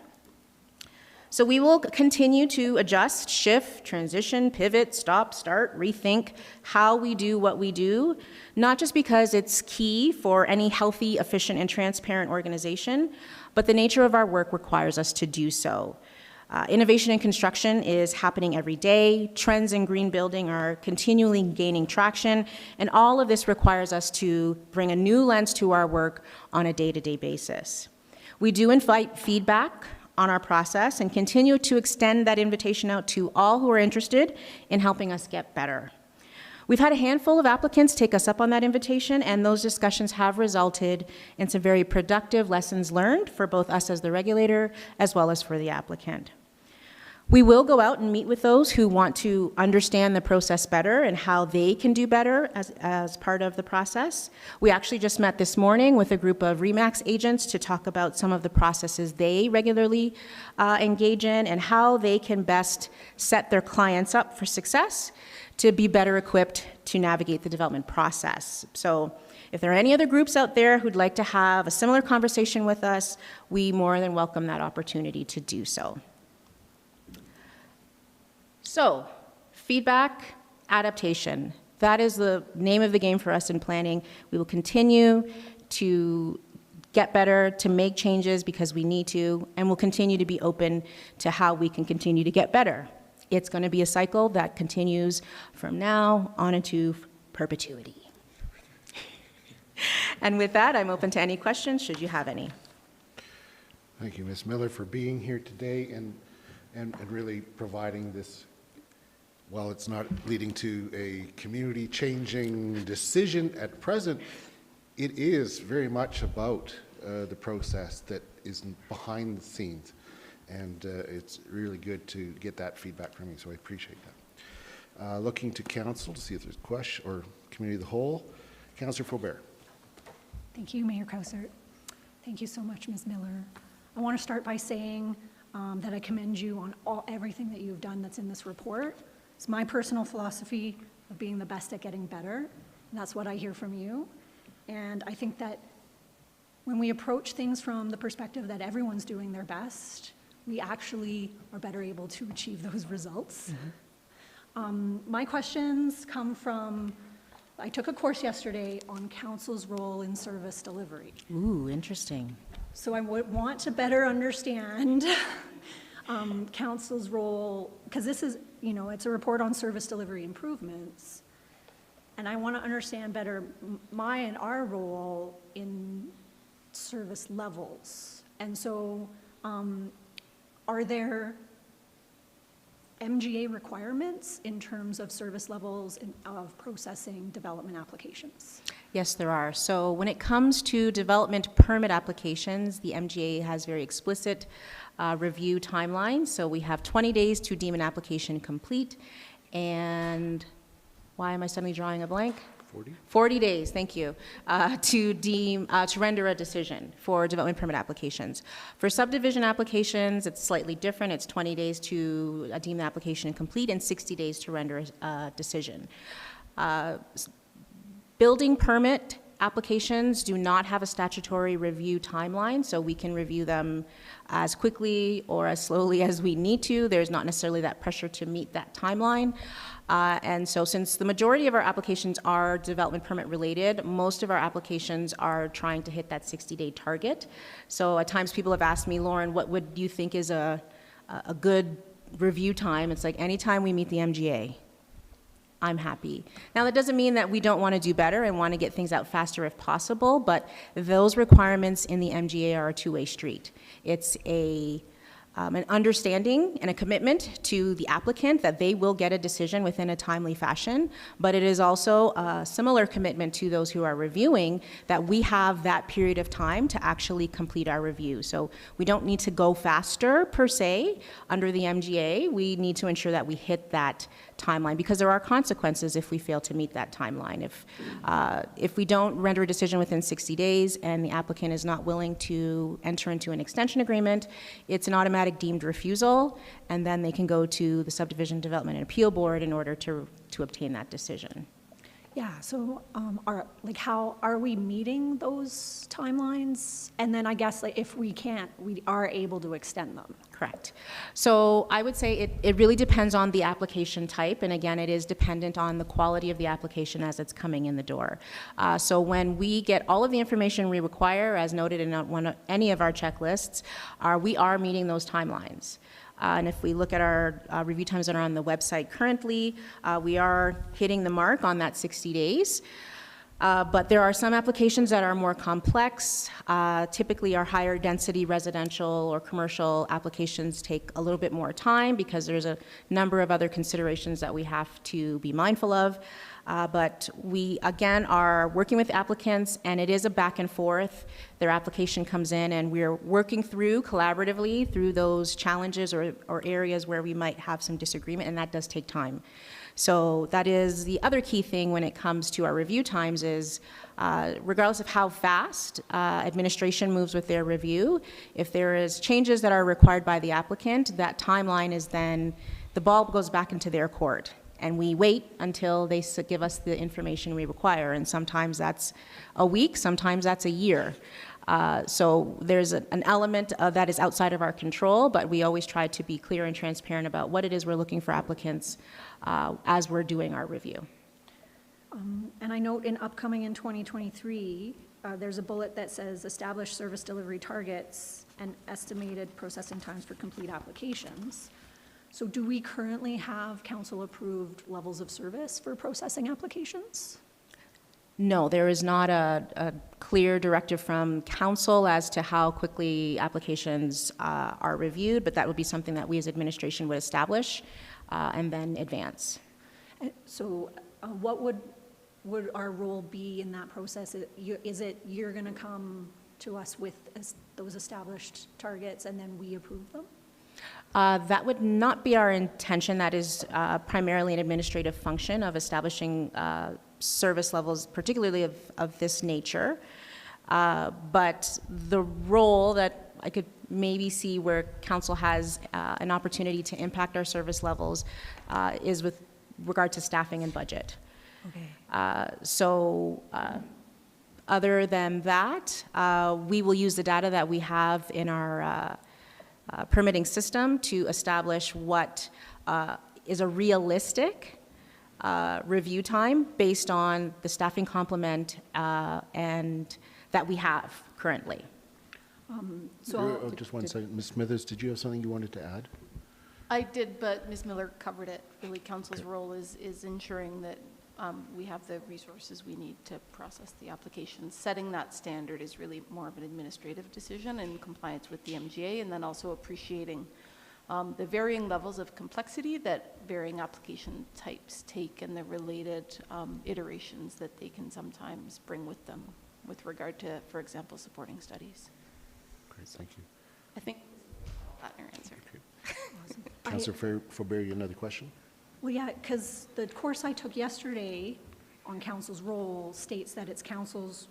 So we will continue to adjust, shift, transition, pivot, stop, start, rethink how we do what we do, not just because it's key for any healthy, efficient, and transparent organization, but the nature of our work requires us to do so. Innovation in construction is happening every day. Trends in green building are continually gaining traction, and all of this requires us to bring a new lens to our work on a day-to-day basis. We do invite feedback on our process and continue to extend that invitation out to all who are interested in helping us get better. We've had a handful of applicants take us up on that invitation, and those discussions have resulted in some very productive lessons learned for both us as the regulator as well as for the applicant. We will go out and meet with those who want to understand the process better and how they can do better as part of the process. We actually just met this morning with a group of RE/MAX agents to talk about some of the processes they regularly engage in and how they can best set their clients up for success to be better equipped to navigate the development process. So if there are any other groups out there who'd like to have a similar conversation with us, we more than welcome that opportunity to do so. So, feedback, adaptation. That is the name of the game for us in planning. We will continue to get better, to make changes because we need to, and we'll continue to be open to how we can continue to get better. It's going to be a cycle that continues from now on into perpetuity. And with that, I'm open to any questions, should you have any. Thank you, Ms. Miller, for being here today and really providing this. While it's not leading to a community-changing decision at present, it is very much about the process that is behind the scenes. And it's really good to get that feedback from you, so I appreciate that. Looking to council to see if there's a question, or committee of the whole. Councillor Faubert. Thank you, Mayor Couser. Thank you so much, Ms. Miller. I want to start by saying that I commend you on everything that you've done that's in this report. It's my personal philosophy of being the best at getting better, and that's what I hear from you. And I think that when we approach things from the perspective that everyone's doing their best, we actually are better able to achieve those results. Mm-hmm. My questions come from, I took a course yesterday on council's role in service delivery. Ooh, interesting. So I would want to better understand council's role, because this is, it's a report on service delivery improvements, and I want to understand better my and our role in service levels. And so are there MGA requirements in terms of service levels of processing development applications? Yes, there are. So when it comes to development permit applications, the MGA has very explicit review timelines. So we have 20 days to deem an application complete, and why am I suddenly drawing a blank? 40 days, thank you, to render a decision for development permit applications. For subdivision applications, it's slightly different. It's 20 days to deem the application complete and 60 days to render a decision. Building permit applications do not have a statutory review timeline, so we can review them as quickly or as slowly as we need to. There's not necessarily that pressure to meet that timeline. And so since the majority of our applications are development permit related, most of our applications are trying to hit that 60-day target. So at times people have asked me, Lauren, what would you think is a good review time? It's like anytime we meet the MGA. I'm happy. Now, that doesn't mean that we don't want to do better and want to get things out faster if possible, but those requirements in the MGA are a two-way street. It's an understanding and a commitment to the applicant that they will get a decision within a timely fashion, but it is also a similar commitment to those who are reviewing that we have that period of time to actually complete our review. So we don't need to go faster per se under the MGA. We need to ensure that we hit that timeline because there are consequences if we fail to meet that timeline. If we don't render a decision within 60 days and the applicant is not willing to enter into an extension agreement, it's an automatic deemed refusal, and then they can go to the Subdivision Development and Appeal Board in order to obtain that decision. Yeah, so how are we meeting those timelines? And then I guess if we can't, we are able to extend them. Correct. So I would say it really depends on the application type, and again, it is dependent on the quality of the application as it's coming in the door. So when we get all of the information we require, as noted in any of our checklists, we are meeting those timelines. And if we look at our review times that are on the website currently, we are hitting the mark on that 60 days. But there are some applications that are more complex. Typically, our higher density residential or commercial applications take a little bit more time because there's a number of other considerations that we have to be mindful of. But we, again, are working with applicants, and it is a back and forth. Their application comes in, and we're working collaboratively through those challenges or areas where we might have some disagreement, and that does take time. So that is the other key thing when it comes to our review times is, regardless of how fast administration moves with their review, if there is changes that are required by the applicant, that timeline is then, the ball goes back into their court. And we wait until they give us the information we require. And sometimes that's a week, sometimes that's a year. So there's an element that is outside of our control, but we always try to be clear and transparent about what it is we're looking for applicants as we're doing our review. And I note in upcoming in 2023, there's a bullet that says establish service delivery targets and estimated processing times for complete applications. So do we currently have council-approved levels of service for processing applications? No, there is not a clear directive from council as to how quickly applications are reviewed, but that would be something that we as administration would establish and then advance. So what would our role be in that process? Is it you're going to come to us with those established targets and then we approve them? That would not be our intention. That is primarily an administrative function of establishing service levels, particularly of this nature. But the role that I could maybe see where council has an opportunity to impact our service levels is with regard to staffing and budget. Okay. Other than that, we will use the data that we have in our permitting system to establish what is a realistic review time based on the staffing complement and that we have currently. Just one second. Ms. Smithers, did you have something you wanted to add? I did, but Ms. Miller covered it. Really, council's role is ensuring that we have the resources we need to process the applications. Setting that standard is really more of an administrative decision in compliance with the MGA, and then also appreciating the varying levels of complexity that varying application types take and the related iterations that they can sometimes bring with them with regard to, for example, supporting studies. Great, thank you. I think that's your answer. Awesome. Councillor Faubert, you another question? Well, yeah, because the course I took yesterday on council's role states that it's council's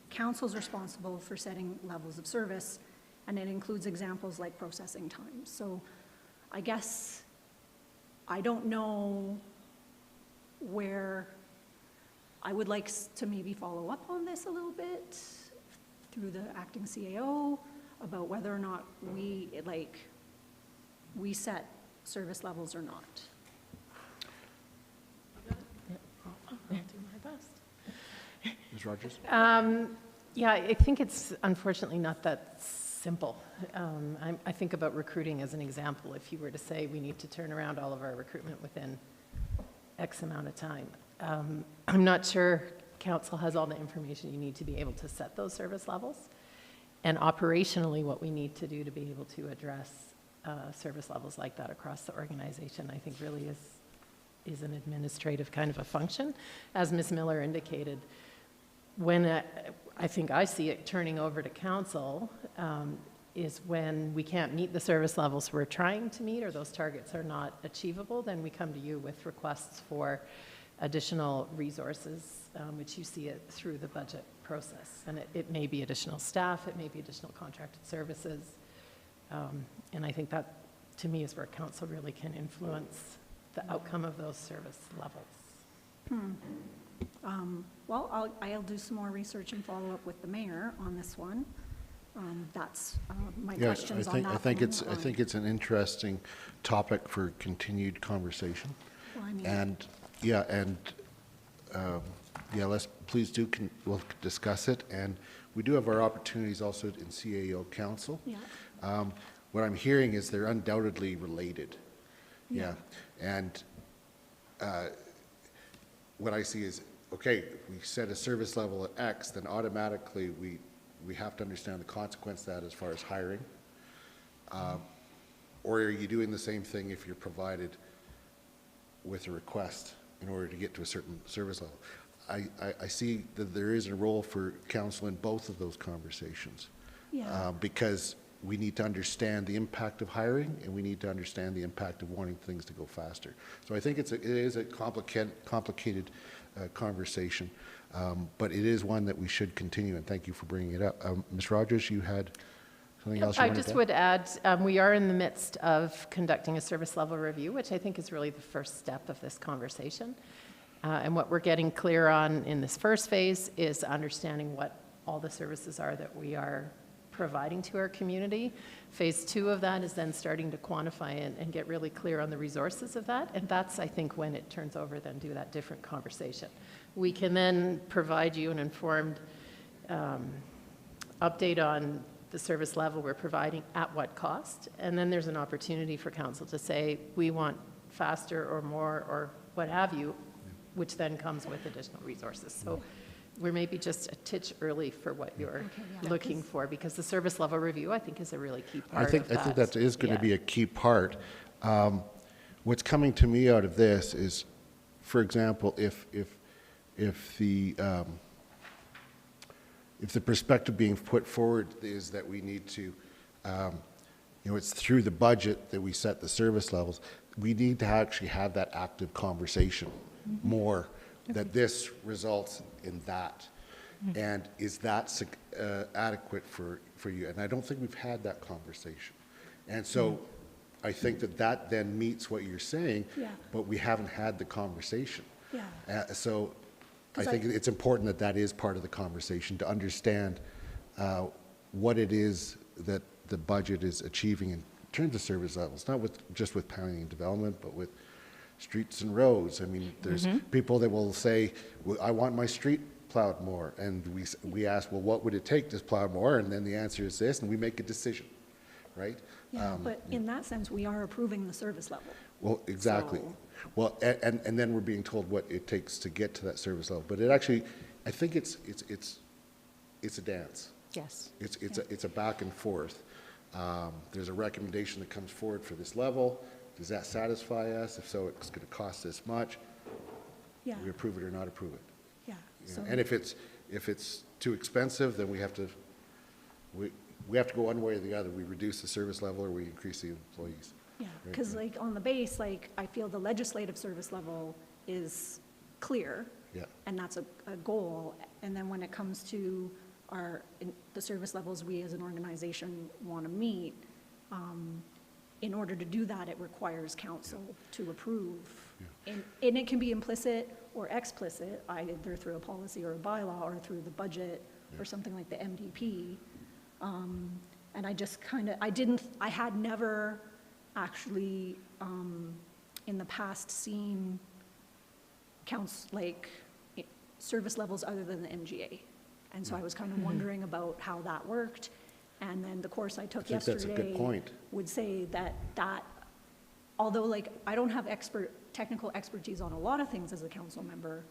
responsible for setting levels of service, and it includes examples like processing times. So I guess I don't know where I would like to maybe follow up on this a little bit through the acting CAO about whether or not we set service levels or not. I'll do my best. Ms. Rogers? Yeah, I think it's unfortunately not that simple. I think about recruiting as an example. If you were to say we need to turn around all of our recruitment within X amount of time, I'm not sure council has all the information you need to be able to set those service levels. And operationally, what we need to do to be able to address service levels like that across the organization, I think really is an administrative kind of a function. As Ms. Miller indicated, when I think I see it turning over to council is when we can't meet the service levels we're trying to meet, or those targets are not achievable, then we come to you with requests for additional resources, which you see it through the budget process. And it may be additional staff, it may be additional contracted services. And I think that, to me, is where council really can influence the outcome of those service levels. Well, I'll do some more research and follow up with the mayor on this one. That's my questions on that. I think it's an interesting topic for continued conversation. Well, I mean, And we'll discuss it. And we do have our opportunities also in CAO Council. yeah. What I'm hearing is they're undoubtedly related. Yeah. And what I see is, okay, if we set a service level at X, then automatically we have to understand the consequence of that as far as hiring. Or are you doing the same thing if you're provided with a request in order to get to a certain service level? I see that there is a role for council in both of those conversations. Yeah. Because we need to understand the impact of hiring, and we need to understand the impact of wanting things to go faster. So I think it is a complicated conversation, but it is one that we should continue, and thank you for bringing it up. Ms. Rogers, you had something else you wanted to add? I just would add, we are in the midst of conducting a service level review, which I think is really the first step of this conversation. And what we're getting clear on in this first phase is understanding what all the services are that we are providing to our community. Phase 2 of that is then starting to quantify it and get really clear on the resources of that. And that's, I think, when it turns over then to that different conversation. We can then provide you an informed update on the service level we're providing at what cost. And then there's an opportunity for council to say, we want faster or more or what have you, which then comes with additional resources. So we're maybe just a titch early for what you're looking for, because the service level review, I think, is a really key part of that. I think that is going to be a key part. What's coming to me out of this is, for example, if the perspective being put forward is that we need to, it's through the budget that we set the service levels, we need to actually have that active conversation more, that this results in that. And is that adequate for you? And I don't think we've had that conversation. And so I think that then meets what you're saying, but we haven't had the conversation. So I think it's important that is part of the conversation, to understand what it is that the budget is achieving in terms of service levels, not just with planning and development, but with streets and roads. I mean, there's people that will say, well, I want my street plowed more. And we ask, well, what would it take to plow more? And then the answer is this, and we make a decision, right? Yeah, but in that sense, we are approving the service level. Well, exactly. So. Well, and then we're being told what it takes to get to that service level. But it actually, I think it's a dance. Yes. It's a back and forth. There's a recommendation that comes forward for this level. Does that satisfy us? If so, it's going to cost this much. Yeah. We approve it or not approve it. Yeah. So, and if it's too expensive, then we have to go one way or the other. We reduce the service level or we increase the employees. Yeah, because like on the base, like I feel the legislative service level is clear. Yeah. And that's a goal. And then when it comes to the service levels we as an organization want to meet, in order to do that, it requires council to approve. Yeah. And it can be implicit or explicit, either through a policy or a bylaw or through the budget or something like the MDP. And I just I had never actually in the past seen service levels other than the MGA. And so I was kind of wondering about how that worked. And then the course I took yesterday that's a good point. would say that although like I don't have technical expertise on a lot of things as a council member,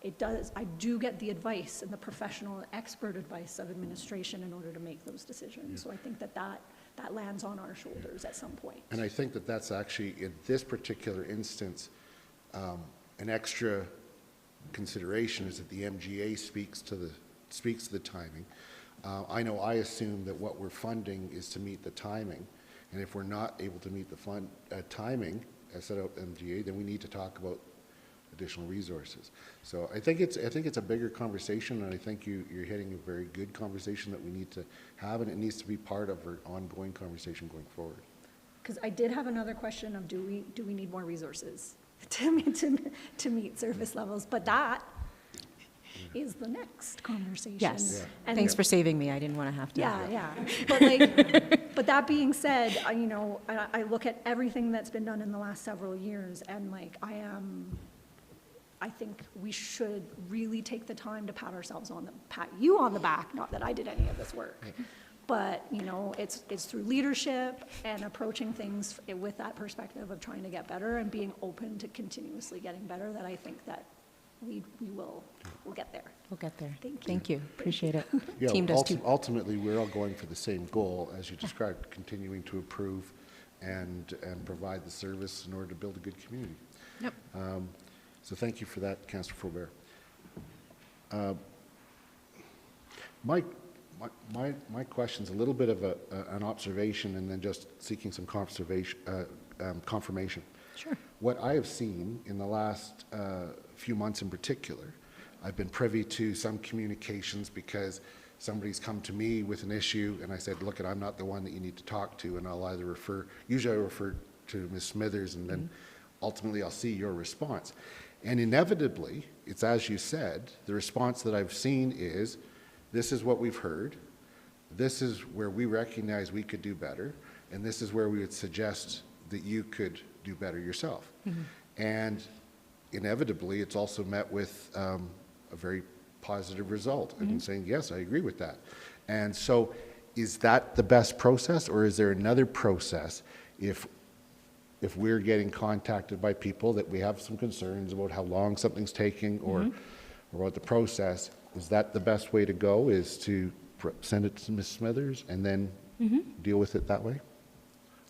I do get the advice and the professional expert advice of administration in order to make those decisions. So I think that lands on our shoulders at some point. And I think that that's actually, in this particular instance, an extra consideration is that the MGA speaks to the timing. I know I assume that what we're funding is to meet the timing, and if we're not able to meet the timing as set out in MGA, then we need to talk about additional resources. So I think it's a bigger conversation, and I think you're hitting a very good conversation that we need to have, and it needs to be part of our ongoing conversation going forward. Because I did have another question of do we need more resources to meet service levels, but that is the next conversation. Yes. Yeah. And Thanks for saving me. I didn't want to have to. Yeah. But like, but that being said, you know, I look at everything that's been done in the last several years, and like I think we should really take the time to pat you on the back. Not that I did any of this work, but you know, it's through leadership and approaching things with that perspective of trying to get better and being open to continuously getting better that I think that we'll get there. We'll get there. Thank you. Thank you. Appreciate it. Yeah, Team does too. ultimately, we're all going for the same goal, as you described, continuing to improve and provide the service in order to build a good community. Yep. So thank you for that, Councillor Faubert. My question's a little bit of an observation and then just seeking some confirmation. Sure. What I have seen in the last few months in particular, I've been privy to some communications because somebody's come to me with an issue and I said, look, I'm not the one that you need to talk to, and I'll either usually I refer to Ms. Smithers, and then ultimately I'll see your response. And inevitably, it's as you said, the response that I've seen is, this is what we've heard, this is where we recognize we could do better, and this is where we would suggest that you could do better yourself. And inevitably, it's also met with a very positive result, and saying, yes, I agree with that. And so is that the best process, or is there another process if we're getting contacted by people that we have some concerns about how long something's taking or about the process? Is that the best way to go, is to send it to Ms. Smithers and then deal with it that way?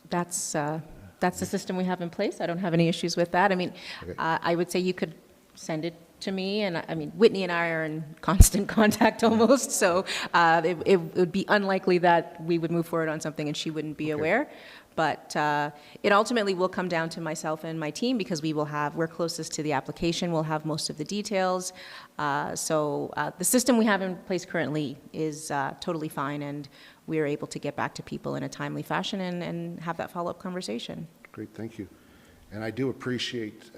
That's the system we have in place. I don't have any issues with that. I mean, Okay. I would say you could send it to me, and I mean, Whitney and I are in constant contact almost, so it would be unlikely that we would move forward on something and she wouldn't be aware. But it ultimately will come down to myself and my team, because we're closest to the application, we'll have most of the details. So the system we have in place currently is totally fine, and we are able to get back to people in a timely fashion and have that follow-up conversation. Great, thank you. And I do appreciate,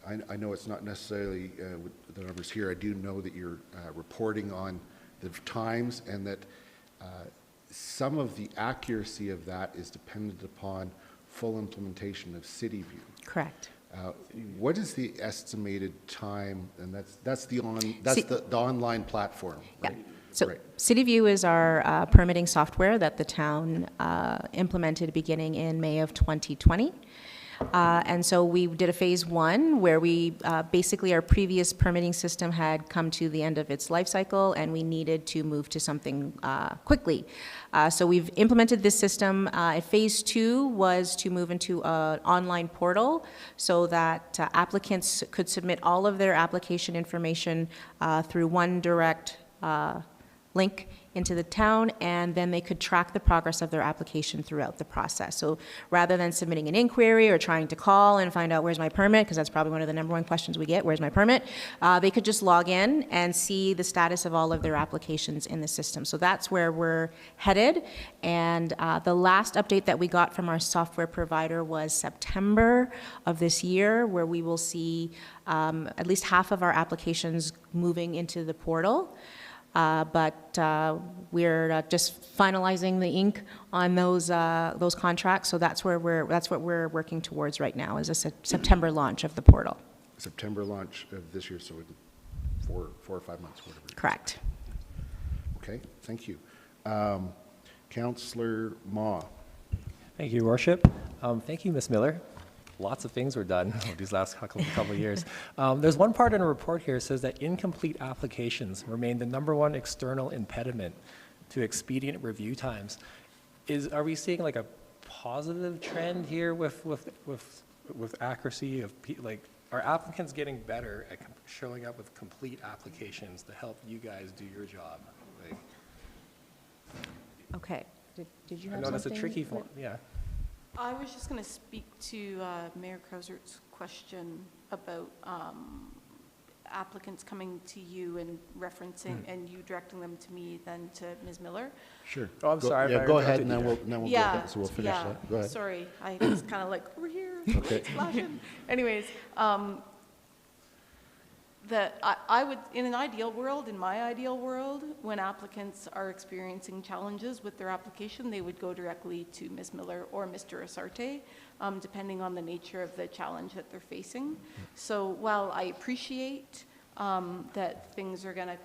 I know it's not necessarily with the numbers here, I do know that you're reporting on the times, and that some of the accuracy of that is dependent upon full implementation of City View. Correct. What is the estimated time? And that's the online platform, right? Yeah. So Right. City View is our permitting software that the town implemented beginning in May of 2020. And so we did a phase one where we basically, our previous permitting system had come to the end of its life cycle, and we needed to move to something quickly. So we've implemented this system. Phase two was to move into an online portal so that applicants could submit all of their application information through one direct link into the town, and then they could track the progress of their application throughout the process. So rather than submitting an inquiry or trying to call and find out where's my permit, because that's probably one of the #1 questions we get, where's my permit, they could just log in and see the status of all of their applications in the system. So that's where we're headed. And the last update that we got from our software provider was September of this year, where we will see at least half of our applications moving into the portal. But we're just finalizing the ink on those contracts, so that's what we're working towards right now, is a September launch of the portal. September launch of this year, so in 4 or 5 months, whatever. Correct. Okay, thank you. Councillor Ma. Thank you, Your Worship. Thank you, Ms. Miller. Lots of things were done these last couple of years. There's one part in a report here that says that incomplete applications remain the #1 external impediment to expedient review times. Are we seeing like a positive trend here with accuracy of, like, are applicants getting better at showing up with complete applications to help you guys do your job? Like, Okay. Did you have I something? know that's a tricky one, yeah. I was just going to speak to Mayor Krauser's question about applicants coming to you and referencing, and you directing them to me, then to Ms. Miller. Sure. Oh, I'm sorry. Yeah, go ahead, and then we'll go back, so we'll finish Yeah, that. Go ahead. sorry, I was kind of like, over here, Okay. it's flashing. Anyways, that I would, in an ideal world, in my ideal world, when applicants are experiencing challenges with their application, they would go directly to Ms. Miller or Mr. Asarte, depending on the nature of the challenge that they're facing. So while I appreciate that things are gonna,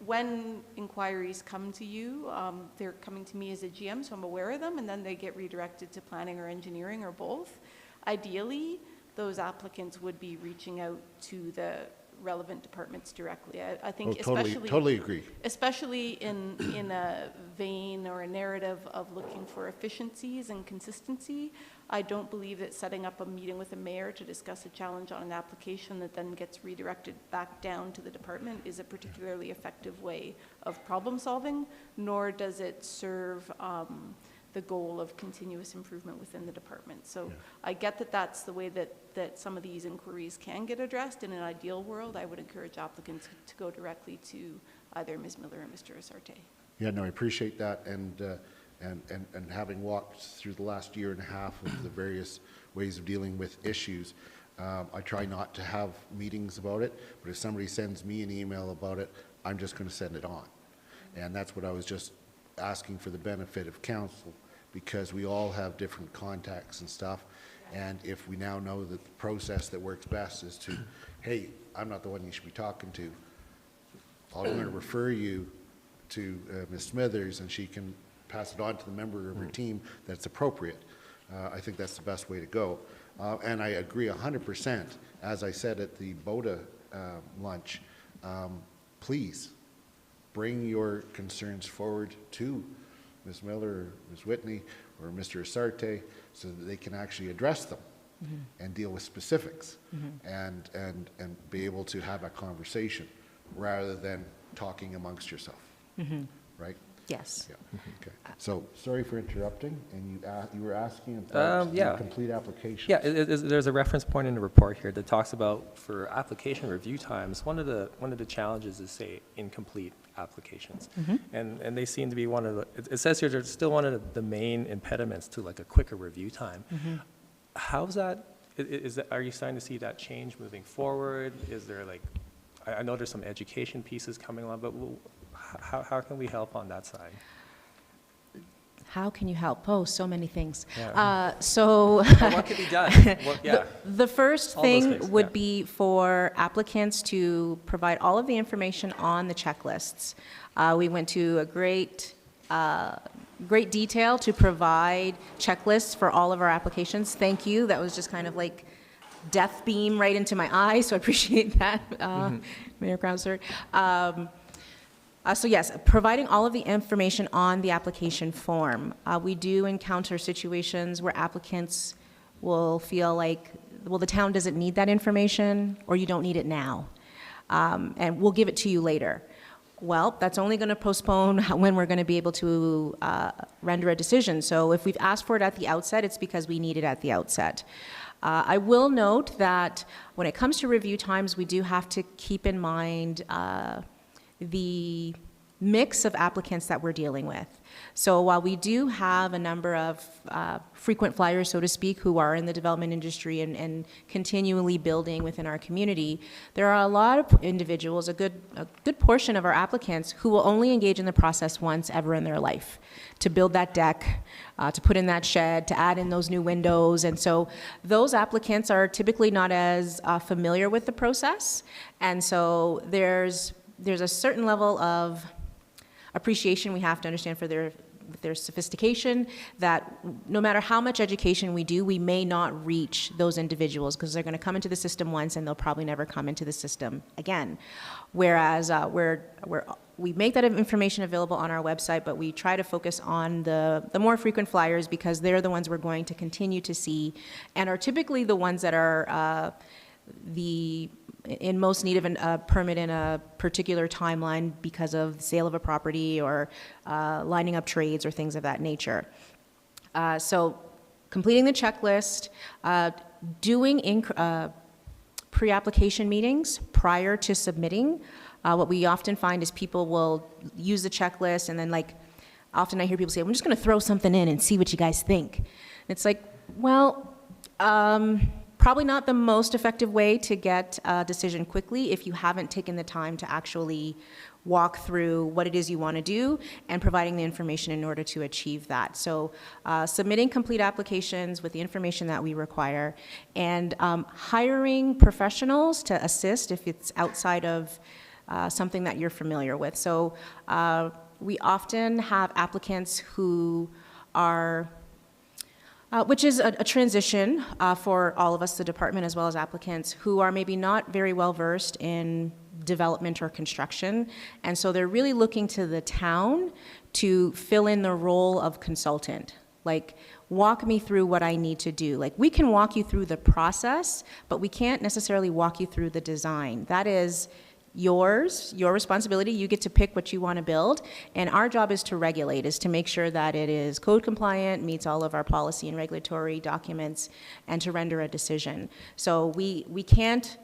when inquiries come to you, they're coming to me as a GM, so I'm aware of them, and then they get redirected to planning or engineering or both. Ideally, those applicants would be reaching out to the relevant departments directly. I think Totally agree. especially in a vein or a narrative of looking for efficiencies and consistency, I don't believe that setting up a meeting with the mayor to discuss a challenge on an application that then gets redirected back down to the department is a particularly effective way of problem solving, nor does it serve the goal of continuous improvement within the department. So I get that that's the way that some of these inquiries can get addressed. In an ideal world, I would encourage applicants to go directly to either Ms. Miller or Mr. Asarte. Yeah, no, I appreciate that, and having walked through the last year and a half of the various ways of dealing with issues, I try not to have meetings about it, but if somebody sends me an email about it, I'm just going to send it on. And that's what I was just asking for the benefit of council, because we all have different contacts and stuff, and if we now know that the process that works best is to, hey, I'm not the one you should be talking to, I'm going to refer you to Ms. Smithers, and she can pass it on to the member of her team that's appropriate. I think that's the best way to go. And I agree 100%, as I said at the BODA lunch, please bring your concerns forward to Ms. Miller, or Ms. Whitney, or Mr. Asarte, so that they can actually address them and deal with specifics and be able to have a conversation rather than talking amongst yourself, right? Yes. Yeah. Okay. So sorry for interrupting, and you were asking about the complete application. Yeah, there's a reference point in the report here that talks about, for application review times, one of the challenges is, say, incomplete applications. And they seem to be one of the, it says here, they're still one of the main impediments to like a quicker review time. How's that, are you starting to see that change moving forward? Is there like, I know there's some education pieces coming along, but how can we help on that side? How can you help? Oh, so many things. Yeah. So What could be done? the first All those thing things, would be for applicants to provide all of the information on the checklists. We went to a great detail to provide checklists for all of our applications. Thank you. That was just kind of like death beam right into my eye, so I appreciate that, Mayor Krauser. So yes, providing all of the information on the application form. We do encounter situations where applicants will feel like, well, the town doesn't need that information, or you don't need it now, and we'll give it to you later. Well, that's only going to postpone when we're going to be able to render a decision. So if we've asked for it at the outset, it's because we need it at the outset. I will note that when it comes to review times, we do have to keep in mind the mix of applicants that we're dealing with. So while we do have a number of frequent flyers, so to speak, who are in the development industry and continually building within our community, there are a lot of individuals, a good portion of our applicants, who will only engage in the process once ever in their life, to build that deck, to put in that shed, to add in those new windows. And so those applicants are typically not as familiar with the process. And so there's a certain level of appreciation we have to understand for their with their sophistication, that no matter how much education we do, we may not reach those individuals because they're going to come into the system once and they'll probably never come into the system again. Whereas we make that information available on our website, but we try to focus on the more frequent flyers because they're the ones we're going to continue to see and are typically the ones that are in most need of a permit in a particular timeline because of the sale of a property or lining up trades or things of that nature. So completing the checklist, doing pre-application meetings prior to submitting. What we often find is people will use the checklist and then often I hear people say, I'm just going to throw something in and see what you guys think. And it's like, well, probably not the most effective way to get a decision quickly if you haven't taken the time to actually walk through what it is you want to do and providing the information in order to achieve that. So submitting complete applications with the information that we require and hiring professionals to assist if it's outside of something that you're familiar with. So we often have applicants who are which is a transition for all of us, the department, as well as applicants who are maybe not very well versed in development or construction. And so they're really looking to the town to fill in the role of consultant. Like, walk me through what I need to do. Like, we can walk you through the process, but we can't necessarily walk you through the design. That is your responsibility. You get to pick what you want to build, and our job is to regulate, is to make sure that it is code compliant, meets all of our policy and regulatory documents, and to render a decision. So we can't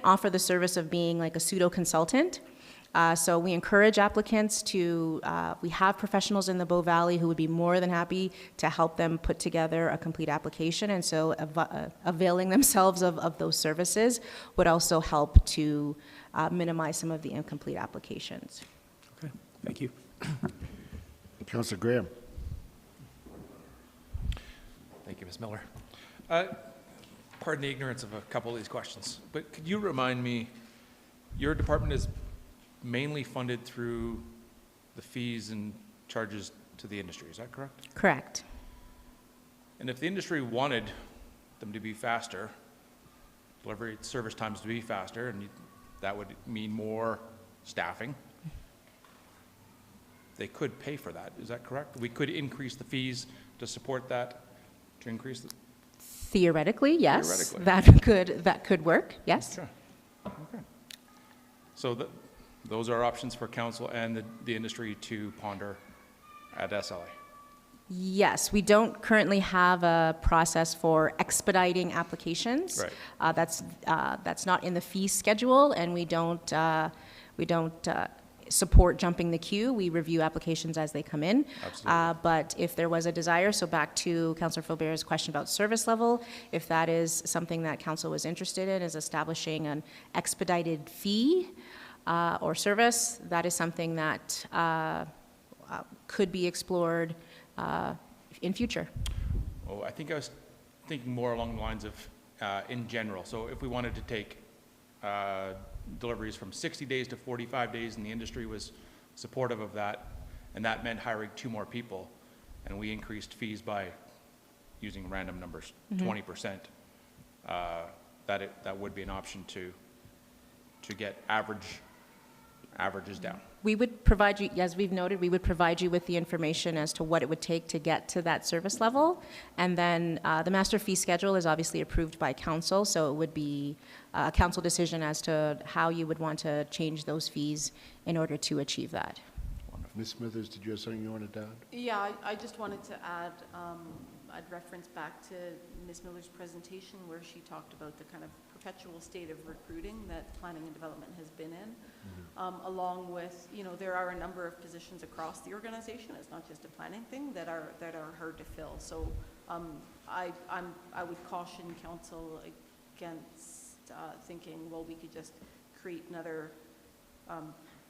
offer the service of being like a pseudo consultant. So we encourage applicants to, we have professionals in the Bow Valley who would be more than happy to help them put together a complete application, and so availing themselves of those services would also help to minimize some of the incomplete applications. Okay, thank you. Councillor Graham. Thank you, Ms. Miller. Pardon the ignorance of a couple of these questions, but could you remind me, your department is mainly funded through the fees and charges to the industry, is that correct? Correct. And if the industry wanted them to be faster, delivery service times to be faster, and that would mean more staffing, they could pay for that, is that correct? We could increase the fees to support that, to increase the... Theoretically, yes. Theoretically. That could work, yes. Okay. Okay. So those are options for council and the industry to ponder at SLA. Yes, we don't currently have a process for expediting applications. Right. That's not in the fee schedule, and we don't support jumping the queue. We review applications as they come in. Absolutely. But if there was a desire, so back to Councillor Faubert's question about service level, if that is something that council was interested in, is establishing an expedited fee or service, that is something that could be explored in future. Oh, I think I was thinking more along the lines of in general. So if we wanted to take deliveries from 60 days to 45 days and the industry was supportive of that, and that meant hiring 2 more people, and we increased fees by, using random numbers, 20%, that would be an option to get averages down. We would provide you, as we've noted, we would provide you with the information as to what it would take to get to that service level. And then the master fee schedule is obviously approved by council, so it would be a council decision as to how you would want to change those fees in order to achieve that. Ms. Smithers, did you have something you wanted to add? Yeah, I just wanted to add, I'd reference back to Ms. Miller's presentation where she talked about the kind of perpetual state of recruiting that planning and development has been in, along with, there are a number of positions across the organization. It's not just a planning thing that are hard to fill. So I would caution council against thinking, well, we could just create another,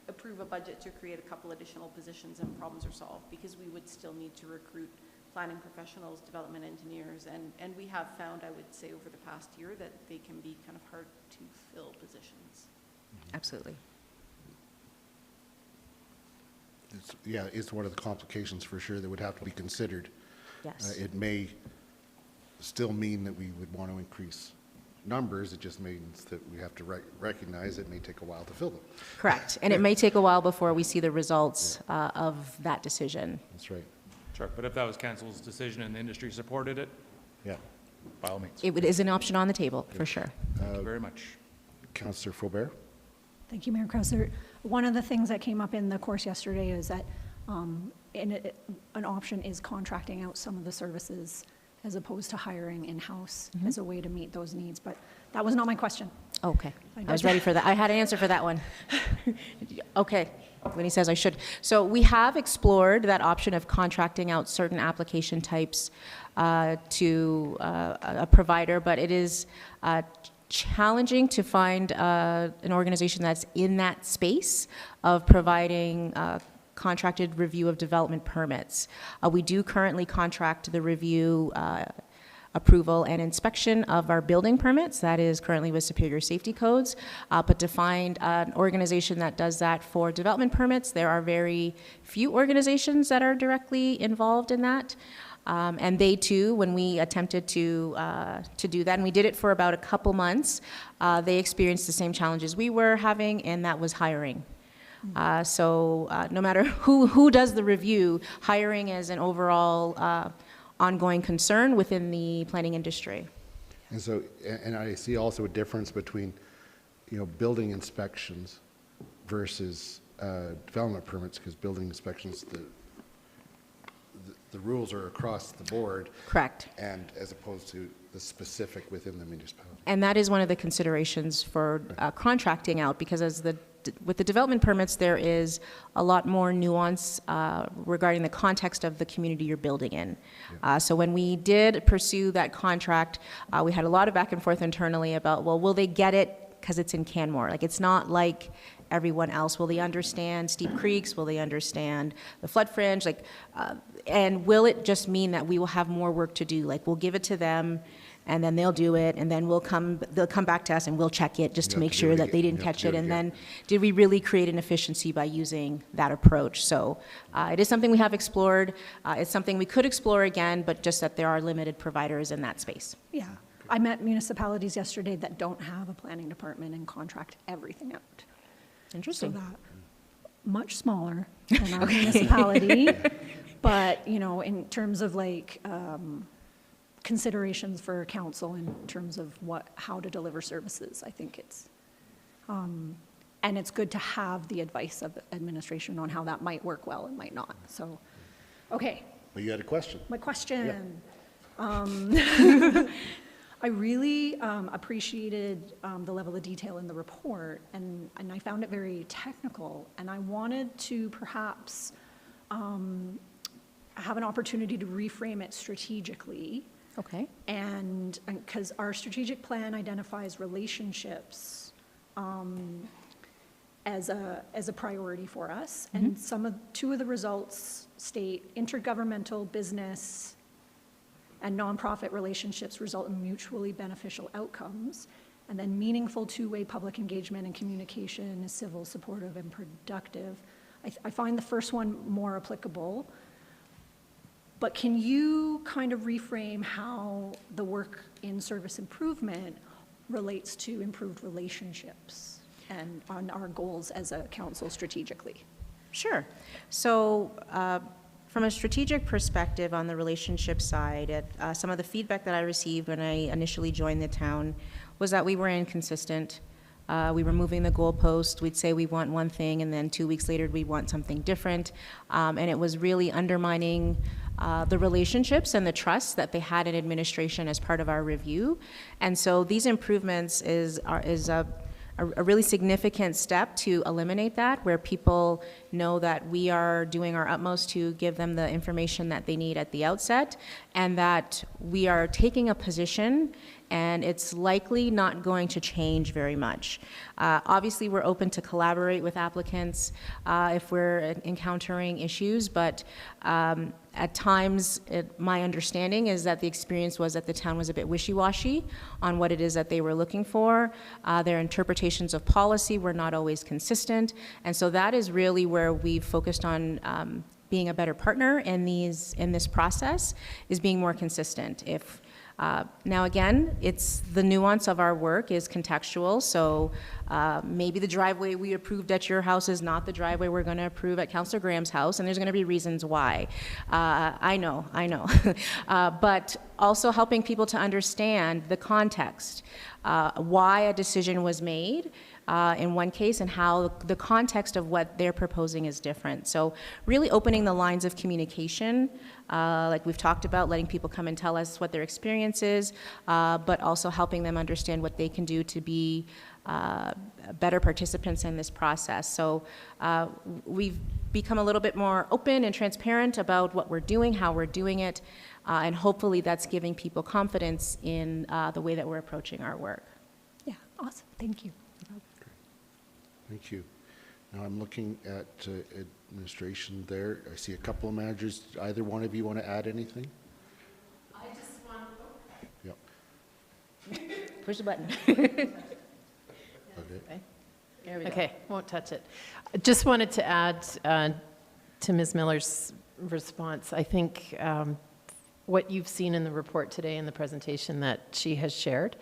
approve a budget to create a couple additional positions and problems are solved, because we would still need to recruit planning professionals, development engineers, and we have found, I would say, over the past year that they can be kind of hard to fill positions. Absolutely. it's one of the complications for sure that would have to be considered. Yes. It may still mean that we would want to increase numbers. It just means that we have to recognize it may take a while to fill them. Correct. And it may take a while before we see the results of that decision. That's right. Sure, but if that was council's decision and the industry supported it, Yeah. by all means. It is an option on the table, for sure. Thank you very much. Councillor Faubert? Thank you, Mayor Krauser. One of the things that came up in the course yesterday is that an option is contracting out some of the services as opposed to hiring in-house as a way to meet those needs, but that was not my question. Okay. I was ready for that. I had an answer for that one. Okay, when he says I should. So we have explored that option of contracting out certain application types to a provider, but it is challenging to find an organization that's in that space of providing contracted review of development permits. We do currently contract the review, approval, and inspection of our building permits. That is currently with Superior Safety Codes. But to find an organization that does that for development permits, there are very few organizations that are directly involved in that. And they too, when we attempted to do that, and we did it for about a couple months, they experienced the same challenges we were having, and that was hiring. So no matter who does the review, hiring is an overall ongoing concern within the planning industry. And so, and I see also a difference between, building inspections versus development permits, because building inspections, the rules are across the board. Correct. And as opposed to the specific within the municipality. And that is one of the considerations for contracting out, because with the development permits, there is a lot more nuance regarding the context of the community you're building in. So when we did pursue that contract, we had a lot of back and forth internally about, well, will they get it because it's in Canmore? Like, it's not like everyone else. Will they understand steep creeks? Will they understand the flood fringe? And will it just mean that we will have more work to do? Like, we'll give it to them, and then they'll do it, and then they'll come back to us and we'll check it just to make sure that they didn't catch it. And then did we really create an efficiency by using that approach? So it is something we have explored. It's something we could explore again, but just that there are limited providers in that space. Yeah. I met municipalities yesterday that don't have a planning department and contract everything out. Interesting. So that, much smaller than our municipality, but, in terms of considerations for council in terms of how to deliver services, I think it's, and it's good to have the advice of administration on how that might work well and might not. So, okay. But you had a question. My question. I really appreciated the level of detail in the report, and I found it very technical, and I wanted to perhaps have an opportunity to reframe it strategically. Okay. And because our strategic plan identifies relationships as a priority for us, and two of the results state intergovernmental, business, and nonprofit relationships result in mutually beneficial outcomes, and then meaningful two-way public engagement and communication is civil, supportive, and productive. I find the first one more applicable, but can you kind of reframe how the work in service improvement relates to improved relationships and on our goals as a council strategically? Sure. So from a strategic perspective on the relationship side, some of the feedback that I received when I initially joined the town was that we were inconsistent. We were moving the goalpost. We'd say we want one thing, and then 2 weeks later we want something different. And it was really undermining the relationships and the trust that they had in administration as part of our review. And so these improvements is a really significant step to eliminate that, where people know that we are doing our utmost to give them the information that they need at the outset, and that we are taking a position and it's likely not going to change very much. Obviously, we're open to collaborate with applicants if we're encountering issues, but at times, my understanding is that the experience was that the town was a bit wishy-washy on what it is that they were looking for. Their interpretations of policy were not always consistent, and so that is really where we've focused on being a better partner in this process, is being more consistent. Now again, it's the nuance of our work is contextual, so maybe the driveway we approved at your house is not the driveway we're going to approve at Councillor Graham's house, and there's going to be reasons why. I know. But also helping people to understand the context, why a decision was made in one case and how the context of what they're proposing is different. So really opening the lines of communication, like we've talked about, letting people come and tell us what their experience is, but also helping them understand what they can do to be better participants in this process. So we've become a little bit more open and transparent about what we're doing, how we're doing it, and hopefully that's giving people confidence in the way that we're approaching our work. Yeah, awesome. Thank you. Thank you. Now I'm looking at administration there. I see a couple of managers. Either one of you want to add anything? I just want Yep. Push the button. Okay. There we go. Okay, won't touch it. Just wanted to add to Ms. Miller's response. I think what you've seen in the report today in the presentation that she has shared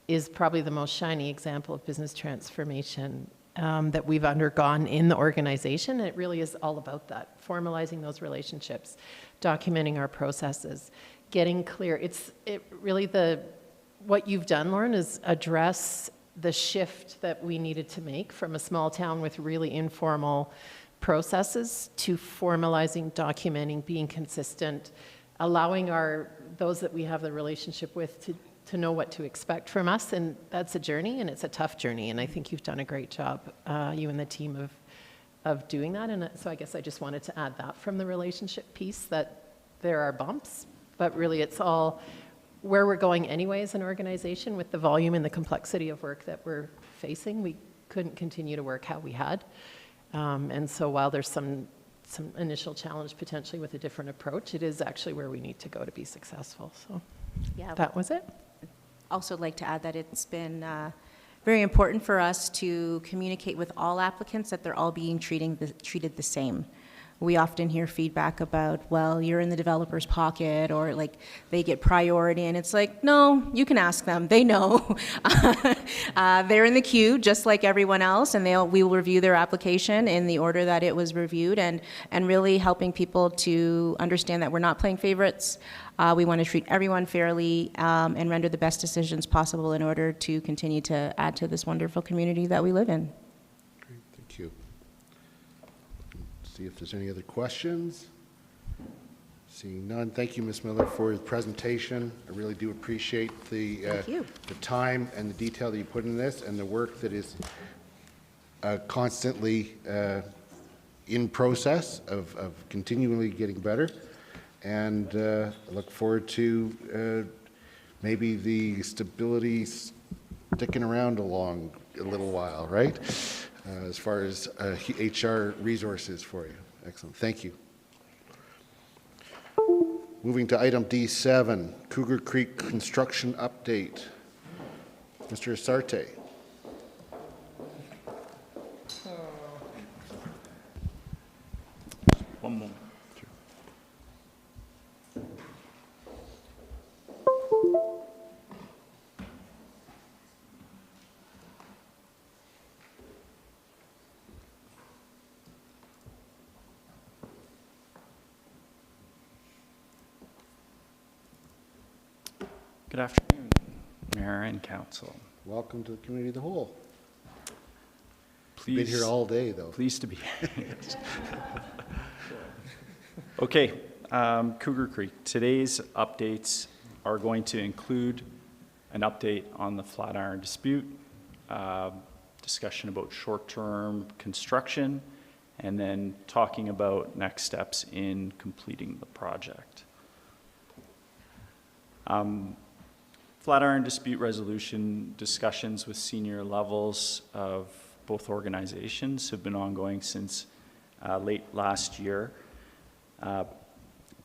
is probably the most shiny example of business transformation that we've undergone in the organization. It really is all about that, formalizing those relationships, documenting our processes, getting clear. What you've done, Lauren, is address the shift that we needed to make from a small town with really informal processes to formalizing, documenting, being consistent, allowing those that we have the relationship with to know what to expect from us. And that's a journey, and it's a tough journey. And I think you've done a great job, you and the team, of doing that. And so I guess I just wanted to add that from the relationship piece, that there are bumps, but really it's all where we're going anyway as an organization with the volume and the complexity of work that we're facing. We couldn't continue to work how we had. And so while there's some initial challenge potentially with a different approach, it is actually where we need to go to be successful. So Yeah. that was it. Also like to add that it's been very important for us to communicate with all applicants that they're all being treated the same. We often hear feedback about, well, you're in the developer's pocket, or like they get priority, and it's like, no, you can ask them. They know. They're in the queue just like everyone else, and we will review their application in the order that it was reviewed, and really helping people to understand that we're not playing favorites. We want to treat everyone fairly and render the best decisions possible in order to continue to add to this wonderful community that we live in. Great, thank you. See if there's any other questions. Seeing none, thank you, Ms. Miller, for your presentation. I really do appreciate the time and the detail that you put in this, and the work that is constantly in process of continually getting better. And I look forward to maybe the stability sticking around a little while, right? As far as HR resources for you. Excellent. Thank you. Moving to item D7, Cougar Creek construction update. Mr. Sarte. One moment. Good afternoon, Mayor and Council. Welcome to the Committee of the Whole. Please, been here all day, though. Pleased to be here. Okay, Cougar Creek. Today's updates are going to include an update on the Flatiron dispute, discussion about short-term construction, and then talking about next steps in completing the project. Flatiron dispute resolution discussions with senior levels of both organizations have been ongoing since late last year.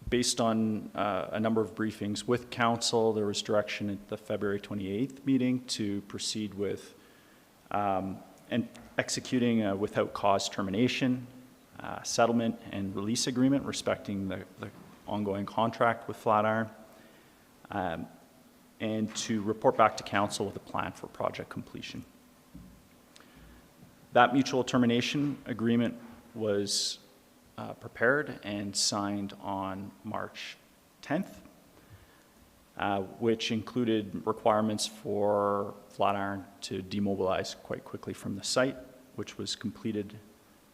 Based on a number of briefings with council, there was direction at the February 28th meeting to proceed with and executing a without cause termination, settlement and release agreement respecting the ongoing contract with Flatiron, and to report back to council with a plan for project completion. That mutual termination agreement was prepared and signed on March 10th, which included requirements for Flatiron to demobilize quite quickly from the site, which was completed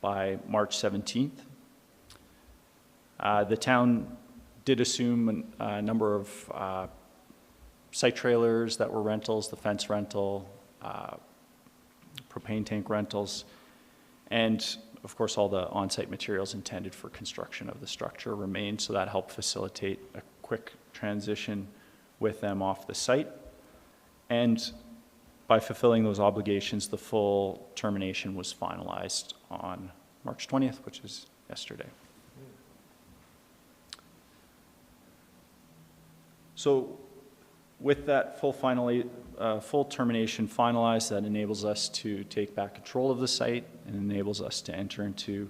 by March 17th. The town did assume a number of site trailers that were rentals, the fence rental, propane tank rentals, and of course all the on-site materials intended for construction of the structure remained, so that helped facilitate a quick transition with them off the site. And by fulfilling those obligations, the full termination was finalized on March 20th, which is yesterday. So with that full termination finalized, that enables us to take back control of the site and enables us to enter into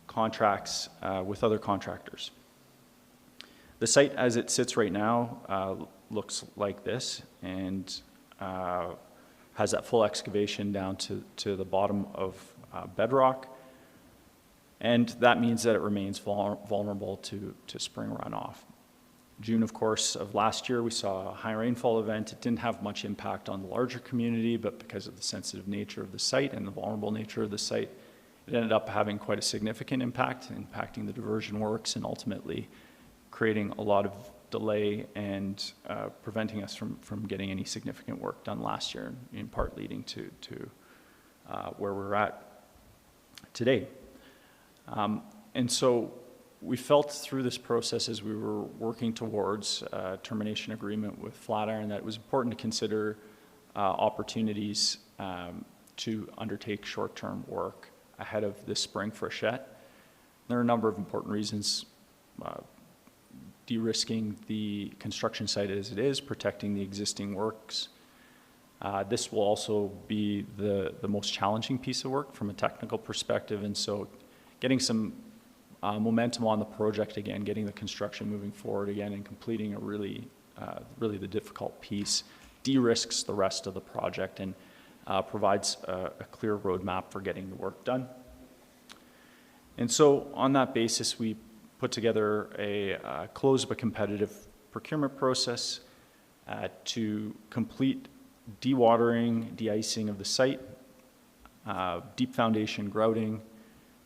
contracts with other contractors. The site as it sits right now looks like this and has that full excavation down to the bottom of bedrock. And that means that it remains vulnerable to spring runoff. June, of course, of last year, we saw a high rainfall event. It didn't have much impact on the larger community, but because of the sensitive nature of the site and the vulnerable nature of the site, it ended up having quite a significant impact, impacting the diversion works and ultimately creating a lot of delay and preventing us from getting any significant work done last year, in part leading to where we're at today. And so we felt through this process as we were working towards a termination agreement with Flatiron that it was important to consider opportunities to undertake short-term work ahead of this spring freshet. There are a number of important reasons. De-risking the construction site as it is, protecting the existing works. This will also be the most challenging piece of work from a technical perspective, and so getting some momentum on the project again, getting the construction moving forward again, and completing a really the difficult piece de-risks the rest of the project and provides a clear roadmap for getting the work done. And so on that basis, we put together a closed but competitive procurement process to complete dewatering, de-icing of the site, deep foundation grouting,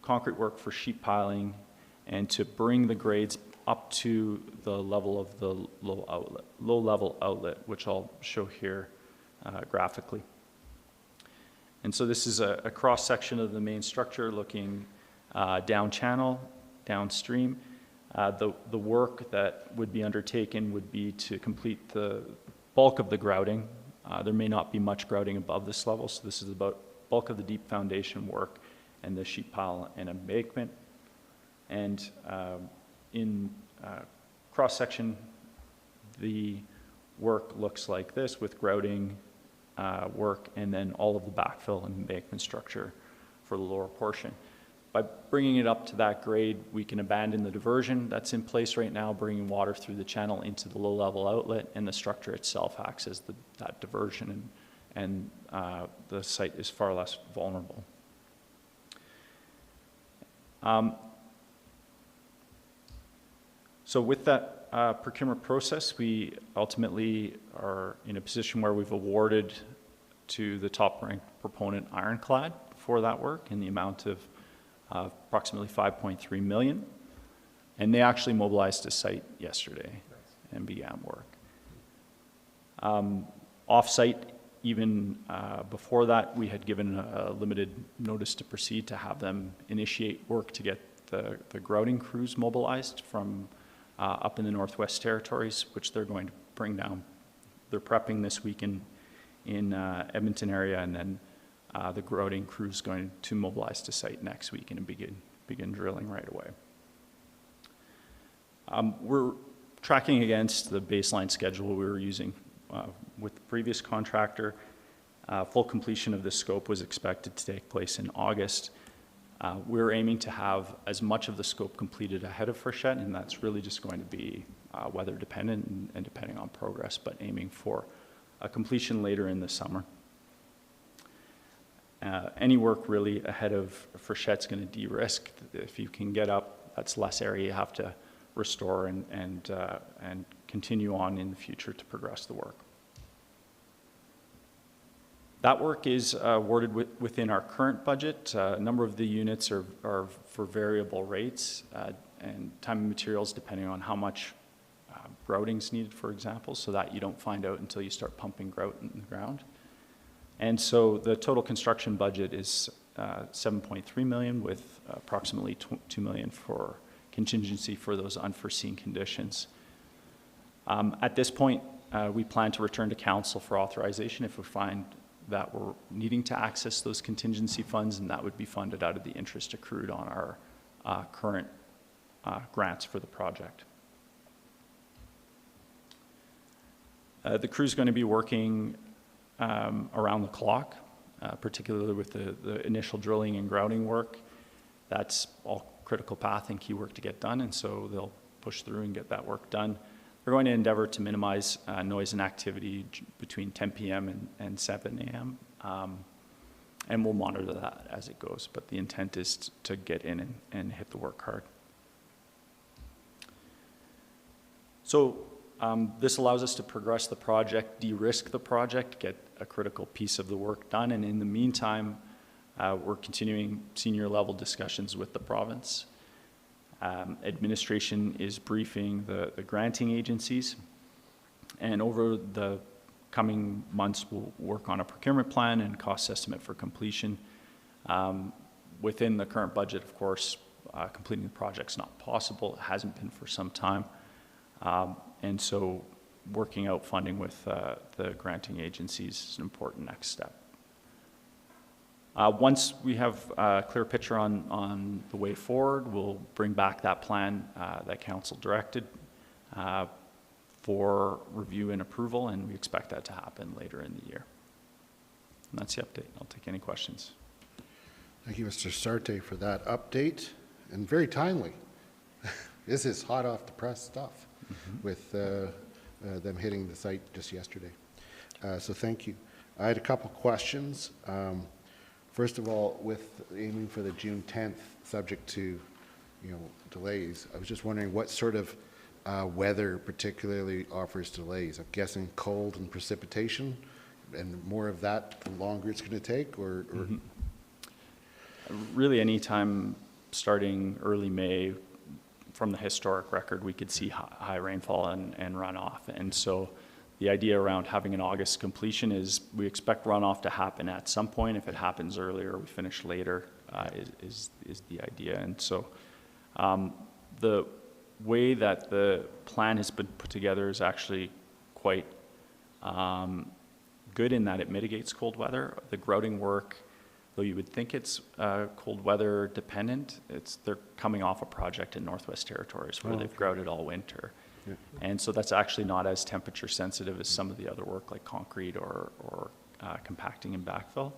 concrete work for sheet piling, and to bring the grades up to the level of the low-level outlet, which I'll show here graphically. And so this is a cross-section of the main structure looking down channel, downstream. The work that would be undertaken would be to complete the bulk of the grouting. There may not be much grouting above this level, so this is about bulk of the deep foundation work and the sheet pile and embankment. And in cross-section, the work looks like this with grouting work and then all of the backfill and embankment structure for the lower portion. By bringing it up to that grade, we can abandon the diversion that's in place right now, bringing water through the channel into the low-level outlet, and the structure itself acts as that diversion, and the site is far less vulnerable. So with that procurement process, we ultimately are in a position where we've awarded to the top-ranked proponent Ironclad for that work in the amount of approximately $5.3 million, and they actually mobilized the site yesterday and began work. Off-site, even before that, we had given a limited notice to proceed to have them initiate work to get the grouting crews mobilized from up in the Northwest Territories, which they're going to bring down they're prepping this week in Edmonton area, and then the grouting crew is going to mobilize to site next week and begin drilling right away. We're tracking against the baseline schedule we were using with the previous contractor. Full completion of the scope was expected to take place in August. We're aiming to have as much of the scope completed ahead of Frechette, and that's really just going to be weather dependent and depending on progress, but aiming for a completion later in the summer. Any work really ahead of Frechette's going to de-risk. If you can get up, that's less area you have to restore and continue on in the future to progress the work. That work is awarded within our current budget. A number of the units are for variable rates and time and materials depending on how much grouting is needed, for example, so that you don't find out until you start pumping grout in the ground. And so the total construction budget is $7.3 million, with approximately $2 million for contingency for those unforeseen conditions. At this point, we plan to return to council for authorization if we find that we're needing to access those contingency funds, and that would be funded out of the interest accrued on our current grants for the project. The crew's going to be working around the clock, particularly with the initial drilling and grouting work. That's all critical path and key work to get done, and so they'll push through and get that work done. We're going to endeavor to minimize noise and activity between 10 p.m. and 7 a.m. And we'll monitor that as it goes, but the intent is to get in and hit the work hard. So this allows us to progress the project, de-risk the project, get a critical piece of the work done, and in the meantime, we're continuing senior level discussions with the province. Administration is briefing the granting agencies, and over the coming months we'll work on a procurement plan and cost estimate for completion. Within the current budget, of course, completing the project's not possible. It hasn't been for some time, and so working out funding with the granting agencies is an important next step. Once we have a clear picture on the way forward, we'll bring back that plan that council directed for review and approval, and we expect that to happen later in the year. And that's the update. I'll take any questions. Thank you, Mr. Sarte, for that update, and very timely. This is hot off the press stuff with them hitting the site just yesterday. So thank you. I had a couple questions. First of all, with aiming for the June 10th, subject to, delays, I was just wondering what sort of weather particularly offers delays. I'm guessing cold and precipitation, and more of that, the longer it's going to take, or? Really, any time starting early May, from the historic record, we could see high rainfall and runoff, and so the idea around having an August completion is we expect runoff to happen at some point. If it happens earlier, we finish later, is the idea. And so the way that the plan has been put together is actually quite good in that it mitigates cold weather. The grouting work, though you would think it's cold weather dependent, they're coming off a project in Northwest Territories where they've grouted all winter. Yeah. And so that's actually not as temperature sensitive as some of the other work like concrete or compacting and backfill.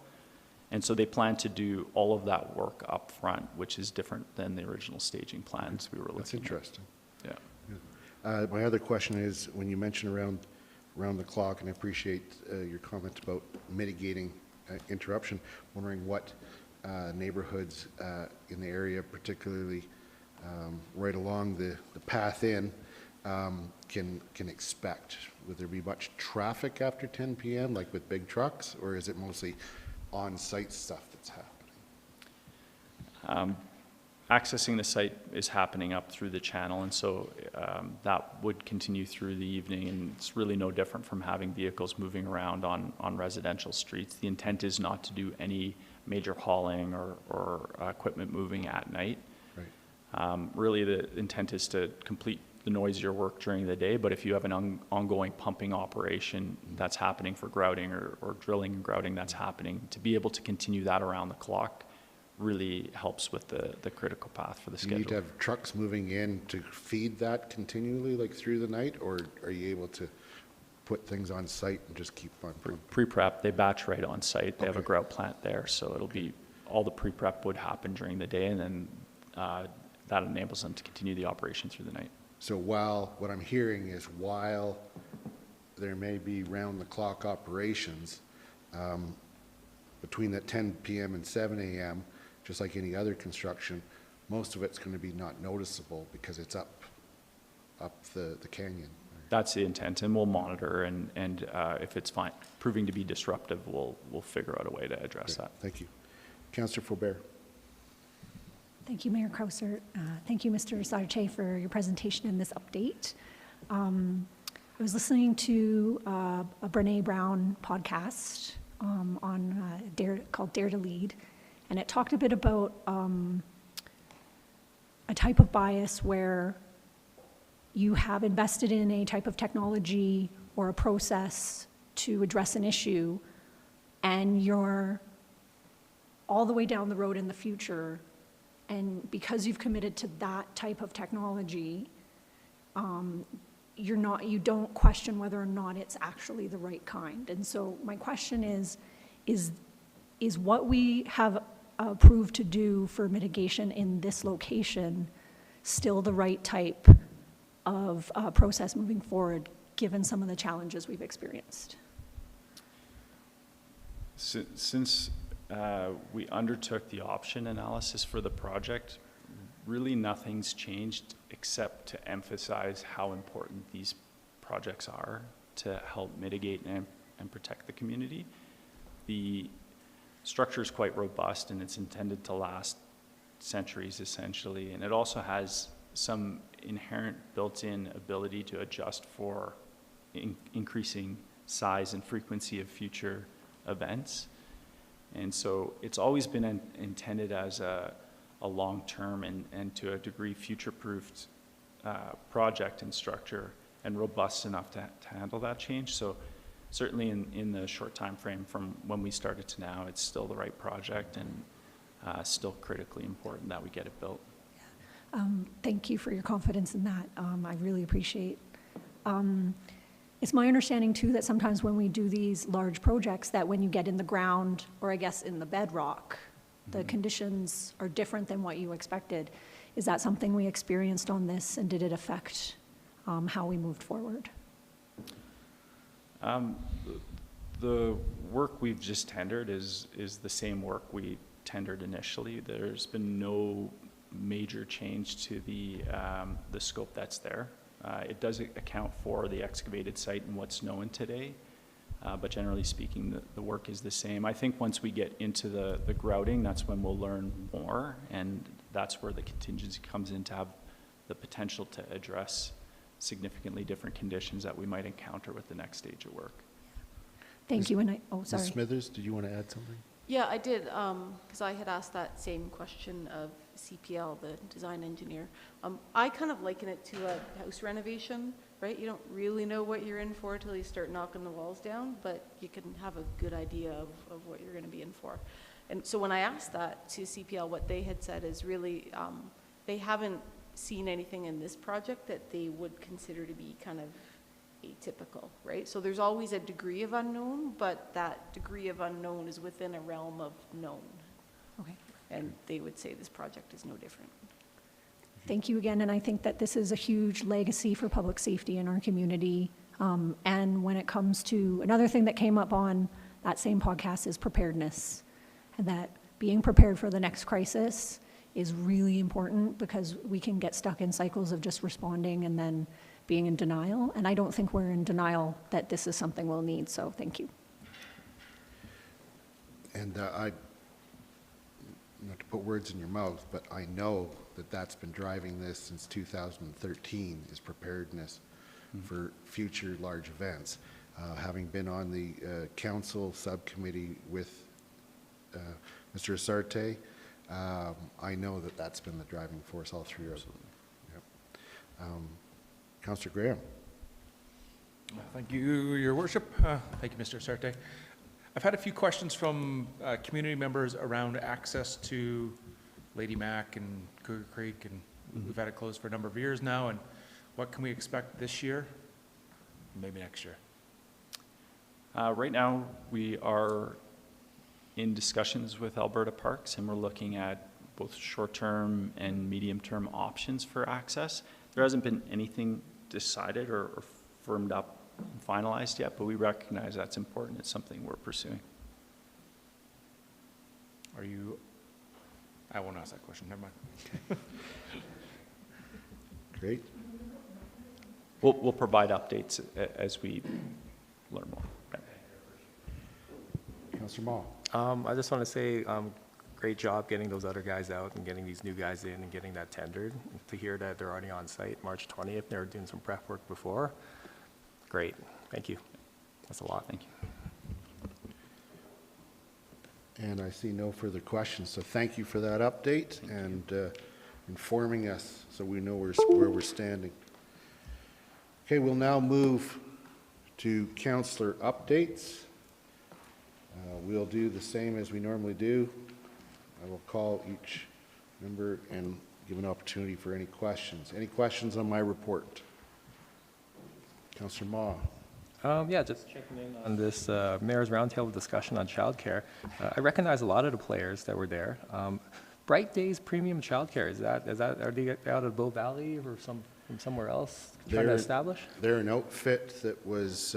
And so they plan to do all of that work up front, which is different than the original staging plans we were looking at. That's interesting. Yeah. My other question is, when you mention around the clock, and I appreciate your comment about mitigating interruption, wondering what neighborhoods in the area, particularly right along the path in, can expect? Would there be much traffic after 10 p.m., like with big trucks, or is it mostly on-site stuff that's happening? Accessing the site is happening up through the channel, and so that would continue through the evening, and it's really no different from having vehicles moving around on residential streets. The intent is not to do any major hauling or equipment moving at night. Right. Really, the intent is to complete the noisier work during the day, but if you have an ongoing pumping operation that's happening for grouting or drilling and grouting that's happening, to be able to continue that around the clock really helps with the critical path for the Do you schedule. need to have trucks moving in to feed that continually, like through the night, or are you able to put things on site and just keep on pumping? Pre-prep, they batch right on site. They have a Okay. grout plant there, so it'll be, all the pre-prep would happen during the day, and then that enables them to continue the operation through the night. So while, what I'm hearing is while there may be round-the-clock operations, between that 10 p.m. and 7 a.m., just like any other construction, most of it's going to be not noticeable because it's up the canyon. That's the intent, and we'll monitor, and if it's proving to be disruptive, we'll figure out a way to address Okay, that. thank you. Councillor Faubert. Thank you, Mayor Krauser. Thank you, Mr. Sarche, for your presentation and this update. I was listening to a Brene Brown podcast called Dare to Lead, and it talked a bit about a type of bias where you have invested in a type of technology or a process to address an issue, and you're all the way down the road in the future, and because you've committed to that type of technology, you don't question whether or not it's actually the right kind. And so my question is what we have approved to do for mitigation in this location still the right type of process moving forward, given some of the challenges we've experienced? Since we undertook the option analysis for the project, really nothing's changed except to emphasize how important these projects are to help mitigate and protect the community. The structure is quite robust, and it's intended to last centuries essentially, and it also has some inherent built-in ability to adjust for increasing size and frequency of future events. And so it's always been intended as a long-term and to a degree future-proofed project and structure, and robust enough to handle that change. So certainly in the short time frame from when we started to now, it's still the right project, and still critically important that we get it built. Thank you for your confidence in that. I really appreciate. It's my understanding too that sometimes when we do these large projects, that when you get in the ground, or I guess in the bedrock, the conditions are different than what you expected. Is that something we experienced on this, and did it affect how we moved forward? The work we've just tendered is the same work we tendered initially. There's been no major change to the scope that's there. It does account for the excavated site and what's known today, but generally speaking, the work is the same. I think once we get into the grouting, that's when we'll learn more, and that's where the contingency comes in to have the potential to address significantly different conditions that we might encounter with the next stage of work. Thank you, and sorry. Ms. Smithers, did you want to add something? Yeah, I did, because I had asked that same question of CPL, the design engineer. I kind of liken it to a house renovation, right? You don't really know what you're in for until you start knocking the walls down, but you can have a good idea of what you're going to be in for. And so when I asked that to CPL, what they had said is really they haven't seen anything in this project that they would consider to be kind of atypical, right? So there's always a degree of unknown, but that degree of unknown is within a realm of known. Okay. And they would say this project is no different. Thank you again, and I think that this is a huge legacy for public safety in our community. And when it comes to, another thing that came up on that same podcast is preparedness, and that being prepared for the next crisis is really important, because we can get stuck in cycles of just responding and then being in denial, and I don't think we're in denial that this is something we'll need, so thank you. And not to put words in your mouth, but I know that that's been driving this since 2013, is preparedness for future large events. Having been on the council subcommittee with Mr. Asarte, I know that that's been the driving force all through. Yep. Councillor Graham. Thank you, Your Worship. Thank you, Mr. Sarte. I've had a few questions from community members around access to Lady Mac and Cougar Creek, and we've had it closed for a number of years now, and what can we expect this year, maybe next year? Right now, we are in discussions with Alberta Parks, and we're looking at both short-term and medium-term options for access. There hasn't been anything decided or firmed up and finalized yet, but we recognize that's important. It's something we're pursuing. Are you, I won't ask that question, never mind. Great. We'll provide updates as we learn more. Councillor Mah. I just want to say, great job getting those other guys out and getting these new guys in and getting that tendered. To hear that they're already on site March 20th, they were doing some prep work before. Great, thank you. That's a lot, thank you. And I see no further questions, so thank you for that update and informing us so we know where we're standing. Okay, we'll now move to Councillor Updates. We'll do the same as we normally do. I will call each member and give an opportunity for any questions. Any questions on my report? Councillor Mah. Yeah, just checking in on this Mayor's Roundtable discussion on childcare. I recognize a lot of the players that were there. Bright Days Premium Childcare, are they out of Bow Valley or from somewhere else trying to establish? They're an outfit that was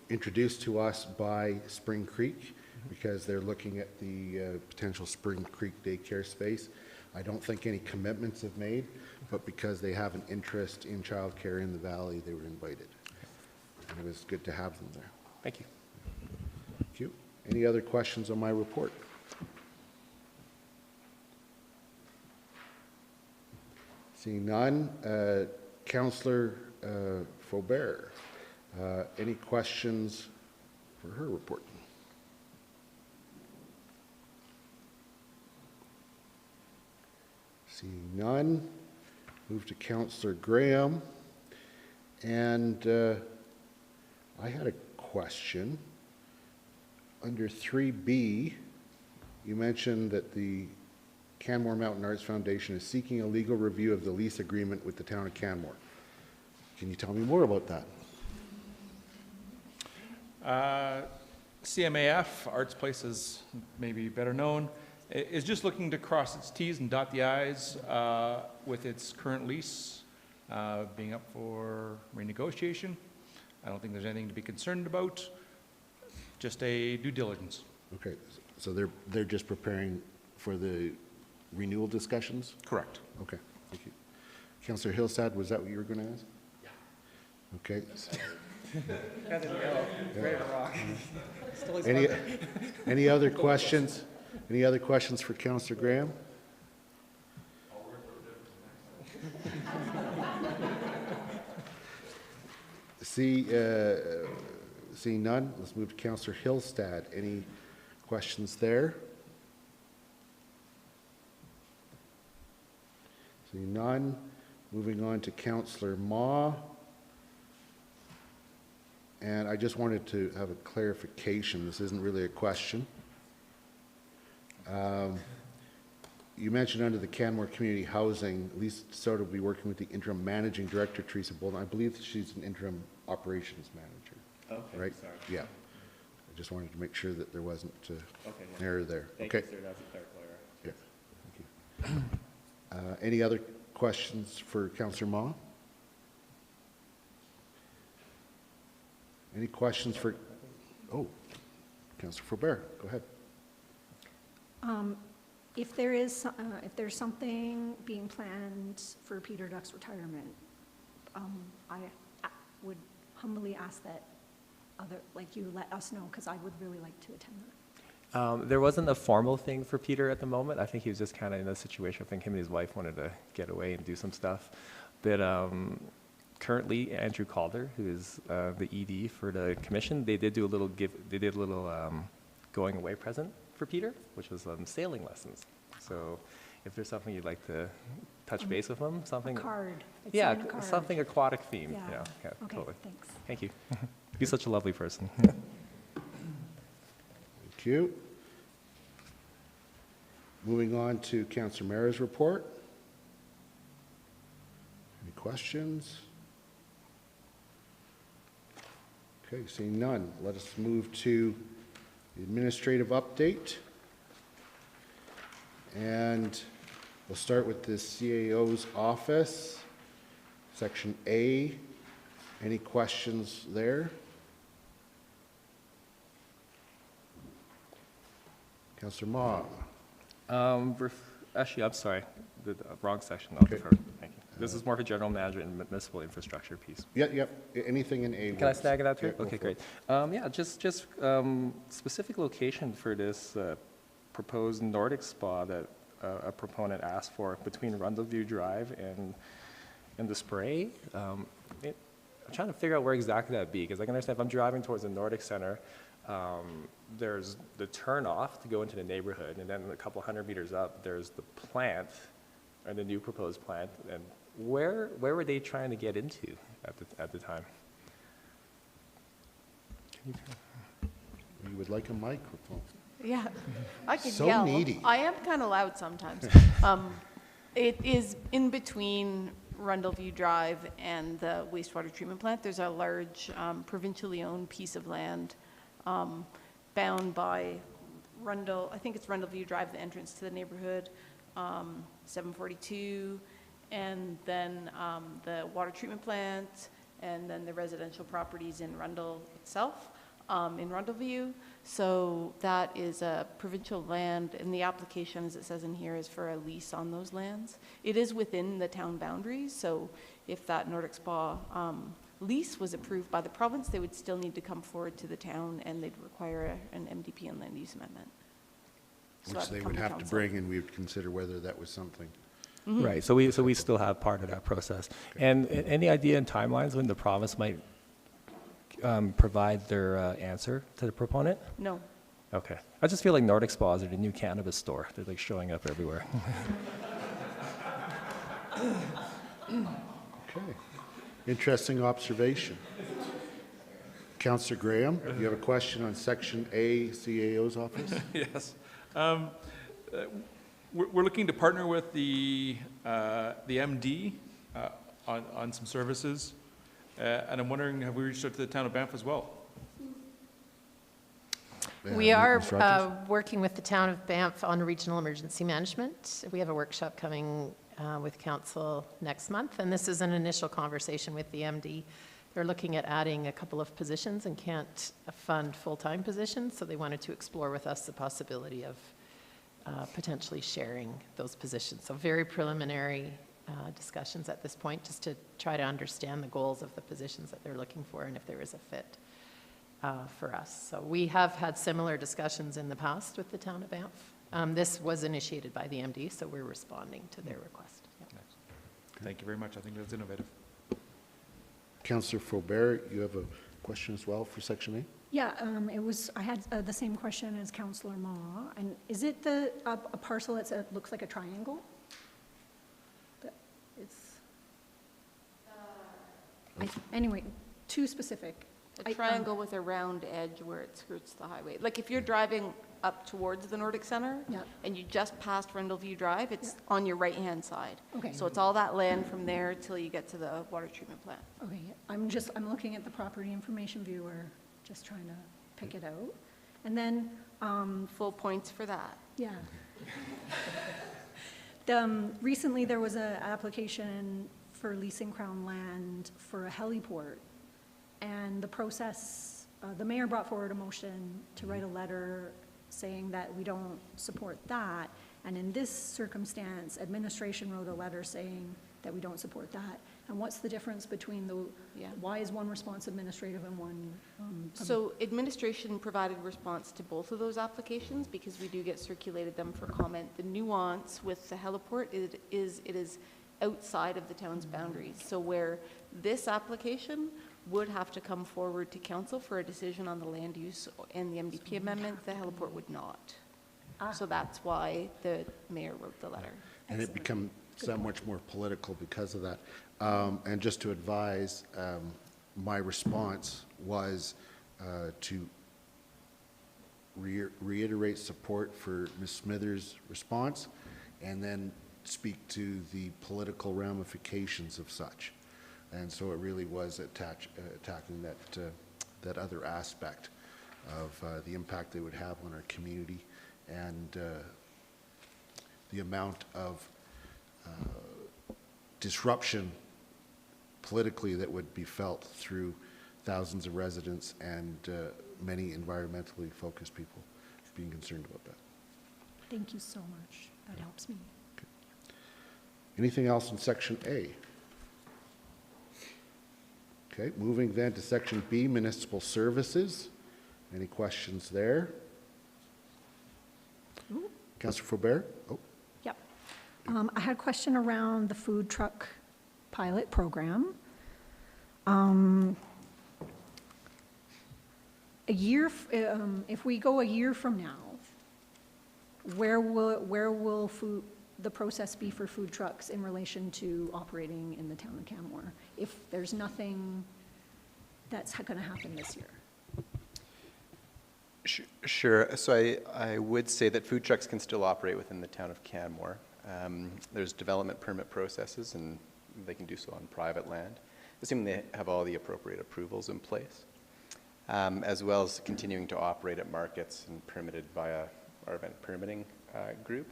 introduced to us by Spring Creek because they're looking at the potential Spring Creek daycare space. I don't think any commitments have made, but because they have an interest in childcare in the valley, they were invited. And it was good to have them there. Thank you. Thank you. Any other questions on my report? Seeing none, Councillor Faubert, any questions for her report? Seeing none, move to Councillor Graham. And I had a question. Under 3B, you mentioned that the Canmore Mountain Arts Foundation is seeking a legal review of the lease agreement with the town of Canmore. Can you tell me more about that? CMAF, Arts Places, maybe better known, is just looking to cross its T's and dot the I's with its current lease being up for renegotiation. I don't think there's anything to be concerned about, just a due diligence. Okay, so they're just preparing for the renewal discussions? Correct. Okay, thank you. Councillor Hillstad, was that what you were going to ask? Yeah. Okay. Any other questions? Any other questions for Councillor Graham? Seeing none, let's move to Councillor Hillstad. Any questions there? Seeing none, moving on to Councillor Mah. And I just wanted to have a clarification. This isn't really a question. You mentioned under the Canmore Community Housing, Lisa Soto will be working with the interim managing director, Teresa Bolden. I believe she's an interim operations manager. Okay, right? sorry. Yeah. I just wanted to make sure that there wasn't an yeah. error there. Thank okay. you, sir. That's a clarifier. Yeah. Thank you. Any other questions for Councillor Mah? Any questions for, Councillor Faubert, go ahead. If there's something being planned for Peter Duck's retirement, I would humbly ask that you let us know, because I would really like to attend that. There wasn't a formal thing for Peter at the moment. I think he was just kind of in a situation. I think him and his wife wanted to get away and do some stuff. But currently, Andrew Calder, who is the ED for the commission, they did a little going away present for Peter, which was sailing lessons. So if there's something you'd like to touch base with them, something. Card. I'd Yeah, sign a card. something aquatic themed, Yeah. yeah, Okay, totally. thanks. Thank you. You're such a lovely person. Thank you. Moving on to Councillor Mara's report. Any questions? Okay, seeing none, let us move to the administrative update. And we'll start with the CAO's office, Section A. Any questions there? Councillor Ma. Actually, I'm sorry, the wrong section. I'll defer. Thank you. This is more for general management and municipal infrastructure piece. Yep. Anything in A. Can I snag that too? Yeah, go Okay, for great. it. Yeah, just specific location for this proposed Nordic spa that a proponent asked for between Rundleview Drive and the Spray. I'm trying to figure out where exactly that'd be, because I can understand if I'm driving towards the Nordic Center, there's the turn off to go into the neighborhood, and then a couple 100 meters up, there's the plant, or the new proposed plant. And where were they trying to get into at the time? You would like a microphone. Yeah, I could So yell. needy. I am kind of loud sometimes. It is in between Rundleview Drive and the wastewater treatment plant. There's a large provincially owned piece of land bound by I think it's Rundleview Drive, the entrance to the neighborhood, 742, and then the water treatment plant, and then the residential properties in Rundle itself, in Rundleview. So that is a provincial land, and the application, as it says in here, is for a lease on those lands. It is within the town boundaries, so if that Nordic Spa lease was approved by the province, they would still need to come forward to the town, and they'd require an MDP and land use amendment. So Which that they come would to have to council. bring, and we would consider whether that was something. Right, so we still have part of that process. And any idea in timelines when the province might provide their answer to the proponent? No. Okay. I just feel like Nordic spas are the new cannabis store. They're like showing up everywhere. Okay. Interesting observation. Councillor Graham, you have a question on Section A, CAO's office? Yes. We're looking to partner with the MD on some services, and I'm wondering, have we reached out to the town of Banff as well? We are Ms. Rogers? working with the town of Banff on regional emergency management. We have a workshop coming with council next month, and this is an initial conversation with the MD. They're looking at adding a couple of positions and can't fund full-time positions, so they wanted to explore with us the possibility of potentially sharing those positions. So very preliminary discussions at this point, just to try to understand the goals of the positions that they're looking for and if there is a fit for us. So we have had similar discussions in the past with the town of Banff. This was initiated by the MD, so we're responding to their request. Yep. Thank you very much. I think that's innovative. Councillor Faubert, you have a question as well for Section A? Yeah, I had the same question as Councillor Ma, and is it a parcel that looks like a triangle? Anyway, too specific. A triangle with a round edge where it skirts the highway. Like if you're driving up towards the Nordic Center and you just passed Rundleview Drive, it's on your right-hand side. Okay. So it's all that land from there till you get to the water treatment plant. Okay, I'm looking at the property information viewer, just trying to pick it out. And then, full points for that. Yeah. Recently, there was an application for leasing Crown land for a heliport. And the process, the mayor brought forward a motion to write a letter saying that we don't support that. And in this circumstance, administration wrote a letter saying that we don't support that. And what's the difference between why is one response administrative and one? So administration provided response to both of those applications because we do get circulated them for comment. The nuance with the heliport it is outside of the town's boundaries. So where this application would have to come forward to council for a decision on the land use and the MDP amendment, the heliport would not. So that's why the mayor wrote the letter. And it become so much more political because of that. And just to advise, my response was to reiterate support for Ms. Smithers' response, and then speak to the political ramifications of such. And so it really was attacking that other aspect of the impact they would have on our community, and the amount of disruption politically that would be felt through thousands of residents and many environmentally focused people being concerned about that. Thank you so much. That helps me. Anything else in section A? Okay, moving then to section B, municipal services. Any questions there? Councillor Faubert? Oh. Yep. I had a question around the food truck pilot program. If we go a year from now, where will the process be for food trucks in relation to operating in the town of Canmore, if there's nothing that's going to happen this year? Sure. So I would say that food trucks can still operate within the town of Canmore. There's development permit processes, and they can do so on private land, assuming they have all the appropriate approvals in place, as well as continuing to operate at markets and permitted via our event permitting group.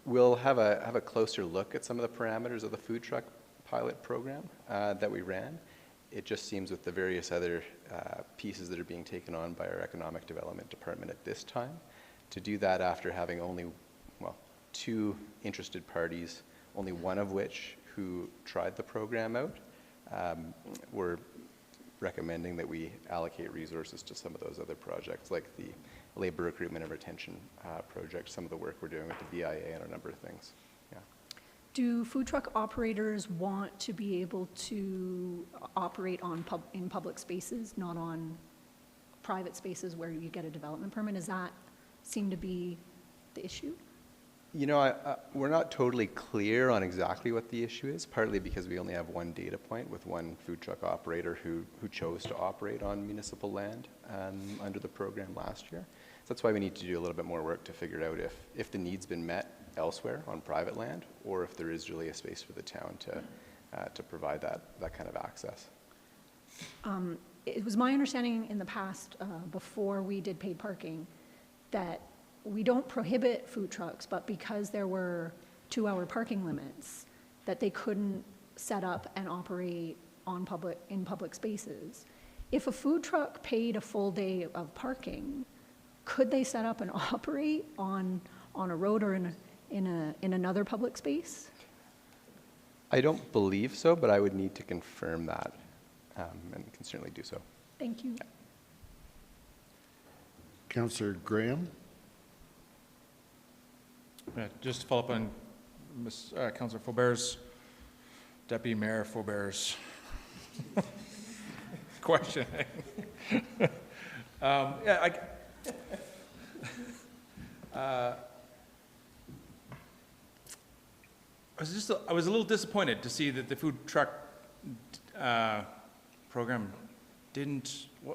We'll have a closer look at some of the parameters of the food truck pilot program that we ran. It just seems with the various other pieces that are being taken on by our economic development department at this time, to do that after having only, well, 2 interested parties, only one of which who tried the program out, we're recommending that we allocate resources to some of those other projects, like the labor recruitment and retention project, some of the work we're doing with the BIA and a number of things. Yeah. Do food truck operators want to be able to operate in public spaces, not on private spaces where you get a development permit? Does that seem to be the issue? You know, we're not totally clear on exactly what the issue is, partly because we only have one data point with one food truck operator who chose to operate on municipal land under the program last year. So that's why we need to do a little bit more work to figure out if the need's been met elsewhere on private land, or if there is really a space for the town to provide that kind of access. It was my understanding in the past, before we did paid parking, that we don't prohibit food trucks, but because there were 2-hour parking limits, that they couldn't set up and operate in public spaces. If a food truck paid a full day of parking, could they set up and operate on a road or in another public space? I don't believe so, but I would need to confirm that, and can certainly do so. Thank you. Councillor Graham? Just to follow up on Councillor Faubert's, Deputy Mayor Faubert's questioning. I was a little disappointed to see that the food truck program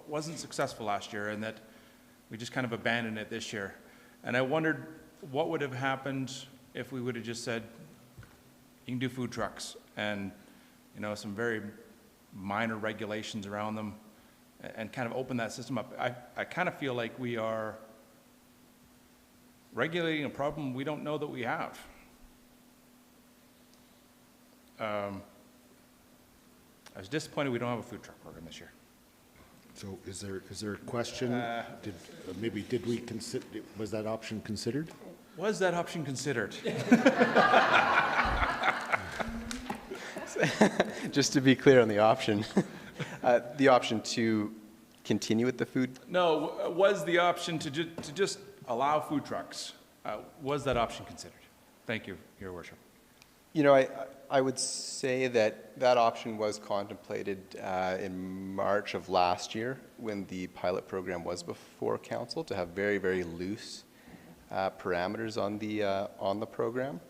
wasn't successful last year, and that we just kind of abandoned it this year. And I wondered what would have happened if we would have just said, you can do food trucks, and some very minor regulations around them, and kind of open that system up. I kind of feel like we are regulating a problem we don't know that we have. I was disappointed we don't have a food truck program this year. So is there a question? Did we consider, was that option considered? Was that option considered? Just to be clear on the option, the option to continue with the food? No, was the option to just allow food trucks, was that option considered? Thank you, Your Worship. I would say that option was contemplated in March of last year when the pilot program was before council, to have very, very loose parameters on the program.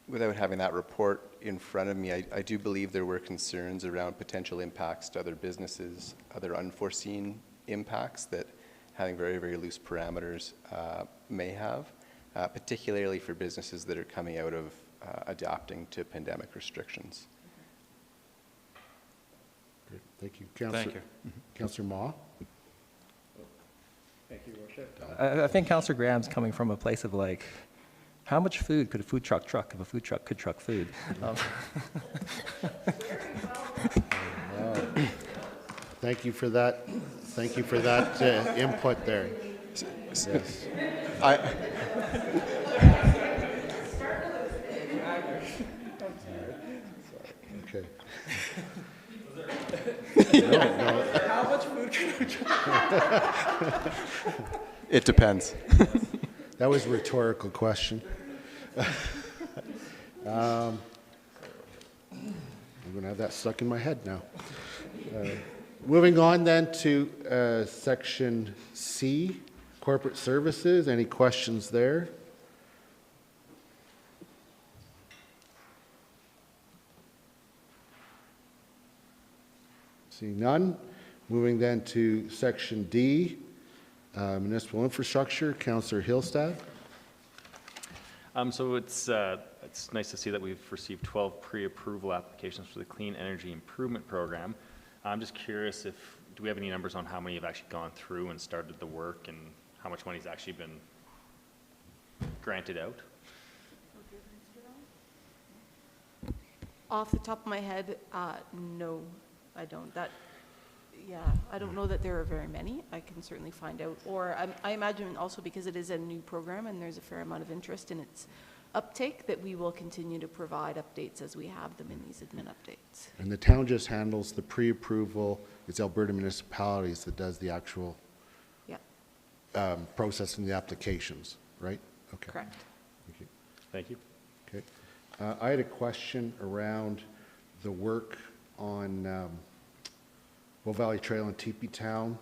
Without having that report in front of me, I do believe there were concerns around potential impacts to other businesses, other unforeseen impacts that having very, very loose parameters may have, particularly for businesses that are coming out of adapting to pandemic restrictions. Great. Thank you. Councillor, Councillor Ma? Thank you, Worship. I think Councillor Graham's coming from a place of like, how much food could a food truck truck if a food truck could truck food? Thank you for that. Thank you for that input there. Yes. Okay. No. How much food can we truck? It depends. That was a rhetorical question. I'm going to have that stuck in my head now. Moving on then to section C, corporate services. Any questions there? Seeing none. Moving then to section D, municipal infrastructure. Councillor Hillstad. So it's nice to see that we've received 12 pre-approval applications for the Clean Energy Improvement Program. I'm just curious do we have any numbers on how many have actually gone through and started the work and how much money's actually been granted out? Off the top of my head, no, I don't. I don't know that there are very many. I can certainly find out. Or I imagine also because it is a new program and there's a fair amount of interest in its uptake, that we will continue to provide updates as we have them in these admin updates. And the town just handles the pre-approval. It's Alberta Municipalities that does the actual processing the applications, right? Okay. Correct. Thank you. Thank you. Okay. I had a question around the work on Bow Valley Trail in Teepee Town,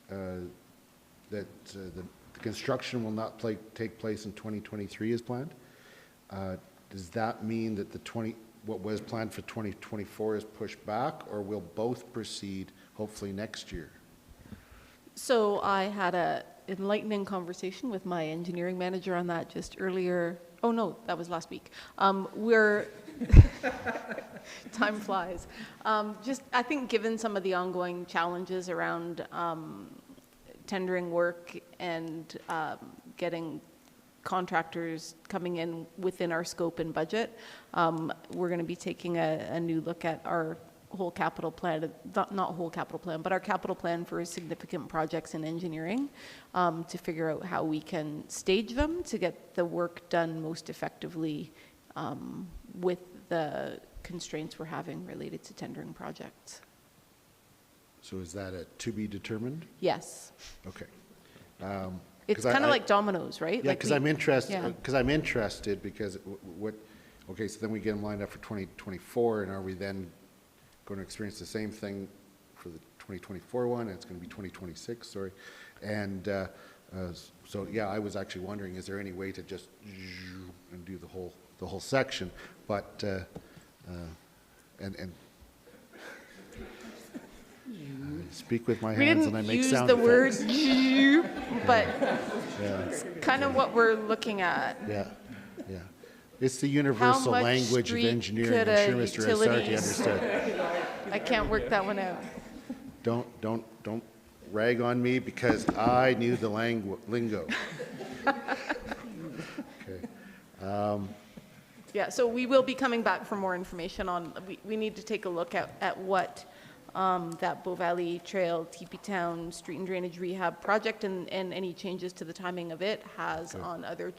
that the construction will not take place in 2023 as planned. Does that mean that what was planned for 2024 is pushed back, or will both proceed hopefully next year? So I had a enlightening conversation with my engineering manager on that just earlier. Oh no, that was last week. Time flies. I think given some of the ongoing challenges around tendering work and getting contractors coming in within our scope and budget, we're going to be taking a new look at our whole capital plan, not whole capital plan, but our capital plan for significant projects in engineering, to figure out how we can stage them to get the work done most effectively with the constraints we're having related to tendering projects. So is that a to be determined? Yes. Okay. It's kind of like dominoes, right? Yeah, because I'm interested. Because okay, so then we get them lined up for 2024, and are we then going to experience the same thing for the 2024 one? And it's going to be 2026. Sorry, and so yeah, I was actually wondering, is there any way to just and do the whole section, but and speak with my hands and I make sound effects. We didn't use the word, but it's kind of what we're looking at. Yeah. It's the universal language of engineering. I'm sure Mr. Asarti understood. I can't work that one out. Don't rag on me because I knew the lingo. Okay. Yeah, so we will be coming back for more information on, we need to take a look at what that Bow Valley Trail, Teepee Town Street and Drainage Rehab project and any changes to the timing of it has on other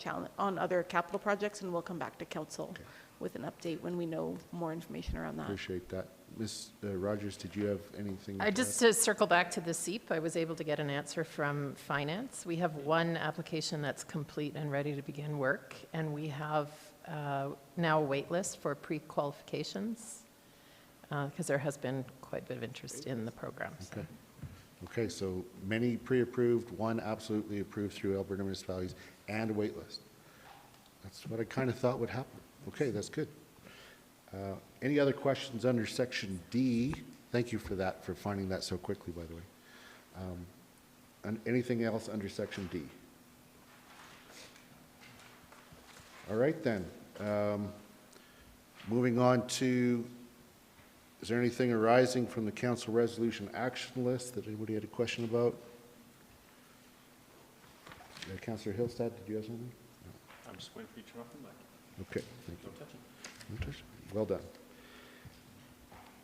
capital projects, and we'll come back to council with an update when we know more information around that. Appreciate that. Ms. Rogers, did you have anything? To circle back to the SEEP, I was able to get an answer from finance. We have one application that's complete and ready to begin work, and we have now a wait list for pre-qualifications because there has been quite a bit of interest in the program. So. Okay. Okay, so many pre-approved, one absolutely approved through Alberta municipalities, and a wait list. That's what I kind of thought would happen. Okay, that's good. Any other questions under section D? Thank you for that, for finding that so quickly, by the way. And anything else under section D? All right then. Moving on to, is there anything arising from the council resolution action list that anybody had a question about? Councillor Hillstad, did you have something? I'm just waiting for you to turn off the mic. Okay, thank you. Don't touch it. Don't touch it. Well done.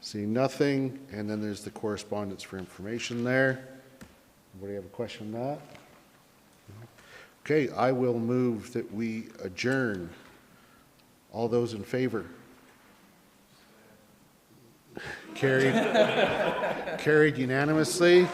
Seeing nothing, and then there's the correspondence for information there. Anybody have a question on that? Okay, I will move that we adjourn. All those in favor? Carried. Carried unanimously.